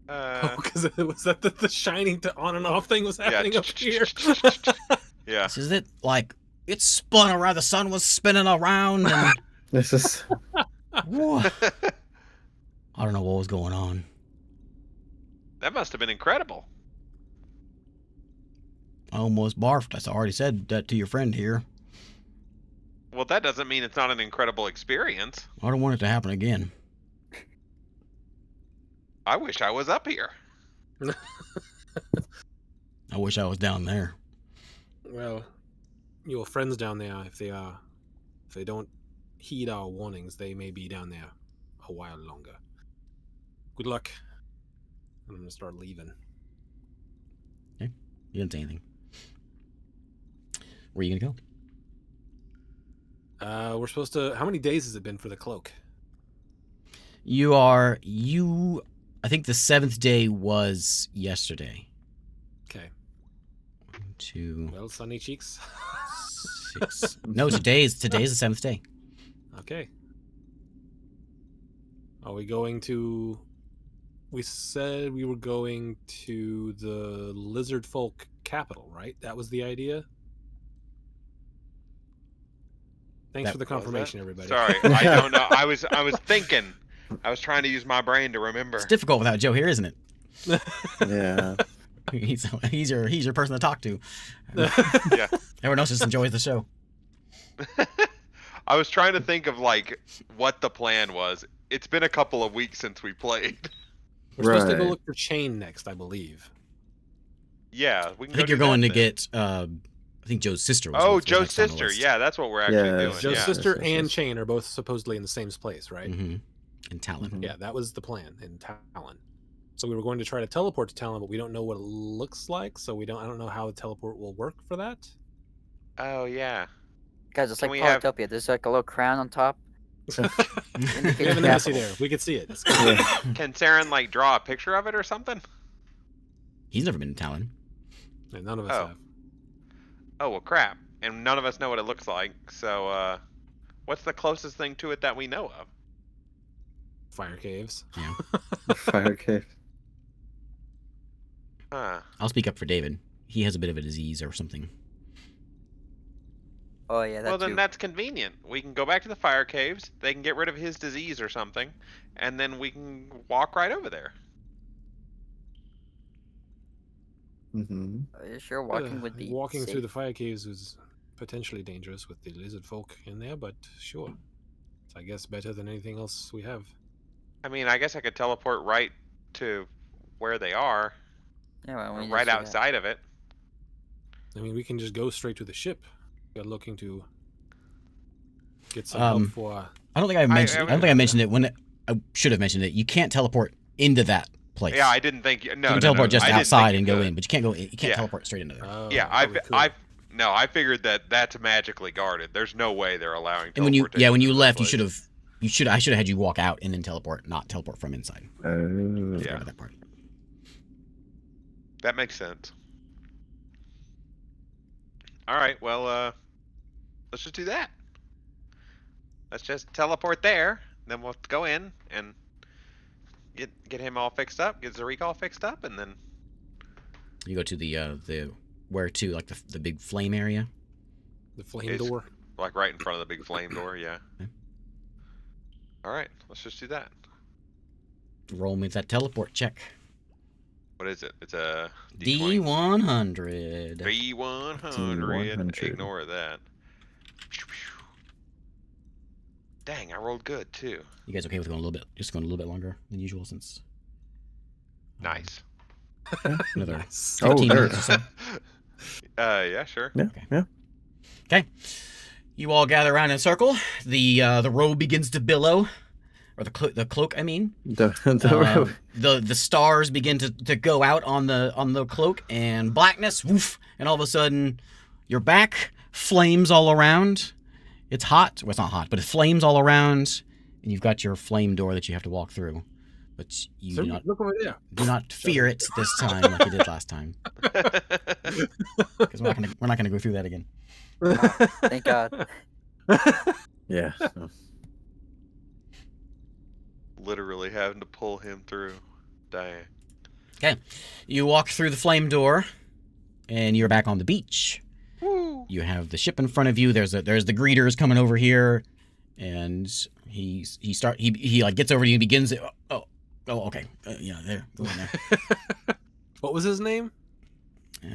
Because was that the shining to on and off thing was happening up here?
yeah.
Is it like it spun around? The sun was spinning around and
This is.
Whoa. I don't know what was going on.
That must have been incredible.
I almost barfed. I already said that to your friend here.
Well,
Well, that doesn't mean it's not an incredible experience.
I don't want it to happen again.
I wish I was up here.
I wish I was down there.
Well, your friends down there, if they don't heed our warnings, they may be down there a while longer. Good luck. I'm gonna start leaving.
Okay. You didn't say anything. Where are you gonna go?
We're supposed to. How many days has it been for the cloak?
I think the 7th day was yesterday.
Okay.
1, 2,
Well, sunny cheeks.
6. No, today's the 7th day.
Okay. Are we going to? We said we were going to the lizard folk capital, right? That was the idea. Thanks for the confirmation, everybody.
Sorry, I don't know. I was thinking. I was trying to use my brain to remember.
It's difficult without Joe here, isn't it?
Yeah.
He's your person to talk to.
Yeah.
Everyone else just enjoys the show.
I was trying to think of like what the plan was. It's been a couple of weeks since we played.
We're supposed to go
Right.
look for Chain next, I believe.
Yeah, we can.
I think you're going to get. I think Joe's sister.
Oh,
was
Joe's
next on the
sister.
list.
Yeah, that's what we're actually
Yeah,
doing.
Joe's
Yeah.
sister
Yes.
and Chain are both supposedly in the same place, right?
Mm-hmm. And Talon.
Mhm.
Yeah, that was the plan in Talon. So we were going to try to teleport to Talon, but we don't know what it looks like, so I don't know how the teleport will work for that.
Oh yeah.
Guys, it's
Can
like
we have-
Polytopia. There's like a little crown on top.
We have an embassy there. We could see it. It's good.
Yeah.
Can Saren like draw a picture of it or something?
He's never been to Talon.
And none of us
Oh.
have.
Oh well, crap. And none of us know what it looks like. So, what's the closest thing to it that we know of?
Fire caves.
Yeah.
Fire cave.
Huh.
I'll speak up for David. He has a bit of a disease or something.
Oh yeah, that
Well, then
too.
that's convenient. We can go back to the fire caves. They can get rid of his disease or something, and then we can walk right over there.
Mm-hmm.
Are you sure walking would be
walking
safe?
through the fire caves was potentially dangerous with the lizard folk in there, but sure. It's, I guess, better than anything else we have.
I mean, I guess I could teleport right to where they are,
Yeah, well, we
right
just do that.
outside of it.
I mean, we can just go straight to the ship. We're looking to get some
Um,
help for.
I don't think I mentioned. I don't think I mentioned it when I should have mentioned it. You can't teleport into that place.
Yeah, I didn't think. No,
you
no,
can
no,
teleport just
I didn't
outside
think
and
you
go
could.
in, but you can't go. You can't
Yeah.
teleport straight into there.
Yeah, I figured that that's magically guarded. There's no way they're allowing.
And when you
teleportation
you
in that
left, you
place.
should have. I should have had you walk out and then teleport, not teleport from inside.
Oh.
I
Yeah.
forgot about that part.
That makes sense. All right, well, let's just do that. Let's just teleport there, then we'll go in and get him all fixed up, get Zarik all fixed up, and then
You go to the where to, like the big flame area.
The flame
It's-
door.
like right in front of the big flame door. Yeah.
Okay.
All right, let's just do that.
Roll me that teleport check.
What is it? It's a
D100.
D100.
D100.
Ignore that. Dang, I rolled good too.
You guys okay with going a little bit longer than usual since
Nice.
another
Nice.
15
there.
minutes or so?
Yeah, sure.
Yeah.
Okay.
Yeah.
Okay. You all gather around in a circle. The robe begins to billow, or the cloak. I mean, the stars begin to go out on the cloak, and blackness. Woof! And all of a sudden, you're back. Flames all around. It's hot. Well, it's not hot, but it flames all around, and you've got your flame door that you have to walk through. But you
So,
do not
look over there.
fear it this time like you did last time, because we're not gonna go through that again.
Thank God.
Yeah. So.
Literally having to pull him through. Dang.
Okay, you walk through the flame door, and you're back on the beach.
Woo.
You have the ship in front of you. There's the greeters coming over here, and he like gets over to you and begins. Oh, okay, yeah, there, go in there.
What was his name?
His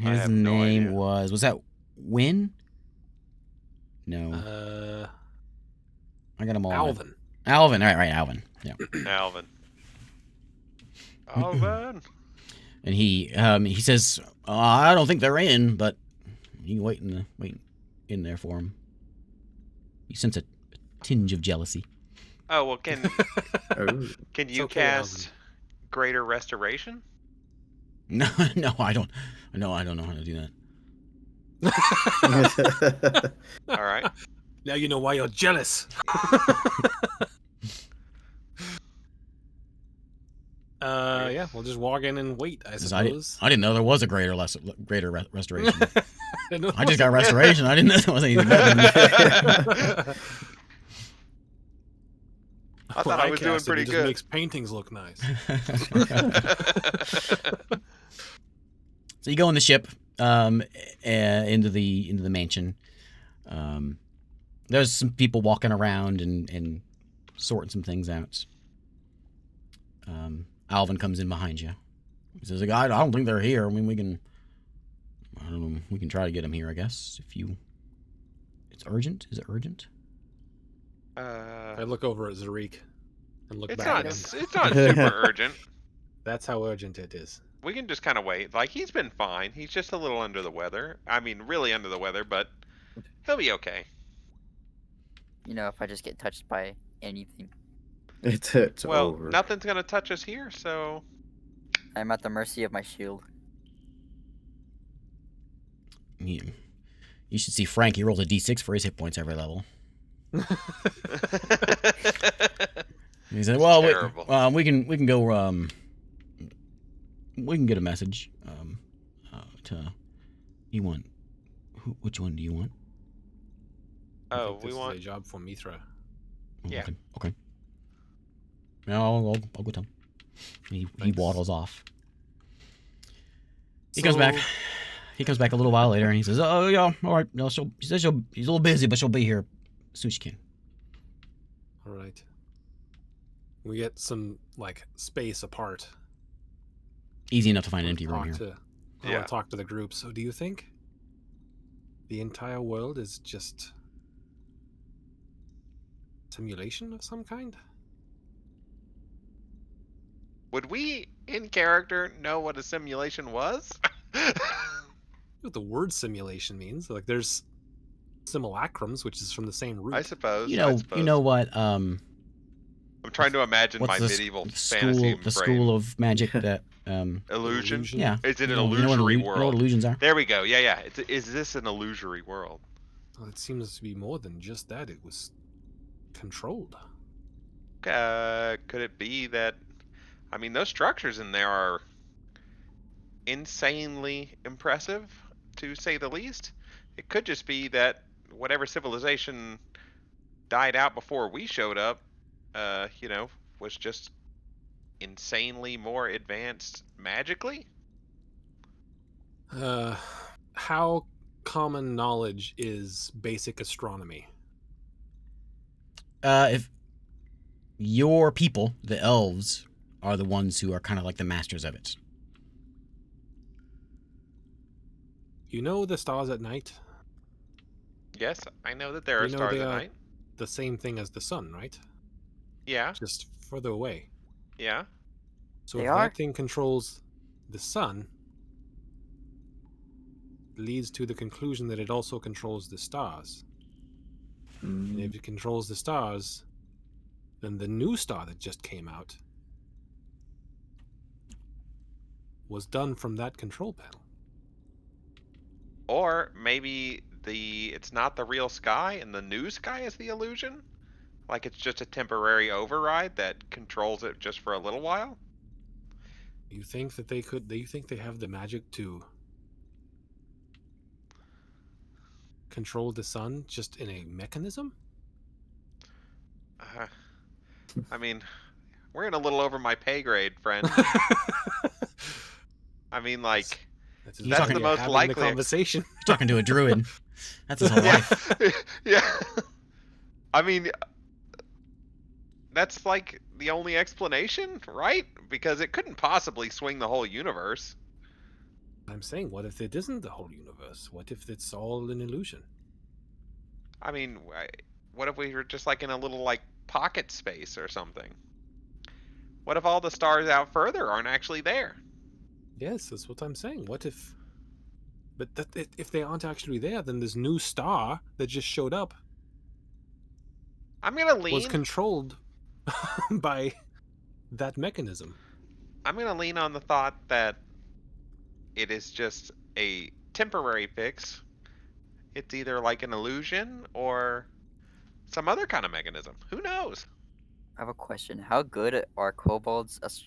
have no
name
idea.
was that Win? No. I got them all.
Alvin.
Alvin. Right, Alvin. Yeah.
Alvin. Alvin.
And he says, I don't think they're in, but you can wait in there for him. You sense a tinge of jealousy.
Oh well, can
Oh.
you cast Greater Restoration?
No, I don't. No, I don't know how to do
Oh.
All right.
Now you know why you're jealous. Yeah, we'll just walk in and wait, I suppose.
I didn't know there was a greater restoration.
I
I just got restoration. I didn't know there was anything better than that.
I thought I was doing pretty
it
good.
Just makes paintings look nice.
So you go in the ship, into the mansion. There's some people walking around and sorting some things out. Alvin comes in behind you. He says, I don't think they're here. I mean, we can try to get them here, I guess. It's urgent? Is it urgent?
I look over at Zarik and look
It's
back
not.
at him.
It's not super urgent.
That's how urgent it is.
We can just kind of wait. Like, he's been fine. He's just a little under the weather. I mean, really under the weather, but he'll be okay.
You know, if I just get touched by anything,
It's
Well,
over.
nothing's gonna touch us here, so
I'm at the mercy of my shield.
You should see Frank. He rolls a d6 for his hit points every level. He said, "Well, we can go. We can get a message. To you want. Which one do you want?
I
Oh,
think
we
this
want.
is a job for Mithra.
Oh,
Yeah.
Okay. No, I'll go tell him. He
Thanks.
waddles off. He comes back. He comes back a little while later and he says, "Oh yeah, all right. No, she says she's a little busy, but she'll be here as soon as she can."
All right. We get some like space apart.
Easy enough to find an empty room
Talk
here.
I want to talk to the group. So, do you think the entire world is just simulation of some kind?
Would we, in character, know what a simulation was?
What the word simulation means? Like, there's simulacrums, which is from the same root.
I suppose.
You know what?
I'm trying to imagine
What's
my
the
medieval fantasy
the
brain.
school of magic that
Illusion?
yeah.
Is it an
You know what
illusory
You know
world?
what illusions are?
There we go. Yeah. Is this an illusory world?
Well, it seems to be more than just that. It was controlled.
Could it be that? I mean, those structures in there are insanely impressive, to say the least. It could just be that whatever civilization died out before we showed up, was just insanely more advanced magically.
How common knowledge is basic astronomy?
If your people, the elves, are the ones who are kind of like the masters of it.
You know the stars at night?
Yes, I know that there are
You know
stars
they
at
are
night.
the same thing as the sun, right?
Yeah,
Just further away.
yeah.
So
They
if
are?
that thing controls the sun, leads to the conclusion that it also controls the stars. And if it controls the stars, then the new star that just came out was done from that control panel.
Or maybe it's not the real sky and the new sky is the illusion? Like it's just a temporary override that controls it just for a little while?
You think that they could? Do you think they have the magic to control the sun just in a mechanism?
I mean, we're in a little over my pay grade, friend. I mean, like,
That's
the most
having
likely
the conversation.
You're talking to a druid. That's his whole life.
Yeah. I mean, that's like the only explanation, right? Because it couldn't possibly swing the whole universe.
I'm saying, what if it isn't the whole universe? What if it's all an illusion?
I mean, what if we were just like in a little like pocket space or something? What if all the stars out further aren't actually there?
Yes, that's what I'm saying. What if? But if they aren't actually there, then this new star that just showed up
I'm gonna
was
lean.
controlled by that mechanism.
I'm gonna lean on the thought that it is just a temporary fix. It's either like an illusion or some other kind of mechanism. Who knows?
I have a question. How good are kobolds as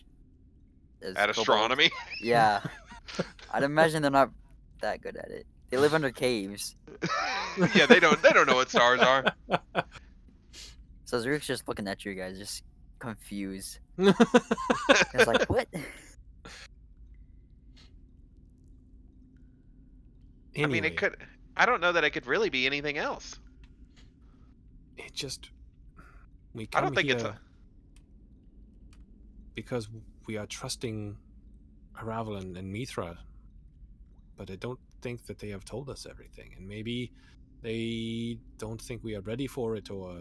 At
kobolds?
astronomy.
Yeah. I'd imagine they're not that good at it. They live under caves.
Yeah, they don't know what stars are.
So Zurik's just looking at you guys, just confused. It's like, what?
Anyway,
I mean, it could. I don't know that it could really be anything else.
It just we
I
come
don't think
here
it's a.
because we are trusting Aravel and Mithra, but I don't think that they have told us everything, and maybe they don't think we are ready for it, or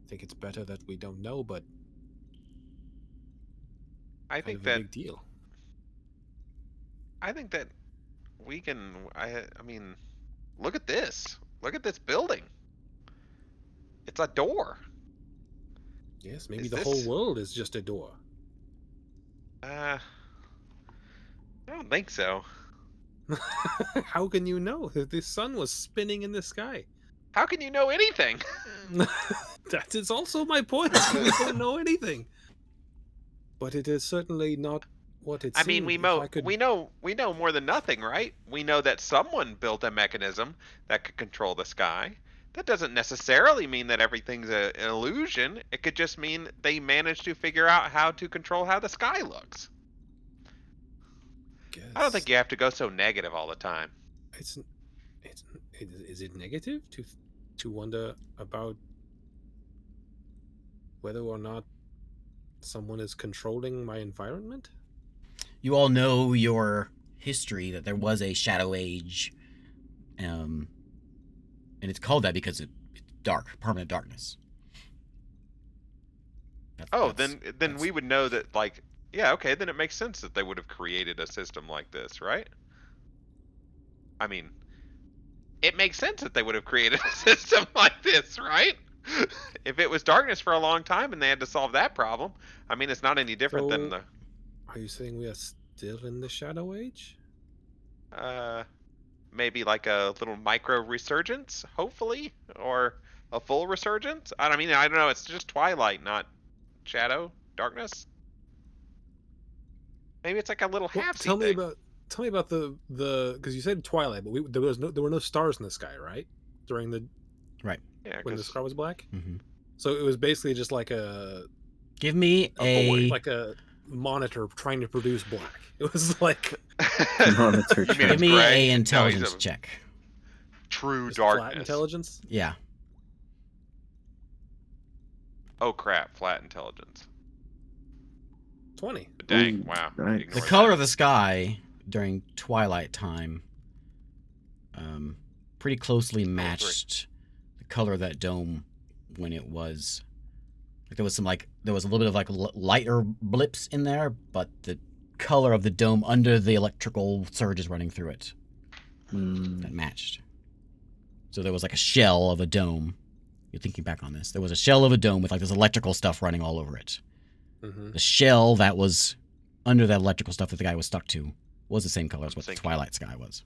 think it's better that we don't know. But
I
kind
think
of a
that.
big deal.
I think that we can. I mean, look at this. Look at this building. It's a door.
Yes, maybe
Is
the whole
this-
world is just a door.
I don't think so.
How can you know that the sun was spinning in the sky?
How can you know anything?
That is also my point. We don't know anything. But it is certainly not what it
I
seemed.
mean, we know more than nothing, right? We know that someone built a mechanism that could control the sky. That doesn't necessarily mean that everything's an illusion. It could just mean they managed to figure out how to control how the sky looks. I don't think you have to go so negative all the time.
Is it negative to wonder about whether or not someone is controlling my environment?
You all know your history, that there was a Shadow Age, and it's called that because it's dark, permanent darkness.
Then we would know that, like, yeah, okay, then it makes sense that they would have created a system like this, right? I mean, it makes sense that they would have created a system like this, right? If it was darkness for a long time and they had to solve that problem, I mean, it's not any different than the.
Are you saying we are still in the Shadow Age?
Maybe like a little micro resurgence, hopefully, or a full resurgence. I don't know. It's just twilight, not shadow, darkness. Maybe it's like a little half.
Tell me about the because you said twilight, but there were no stars in the sky, right? During the when the sky was black.
Mm-hmm.
So it was basically just like a
give me
like a monitor trying to produce black. It was like
monitor.
Give me a intelligence check.
True
just
darkness.
Flat intelligence.
Yeah.
Oh crap! Flat intelligence.
20.
Dang!
Ooh,
Wow.
nice.
The color of the sky during twilight time, pretty closely matched the color of that dome when it was. Like there was a little bit of like lighter blips in there, but the color of the dome under the electrical surges running through it that matched. So there was like a shell of a dome. You're thinking back on this. There was a shell of a dome with like this electrical stuff running all over it.
Mm-hmm.
The shell that was under that electrical stuff that the guy was stuck to was the same color as what the twilight sky was.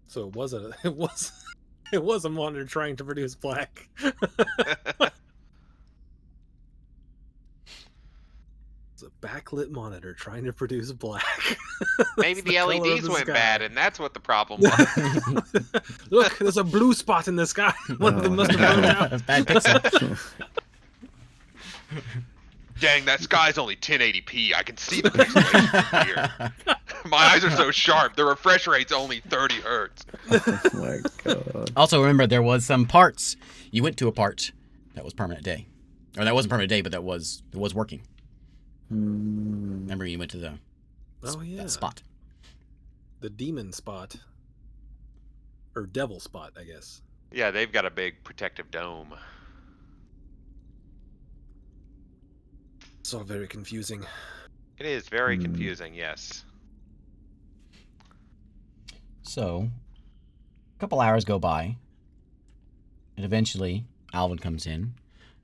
So it was a monitor trying to produce black. It's a backlit monitor trying to produce black.
Maybe the LEDs went bad, and that's what the problem was.
Look, there's a blue spot in the sky. One of them must have burned out.
Bad pixel.
Dang, that sky's only 1080p. I can see the pixelation from here. My eyes are so sharp. The refresh rate's only 30 hertz.
Oh my god.
Also, remember, there was some parts. You went to a part that was permanent day. Or that wasn't permanent day, but it was working. Remember, you went to the that spot.
The demon spot. Or devil spot, I guess.
Yeah, they've got a big protective dome.
It's all very confusing.
It is very confusing, yes.
So, a couple hours go by, and eventually Alvin comes in,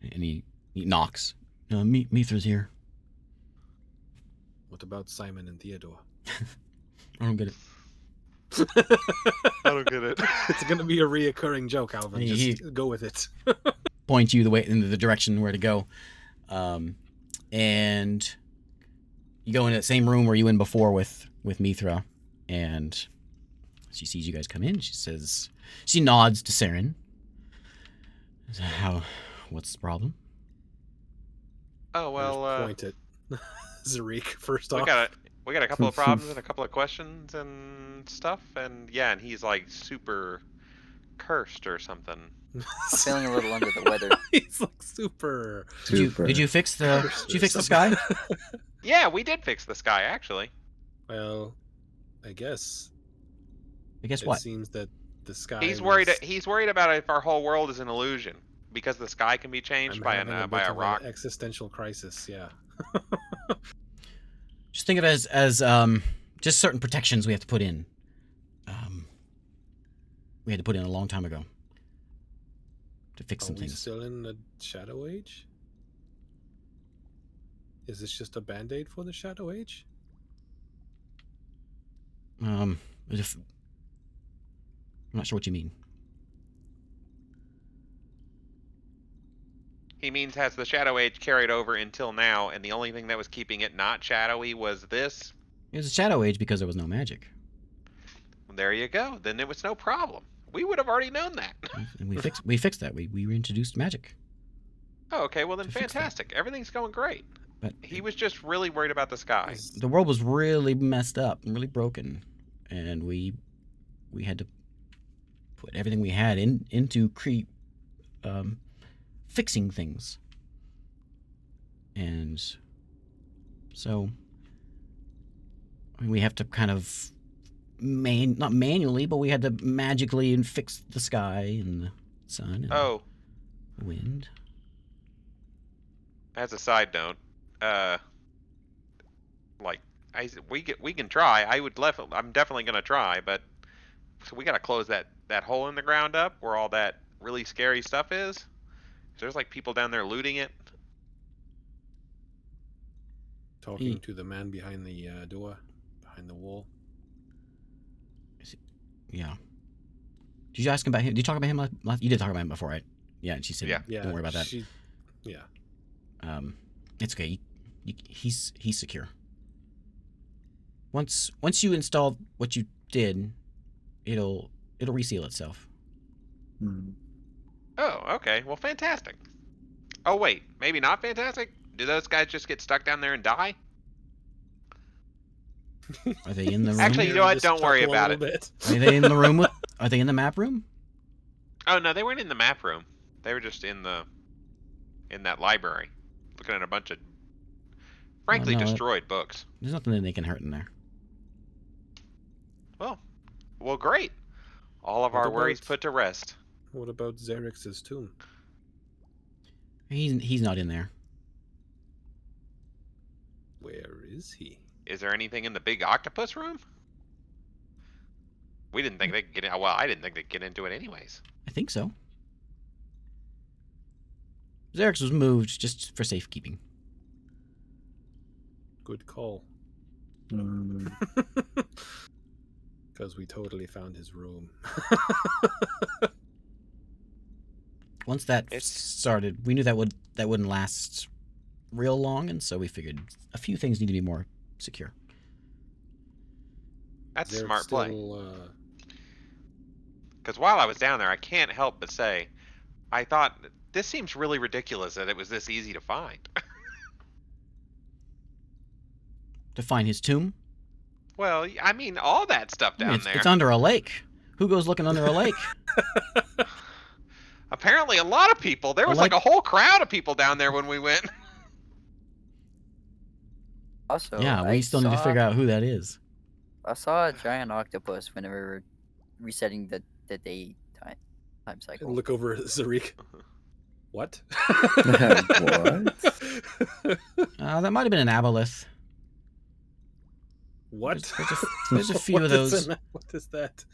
and he knocks. Mithra's here.
What about Simon and Theodore?
I don't get it.
I don't get it.
It's gonna be a reoccurring joke, Alvin.
He-
Just go with it.
Point you the way into the direction where to go, and you go into that same room where you were in before with Mithra, and she sees you guys come in. She nods to Saren. What's the problem?
Oh well,
Point at Zarik first
we
off.
got a couple of problems and a couple of questions and stuff, and yeah, and he's like super cursed or something.
I'm feeling a little under the weather.
He's like super.
Did you fix the sky?
Yeah, we did fix the sky actually.
Well, I guess.
Guess
It
what?
seems that the sky.
He's worried about if our whole world is an illusion because the sky can be changed by a rock.
Existential crisis. Yeah.
Just think of it as just certain protections we have to put in. We had to put in a long time ago to fix some
Are we
things.
still in the Shadow Age? Is this just a band-aid for the Shadow Age?
I'm not sure what you mean.
He means has the Shadow Age carried over until now, and the only thing that was keeping it not shadowy was this?
It was a Shadow Age because there was no magic.
There you go. Then it was no problem. We would have already known that.
And we fixed that. We reintroduced magic.
Oh, okay. Well, then
To fix that.
fantastic. Everything's going great.
But
He was just really worried about the sky.
the world was really messed up and really broken, and we had to put everything we had into fixing things. And so we have to kind of not manually, but we had to magically and fix the sky and the sun and
Oh,
the wind.
as a side note, like we can try. I'm definitely gonna try, but so we gotta close that hole in the ground up where all that really scary stuff is. There's like people down there looting it.
Talking to the man behind the door, behind the wall.
Yeah. Did you ask him about him? Did you talk about him last? You did talk about him before, right? Yeah, and she said,
Yeah.
don't worry about that.
Yeah.
It's okay. He's secure. Once you install what you did, it'll reseal itself.
Oh, okay. Well, fantastic. Oh wait, maybe not fantastic. Do those guys just get stuck down there and die?
Are they in the room?
Actually, you know what?
Just
Don't worry
chuckle a
about
little
it.
bit.
Are they in the room with? Are they in the map room?
Oh no, they weren't in the map room. They were just in that library, looking at a bunch of frankly
no,
destroyed books.
There's nothing that they can hurt in there.
Well, great. All of
What
our worries
about-
put to rest.
What about Xerx's tomb?
He's not in there.
Where is he?
Is there anything in the big octopus room? We didn't think they could get in. Well, I didn't think they'd get into it anyways.
I think so. Xerx was moved just for safekeeping.
Good call. Because we totally found his room.
Once that started, we knew that wouldn't last real long, and so we figured a few things need to be more secure.
That's
Xerx
smart play.
still,
Because while I was down there, I can't help but say, I thought this seems really ridiculous that it was this easy to find.
To find his tomb.
Well, I mean, all that stuff
I mean,
down there.
it's under a lake. Who goes looking under a lake?
Apparently, a lot of people. There was like a whole crowd of people down there when we went.
Also,
Yeah, we still need to figure out who that is.
I saw a giant octopus whenever we were resetting the day time. Time cycle.
Look over at Zarik. What?
What?
That might have been an aboleth.
What?
There's a few
What
of
is
those.
what is that?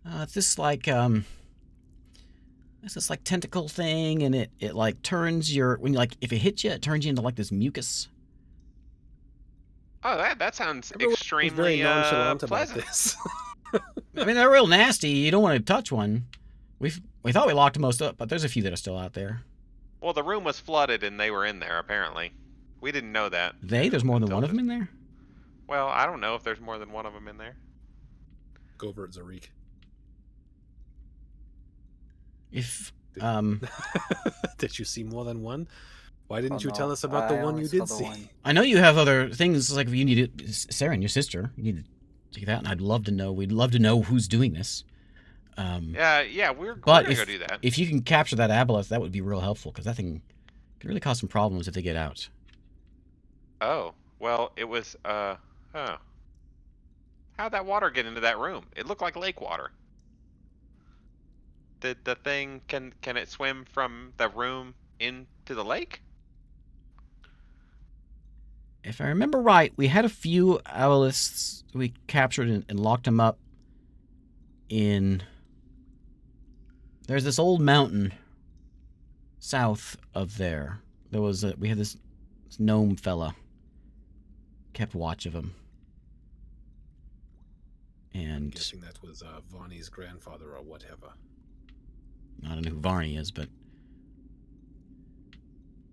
It's this like it's this like tentacle thing, and it like turns your when you like if it hits you, it turns you into like this mucus.
Oh, that sounds
Everyone was
extremely
very nonchalant about
pleasant.
this.
I mean, they're real nasty. You don't want to touch one. We thought we locked most up, but there's a few that are still out there.
Well, the room was flooded and they were in there, apparently. We didn't know that.
There's more than
until
one of them
just-
in there?
Well, I don't know if there's more than one of them in there.
Go over at Zarik.
If,
Did you see more than one? Why didn't
Oh,
you tell
no,
us about the
I
one
only
you
saw
did
the
see?
one.
I know you have other things, like if you need it, Sarah and your sister, you need to take that, and I'd love to know, we'd love to know who's doing this.
Yeah, we're
But
gonna go do that.
if you can capture that aboleth, that would be real helpful, because that thing can really cause some problems if they get out.
Oh, well, it was, How'd that water get into that room? It looked like lake water. Did the thing, can it swim from the room into the lake?
If I remember right, we had a few aboleths we captured and locked them up in... There's this old mountain south of there. We had this gnome fella. Kept watch of him.
I'm
And
guessing that was Vonnie's grandfather or whatever.
I don't know who Varney is, but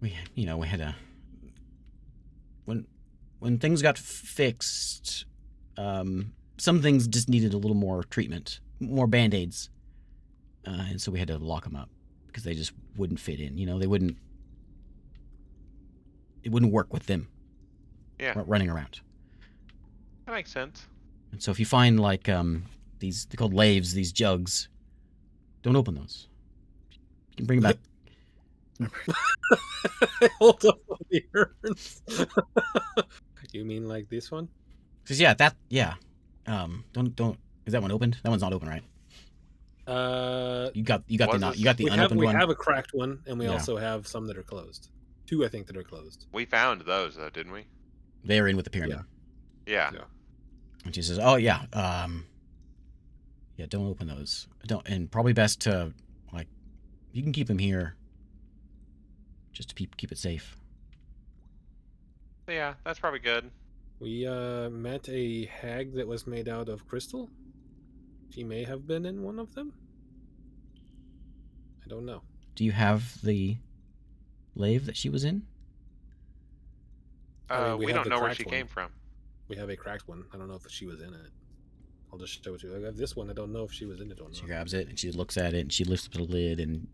we had a when things got fixed, some things just needed a little more treatment, more band-aids, and so we had to lock them up because they just wouldn't fit in. It wouldn't work with them.
Yeah.
Running around.
That makes sense.
And so if you find like they're called laves, these jugs, don't open those. You can bring them back.
Hold up on the urns. You mean like this one?
Cause don't is that one opened? That one's not open, right? You got the unopened
we
one.
have a cracked one, and we
Yeah.
also have some that are closed. Two, I think, that are closed.
We found those, though, didn't we?
They're in with the pyramid.
Yeah.
Yeah.
And she says, "Oh yeah, don't open those. Don't, and probably best to like, you can keep them here, just to keep it safe."
Yeah, that's probably good.
We met a hag that was made out of crystal. She may have been in one of them. I don't know.
Do you have the lave that she was in?
I mean, we
We
have
don't
the
know where
cracked
she
one.
came from.
We have a cracked one. I don't know if she was in it. I'll just show it to you. I have this one. I don't know if she was in it or not.
She grabs it and she looks at it and she lifts up the lid and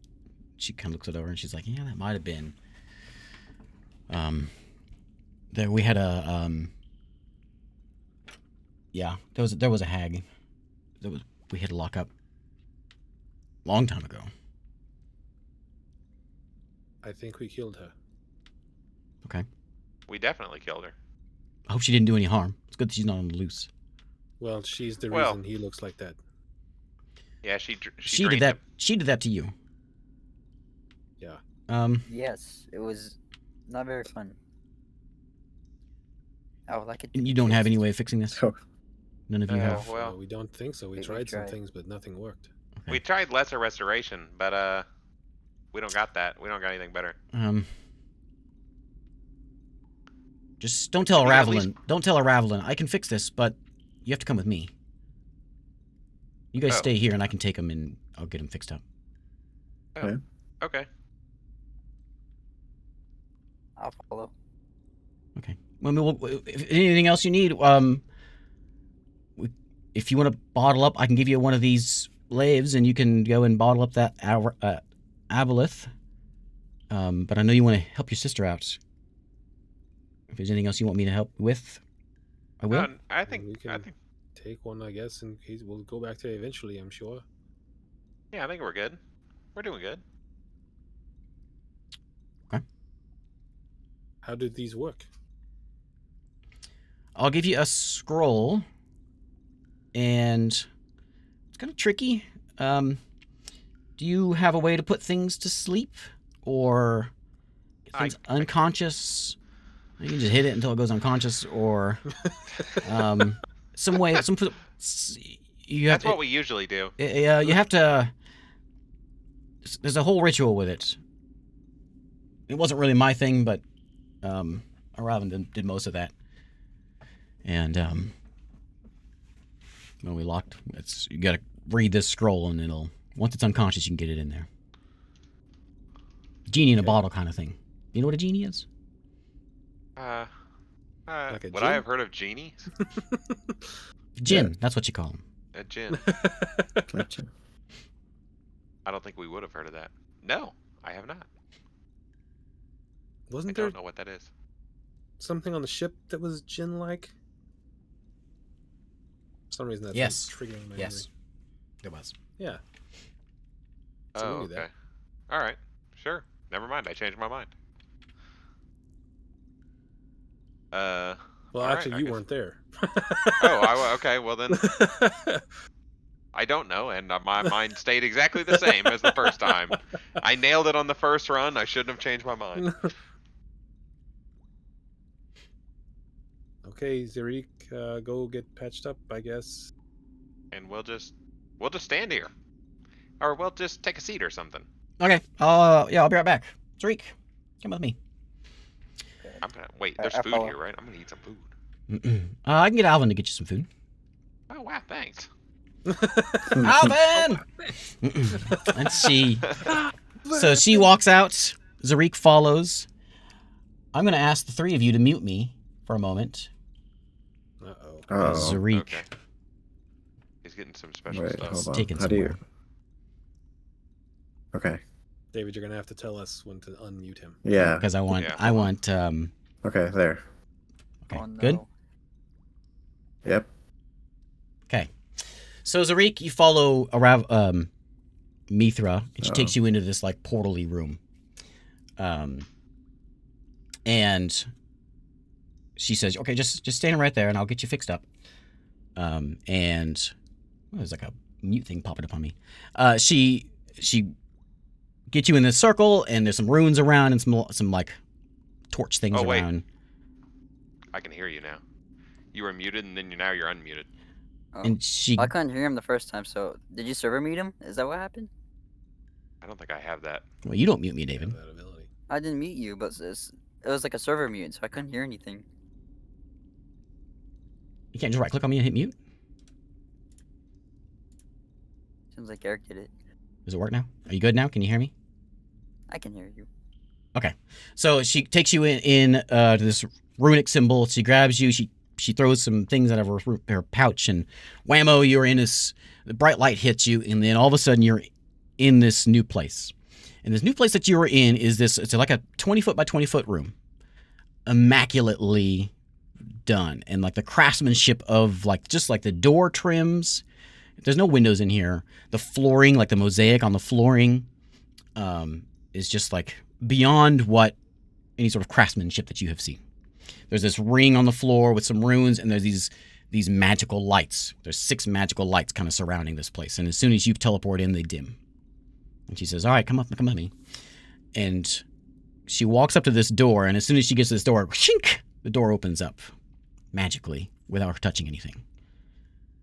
she kind of looks it over and she's like, "Yeah, that might have been." There we had a there was a hag that we had to lock up long time ago.
I think we killed her.
Okay.
We definitely killed her.
I hope she didn't do any harm. It's good that she's not on the loose.
Well, she's the
Well-
reason he looks like that.
Yeah, she
She did
drained
that.
him.
She did that to you.
Yeah.
Yes, it was not very fun. I would like it. to
And
be
you don't have any
fixed.
way of fixing this.
Oh,
None of you have.
Well,
we don't think so. We
we
tried some
tried.
things, but nothing worked.
Okay.
we tried lesser restoration, but we don't got that. We don't got anything better.
Just don't tell
We can at least-
Ravelin. Don't tell Ravelin. I can fix this, but you have to come with me. You guys
Oh.
stay here, and I can take them and I'll get them fixed up.
Okay.
I'll follow.
Okay. Well, if anything else you need, if you want to bottle up, I can give you one of these laves, and you can go and bottle up that aboleth. But I know you want to help your sister out. If there's anything else you want me to help with, I will.
I
We
think
can take one, I guess, and we'll go back to it eventually, I'm sure.
yeah, I think we're good. We're doing good.
How did these work?
I'll give you a scroll, and it's kind of tricky. Do you have a way to put things to sleep? Or get things unconscious? You can just hit it until it goes unconscious, or some way. You have
That's what we usually do.
you have to. There's a whole ritual with it. It wasn't really my thing, but Robin did most of that. And when we locked, you gotta read this scroll, and it'll once it's unconscious, you can get it in there. Genie in a bottle kind of thing. You know what a genie is?
Like a
would
djinn?
I have heard of genies?
Djinn, that's what you call them.
A djinn.
Gotcha.
I don't think we would have heard of that. No, I have not.
Wasn't
I
there
don't know what that is.
something on the ship that was djinn-like? For some reason that's
Yes.
triggering my
Yes, it was.
memory. Yeah. So we
Oh,
knew that.
okay. All right. Sure. Never mind. I changed my mind.
Well,
all right,
actually,
I
you
guess-
weren't there.
Okay. Well then, I don't know, and my mind stayed exactly the same as the first time. I nailed it on the first run. I shouldn't have changed my mind.
Okay, Zarik, go get patched up, I guess.
And we'll just stand here, or we'll just take a seat or something.
Okay. I'll be right back. Tariq, come with me.
I'm gonna wait. There's
I
food
follow.
here, right? I'm gonna eat some food.
I can get Alvin to get you some food.
Oh wow, thanks.
Alvin! Let's see. So she walks out. Zarik follows. I'm going to ask the three of you to mute me for a moment.
Uh-oh.
Oh,
Zarik.
Okay. He's getting some special
wait,
stuff.
hold on.
Taken
How do you?
somewhere.
Okay.
David, you're going to have to tell us when to unmute him.
Yeah.
Because I want,
Yeah,
I
hold
want,
Okay. There.
okay,
Oh, no.
good?
Yep.
Okay. So Zarik, you follow Mithra, and she takes you into this like portal-y room. And she says, "Okay, just stand right there, and I'll get you fixed up." And there's like a mute thing popping up on me. She gets you in this circle, and there's some runes around, and some like torch things
Oh, wait.
around.
I can hear you now. You were muted, and then now you're unmuted.
Oh.
And she
I couldn't hear him the first time, so did you server mute him? Is that what happened?
I don't think I have that.
well, you don't mute me,
You
David.
have that ability.
I didn't mute you, but it was like a server mute, so I couldn't hear anything.
You can't just right click on me and hit mute.
Seems like Eric did it.
Does it work now? Are you good now? Can you hear me?
I can hear you.
So she takes you in to this runic symbol. She grabs you. She throws some things out of her pouch, and whammo, you're in this. The bright light hits you, and then all of a sudden you're in this new place. And this new place that you were in is this. It's like a 20-foot by 20-foot room, immaculately done, and like the craftsmanship of like just like the door trims. There's no windows in here. The flooring, like the mosaic on the flooring, is just like beyond what any sort of craftsmanship that you have seen. There's this ring on the floor with some runes, and there's these magical lights. There's 6 magical lights kind of surrounding this place, and as soon as you teleport in, they dim. And she says, "All right, come with me." And she walks up to this door, and as soon as she gets to this door, shink, the door opens up magically without her touching anything.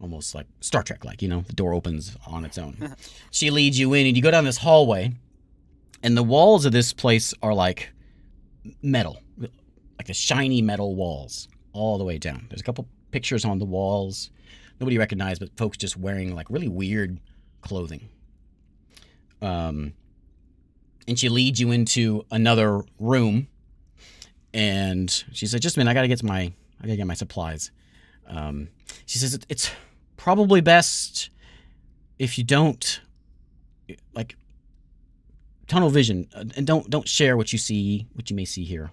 Almost like Star Trek, like, the door opens on its own. She leads you in, and you go down this hallway, and the walls of this place are like metal, like the shiny metal walls all the way down. There's a couple pictures on the walls. Nobody recognized, but folks just wearing like really weird clothing. And she leads you into another room, and she said, "Just a minute, I gotta get my supplies." She says, "It's probably best if you don't like tunnel vision, and don't share what you may see here,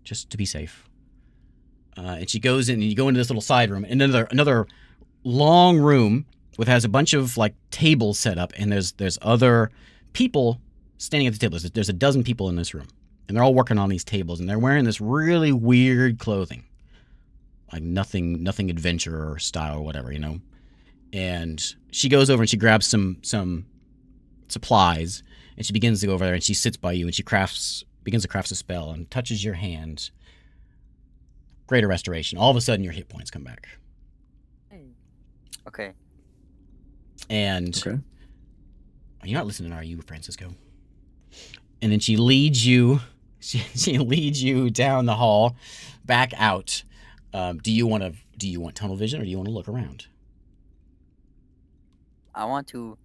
just to be safe." And she goes in, and you go into this little side room, and another long room has a bunch of like tables set up, and there's other people standing at the tables. There's a dozen people in this room, and they're all working on these tables, and they're wearing this really weird clothing, like nothing adventurer style or whatever, And she goes over and she grabs some supplies, and she begins to go over there, and she sits by you, and she begins to craft a spell, and touches your hand. Greater restoration. All of a sudden, your hit points come back.
Okay.
And
Okay.
you're not listening, are you, Francisco? And then she leads you. She leads you down the hall, back out. Do you want tunnel vision, or do you want to look around?
I want to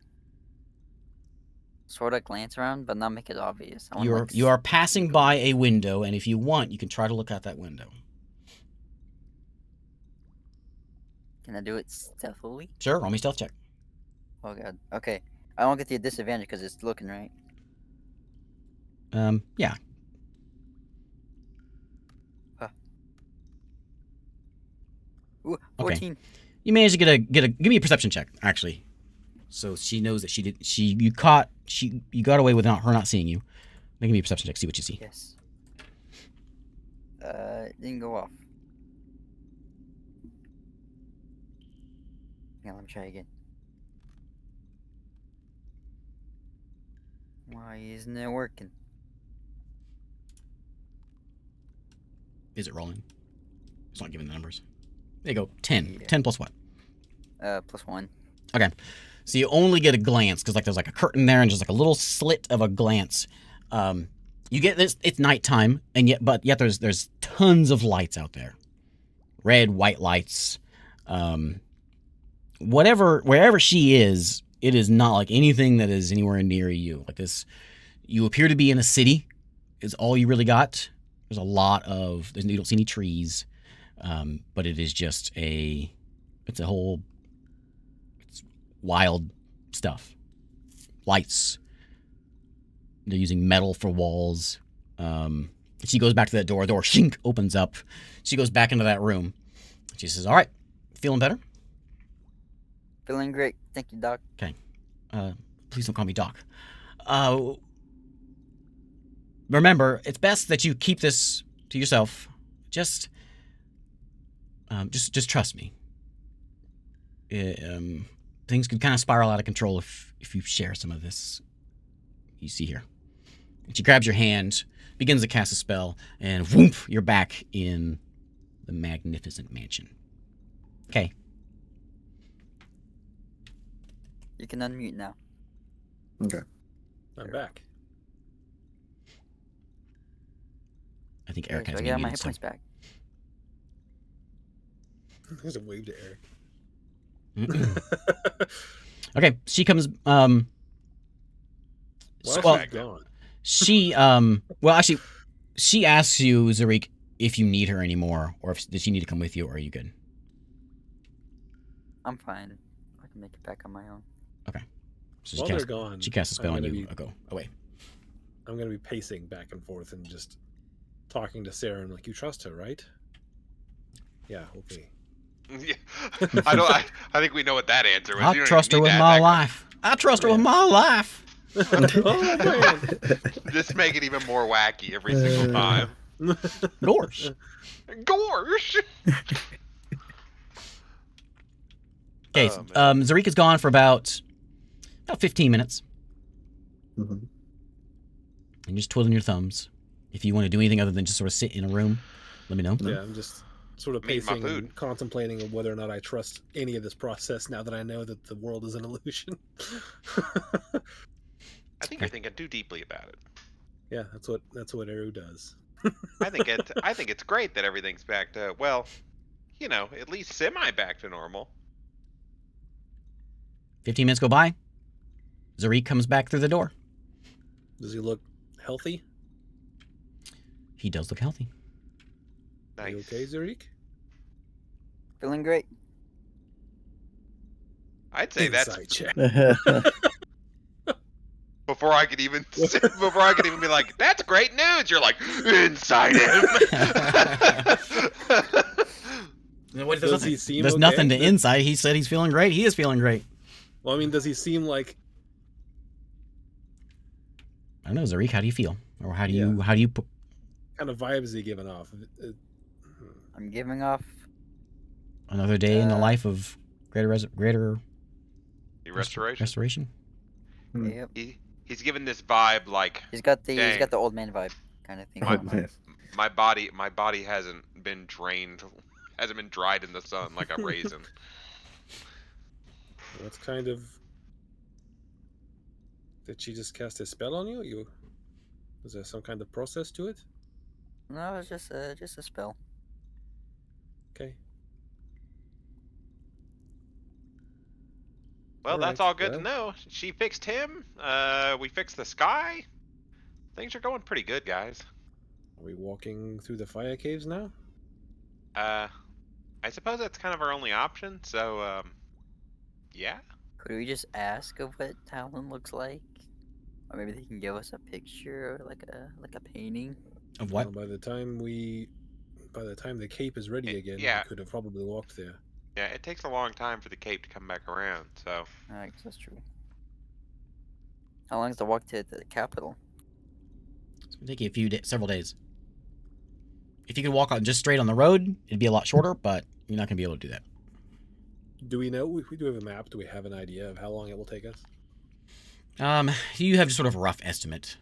sort of glance around, but not make it obvious. I wanna,
You are
like,
you are passing by a window, and if you want, you can try to look out that window.
Can I do it stealthily?
Sure, roll me stealth check.
Oh god. Okay. I don't get the disadvantage because it's looking right.
Yeah.
Ooh, 14.
You managed to give me a perception check, actually. So she knows that you got away without her not seeing you. Give me a perception check, see what you see.
Yes. It didn't go off. Yeah, let me try again. Why isn't it working?
Is it rolling? It's not giving the numbers. There you go. 10.
Yeah.
10 plus what?
+1.
Okay. So you only get a glance, because there's a curtain there and just a little slit of a glance. You get this, it's nighttime, and yet there's tons of lights out there. Red, white lights. Wherever she is, it is not like anything that is anywhere near you. Like this, you appear to be in a city, is all you really got. There's you don't see any trees, but it is just it's wild stuff. Lights. They're using metal for walls. She goes back to that door. The door shink opens up. She goes back into that room. She says, "All right, feeling better?"
Feeling great. Thank you, Doc.
Okay. Please don't call me Doc. Remember, it's best that you keep this to yourself. Just trust me. Things could kind of spiral out of control if you share some of this you see here. And she grabs your hand, begins to cast a spell, and whoop, you're back in the magnificent mansion. Okay.
You can unmute now.
Okay.
I'm back.
I think Eric
Okay,
has
so I
me
got my
muted,
hit
so.
points back.
There's a wave to Eric.
Okay, she comes.
Why
So-
is
well,
she gone?
she well, actually, she asks you, Zarik, if you need her anymore, or does she need to come with you, or are you good?
I'm fine. I can make it back on my own.
So
While they're gone,
she casts a spell
I'm
on
gonna
you.
be-
Go away.
I'm gonna be pacing back and forth and just talking to Sarah. I'm like, "You trust her, right?" Yeah. Okay.
Yeah. I think we know what that answer was. You
I
don't
trust her
even
with
need to
my
ask that
life. I trust her with
Yeah.
my life.
Oh man.
question. Just make it even more wacky every single time.
Gorsh.
Gorsh.
Okay,
Oh, man.
Zarik is gone for about 15 minutes.
Mhm.
And just twiddling your thumbs. If you want to do anything other than just sort of sit in a room, let me know.
Yeah, I'm just sort of
I'm eating my
pacing
food.
and contemplating on whether or not I trust any of this process now that I know that the world is an illusion.
I think you're thinking too deeply about it.
Yeah, that's what Eru does.
I think it's great that everything's back to, well, at least semi back to normal.
15 minutes go by. Zarik comes back through the door.
Does he look healthy?
He does look healthy.
Are you
Nice.
okay, Zarik?
Feeling great.
I'd say that's
Insight check.
before I could even be like, that's great news. You're like, inside him.
Does he seem
There's
okay?
nothing to insight. He said he's feeling great. He is feeling great.
Well, I mean, does he seem like?
I don't know, Zarik, how do you feel? Or how do
Yeah.
you
Kind of vibes is he giving off?
I'm giving off.
another day in the life of greater
Restoration.
restoration?
Yep.
He's given this vibe like
He's got
dang,
the old man vibe kind of thing.
My-
going on.
my body hasn't been drained, hasn't been dried in the sun like a raisin.
What kind of... Did she just cast a spell on you? Was there some kind of process to it?
No, it's just a spell.
Okay.
Well, that's
Alright,
all good to know. She fixed him. We fixed the sky. Things are going pretty good, guys.
Are we walking through the fire caves now?
I suppose that's kind of our only option. So, yeah.
Could we just ask of what Talon looks like? Or maybe they can give us a picture or like a painting.
Of what?
Well, by the time the cape is ready again,
yeah.
we could have probably walked there.
Yeah, it takes a long time for the cape to come back around. So,
I guess that's true. How long is the walk to the capital?
It's gonna take you several days. If you could walk on just straight on the road, it'd be a lot shorter, but you're not gonna be able to do that.
Do we know if we do have a map? Do we have an idea of how long it will take us?
You have sort of a rough estimate.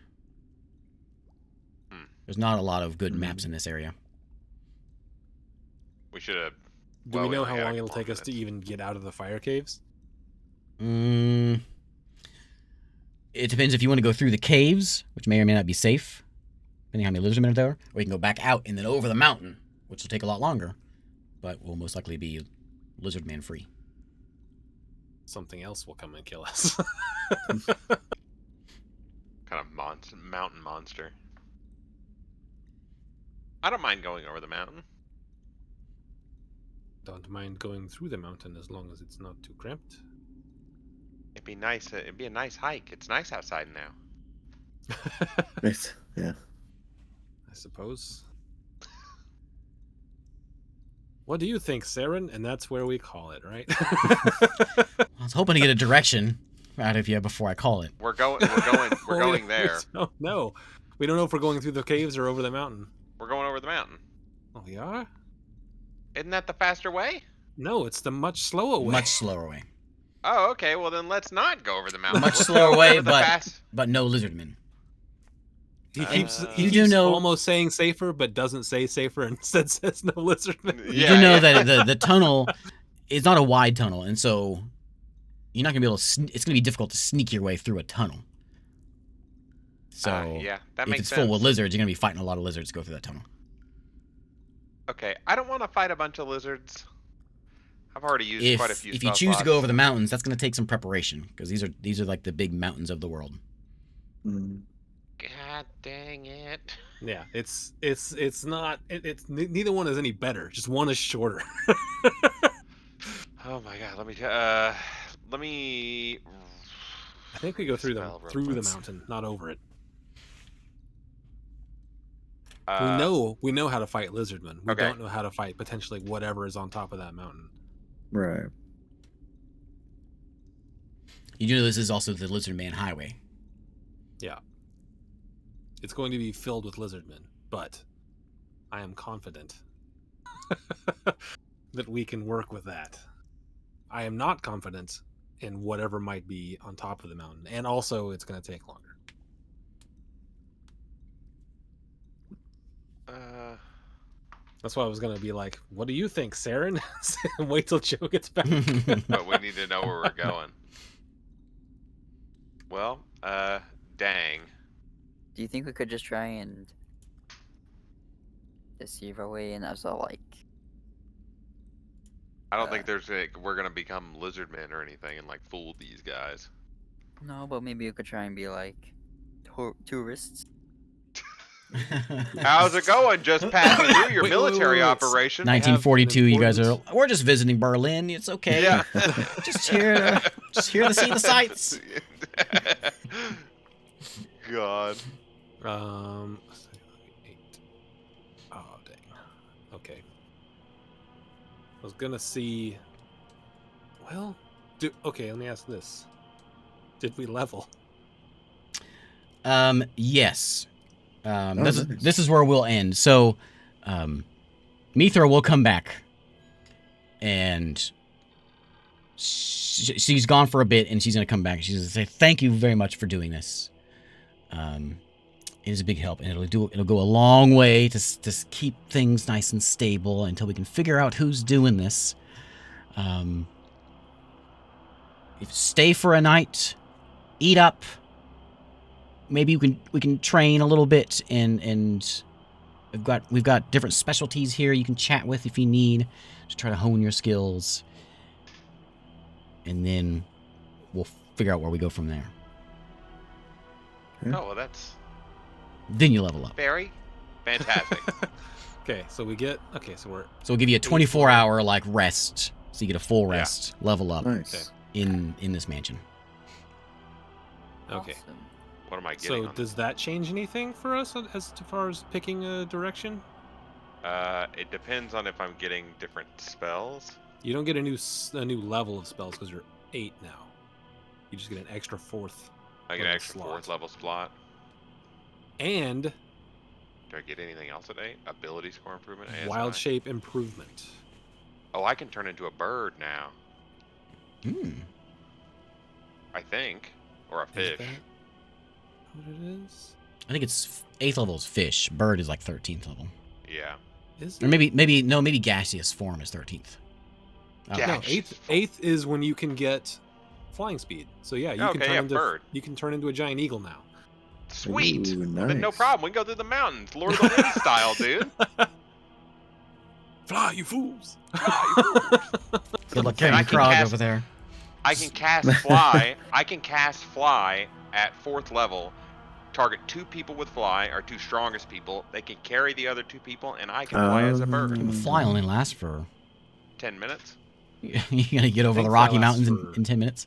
Hmm.
There's not a lot of good maps in this area.
we should have.
Do we know how long it'll take us to even get out of the fire caves?
It depends if you want to go through the caves, which may or may not be safe, depending on how many lizardmen are there, or you can go back out and then over the mountain, which will take a lot longer, but will most likely be lizardman free.
Something else will come and kill us.
Kind of mountain monster. I don't mind going over the mountain.
Don't mind going through the mountain as long as it's not too cramped.
It'd be nice. It'd be a nice hike. It's nice outside now.
Yeah.
I suppose. What do you think, Saren? And that's where we call it, right?
I was hoping to get a direction out of you before I call it.
We're going there.
No, we don't know if we're going through the caves or over the mountain.
We're going over the mountain.
Oh, we are?
Isn't that the faster way?
No, it's the much slower way.
Much slower way.
Oh, okay. Well, then let's not go over the mountain.
Much
Let's
slower
go
way,
over the
but no lizardmen.
He keeps
you do know-
almost saying safer, but doesn't say safer, and instead says no lizardmen.
You do know that the tunnel is not a wide tunnel, and so you're not gonna be able to. It's gonna be difficult to sneak your way through a tunnel. So
yeah, that
if
makes
it's
sense.
full with lizards, you're gonna be fighting a lot of lizards to go through that tunnel.
Okay, I don't want to fight a bunch of lizards. I've already used quite a few.
If you choose to go over the mountains, that's gonna take some preparation because these are like the big mountains of the world.
God dang it!
Yeah, it's not. Neither one is any better. Just one is shorter.
Oh my god, let me.
I think we go through
Spell real
the
quick.
mountain, not over it.
Uh,
We know how to fight lizardmen. We
Okay.
don't know how to fight potentially whatever is on top of that mountain.
Right.
You do know this is also the Lizard Man Highway.
Yeah. It's going to be filled with lizardmen, but I am confident that we can work with that. I am not confident in whatever might be on top of the mountain, and also it's going to take longer. That's why I was going to be like, what do you think, Saren? Wait till Joe gets back.
but we need to know where we're going. Well, dang.
Do you think we could just try and deceive our way in as a like?
I don't think we're gonna become lizardmen or anything and like fool these guys.
No, but maybe we could try and be like tourists.
How's it going? Just passing through your
Wait,
military
wait.
operation.
1942. You guys are.
important-
We're just visiting Berlin. It's okay.
Yeah.
just here to see the sights.
God.
8. Oh, dang. Okay. I was gonna see. Well, okay. Let me ask this: did we level?
Yes.
Nice.
This is where we'll end. So, Mithra will come back and she's gone for a bit, and she's gonna come back. She's gonna say, "Thank you very much for doing this. It is a big help, and it'll go a long way to keep things nice and stable until we can figure out who's doing this. If stay for a night, eat up. Maybe we can train a little bit, and we've got different specialties here you can chat with if you need to try to hone your skills, and then we'll figure out where we go from there.
Oh, well, that's
Then you level up.
very fantastic.
Okay, so we get. Okay, so we're.
So we'll give you a 24-hour like rest, so you get a full rest, level up
Nice.
in this mansion.
Okay.
Awesome.
What am I getting?
So
on
does that change anything for us as far as picking a direction?
It depends on if I'm getting different spells.
You don't get a new level of spells because you're 8 now. You just get an extra 4th.
I get an
level
extra
slot.
4th level slot.
And
Do I get anything else at 8? Ability score improvement? ASI?
wild shape improvement.
Oh, I can turn into a bird now. I think. Or a
Is
fish.
that what it is?
I think it's 8th level is fish. Bird is like 13th level.
Yeah.
Is
Or
it?
maybe gaseous form is 13th. Oh,
Yeah.
No, eighth is when you can get flying speed. So yeah, you can
Okay,
turn
yeah,
into
bird.
You can turn into a giant eagle now.
Sweet.
Ooh,
Well, then no
nice.
problem. We can go through the mountains. Lord of the Rings style, dude.
Fly, you fools!
Good luck
And I
carrying
can
Krog
cast-
over there.
I can cast fly. I can cast fly at 4th level. Target 2 people with fly, our 2 strongest people. They can carry the other 2 people, and I can fly as a bird.
The fly only lasts for
10 minutes.
you're gonna get over
think
the
fly
Rocky
lasts
Mountains
for-
in 10 minutes.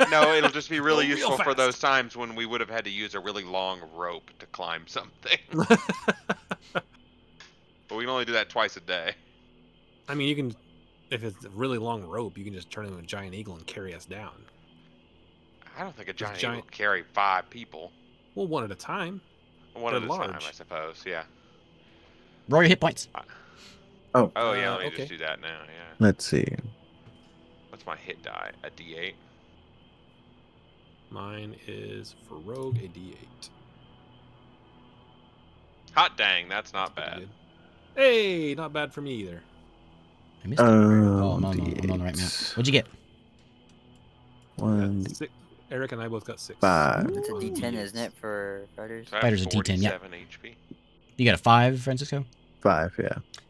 No, it'll just be really
Go real
useful for
fast.
those times when we would have had to use a really long rope to climb something. But we can only do that twice a day.
I mean, you can, if it's a really long rope, you can just turn into a giant eagle and carry us down.
I don't think a
Those
giant,
giant-
eagle will carry 5 people.
Well, one at a time.
One
They're
at a time,
large.
I suppose. Yeah.
Roll your hit points.
Oh yeah, let me
okay.
just do that now. Yeah.
Let's see.
What's my hit die? A D8.
Mine is for rogue a d8.
Hot dang, that's not
Pretty
bad.
good. Hey, not bad for me either.
I missed it. Oh, I'm on the right map.
D8.
What'd you get?
Got
1,
six. Eric and I both got 6.
5.
It's a
On
D10,
D8s.
isn't it, for fighters?
So I have
Spider's a D10, yeah.
47 HP.
You got a 5, Francisco?
5, yeah.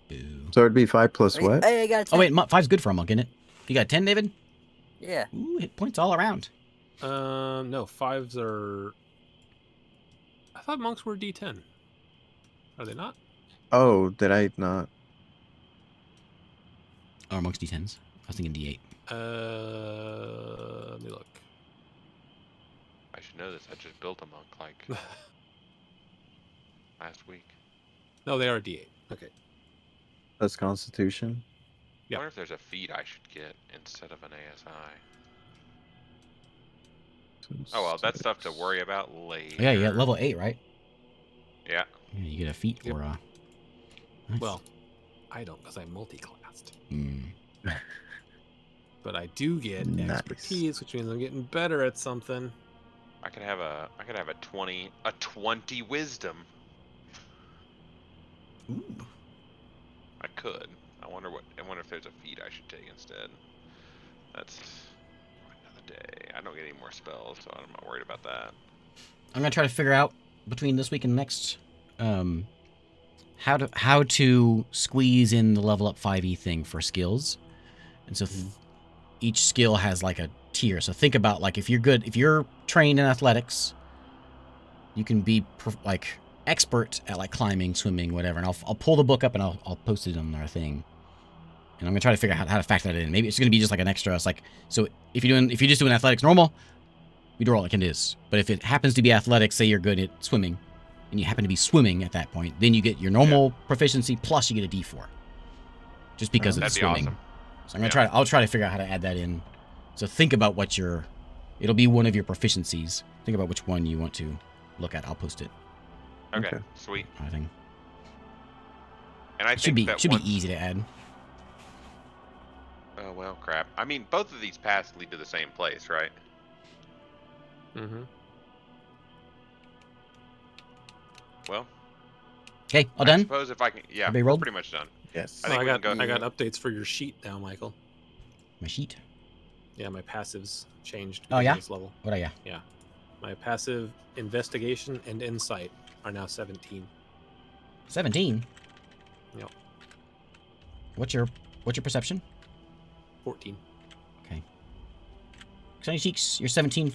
Boo.
So it'd be 5 plus
Wait,
what?
Hey, I got a 10.
Oh wait, 5's good for a monk, isn't it? You got 10, David?
Yeah.
Ooh, hit points all around.
No, 5s are. I thought monks were D10. Are they not?
Oh, did I not?
Or monks D10s. I was thinking D8.
Let me look.
I should know this. I just built a monk like last week.
No, they are D8. Okay.
That's Constitution.
I
Yeah.
wonder if there's a feat I should get instead of an ASI. Oh well, that's stuff to worry about later.
Oh, yeah, you got level 8, right?
Yeah.
Yeah, you get a feat
Yep.
or nice.
Well, I don't because I'm multi-classed.
Hmm.
But I do get
Nice.
expertise, which means I'm getting better at something.
I could have a 20 wisdom.
Ooh.
I could. I wonder if there's a feat I should take instead. That's another day. I don't get any more spells, so I'm not worried about that.
I'm gonna try to figure out between this week and next, how to squeeze in the level up 5e thing for skills, and so each skill has like a tier. So think about like if you're trained in athletics, you can be like expert at like climbing, swimming, whatever. And I'll pull the book up and I'll post it on our thing. And I'm gonna try to figure out how to factor that in. Maybe it's gonna be just like an extra. It's like, so if you're just doing athletics normal, you do all like it is. But if it happens to be athletics, say you're good at swimming, and you happen to be swimming at that point, then you get your normal proficiency plus you get a D4, just because
That'd
it's
be
swimming.
awesome.
So I'm gonna I'll try to figure out how to add that in. So think about what it'll be one of your proficiencies. Think about which one you want to look at. I'll post it.
Okay,
Okay.
sweet.
I think
And I
it
think
should
that
be
once,
easy to add.
Oh well, crap. I mean, both of these paths lead to the same place, right?
Mm-hmm.
Well,
Okay, all
I
done?
suppose if I can, yeah,
Everybody
we're
rolled?
pretty much done.
Yes.
I think we can go.
I got updates for your sheet now, Michael.
My sheet.
Yeah, my passives changed
Oh,
because
yeah?
of this level.
What are ya?
Yeah. My passive investigation and insight are now 17.
17?
Yep.
What's your perception?
14.
Okay. Shiny Cheeks, your 17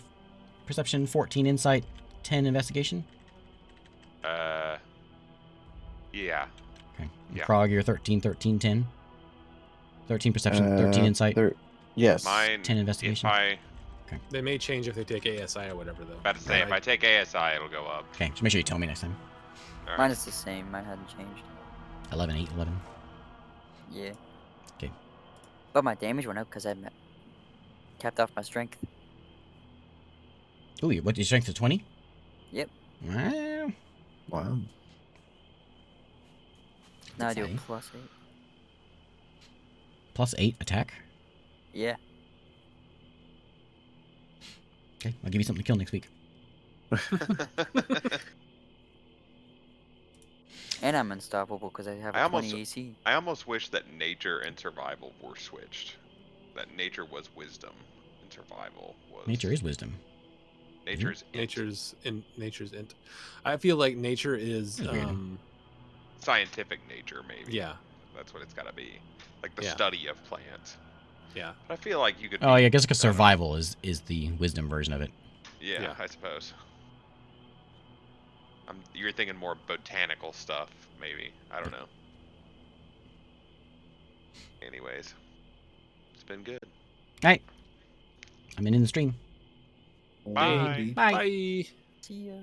perception, 14 insight, 10 investigation.
Yeah.
Okay.
Yeah.
Krog, you're 13, 13, 10. 13 perception, 13 insight,
Yes.
Mine.
10 investigation.
If I
They may change if they take ASI or whatever, though.
about to say, if I take ASI, it'll go up.
Okay, just make sure you tell me next time.
All right.
Mine is the same. Mine hadn't changed.
11, 8, 11.
Yeah.
Okay.
But my damage went up because I capped off my strength.
Ooh, what, your strength is 20?
Yep.
Well,
Wow.
Now I do a
say.
+8.
plus 8 attack.
Yeah.
Okay, I'll give you something to kill next week.
And I'm unstoppable because I have a 20 AC.
I almost wish that nature and survival were switched. That nature was wisdom and survival was
Nature is wisdom.
nature's int.
Nature's int. I feel like nature is
That's weird.
Scientific nature, maybe.
yeah.
That's what it's got to be. Like the
Yeah.
study of plants.
Yeah.
But I feel like you could.
Oh,
be,
yeah, I guess because
I don't know.
survival is the wisdom version of it.
Yeah,
Yeah.
I suppose. You're thinking more botanical stuff, maybe. I don't know. Anyways, it's been good.
All right. I'm in the stream.
Bye.
Bye.
Bye.
See ya.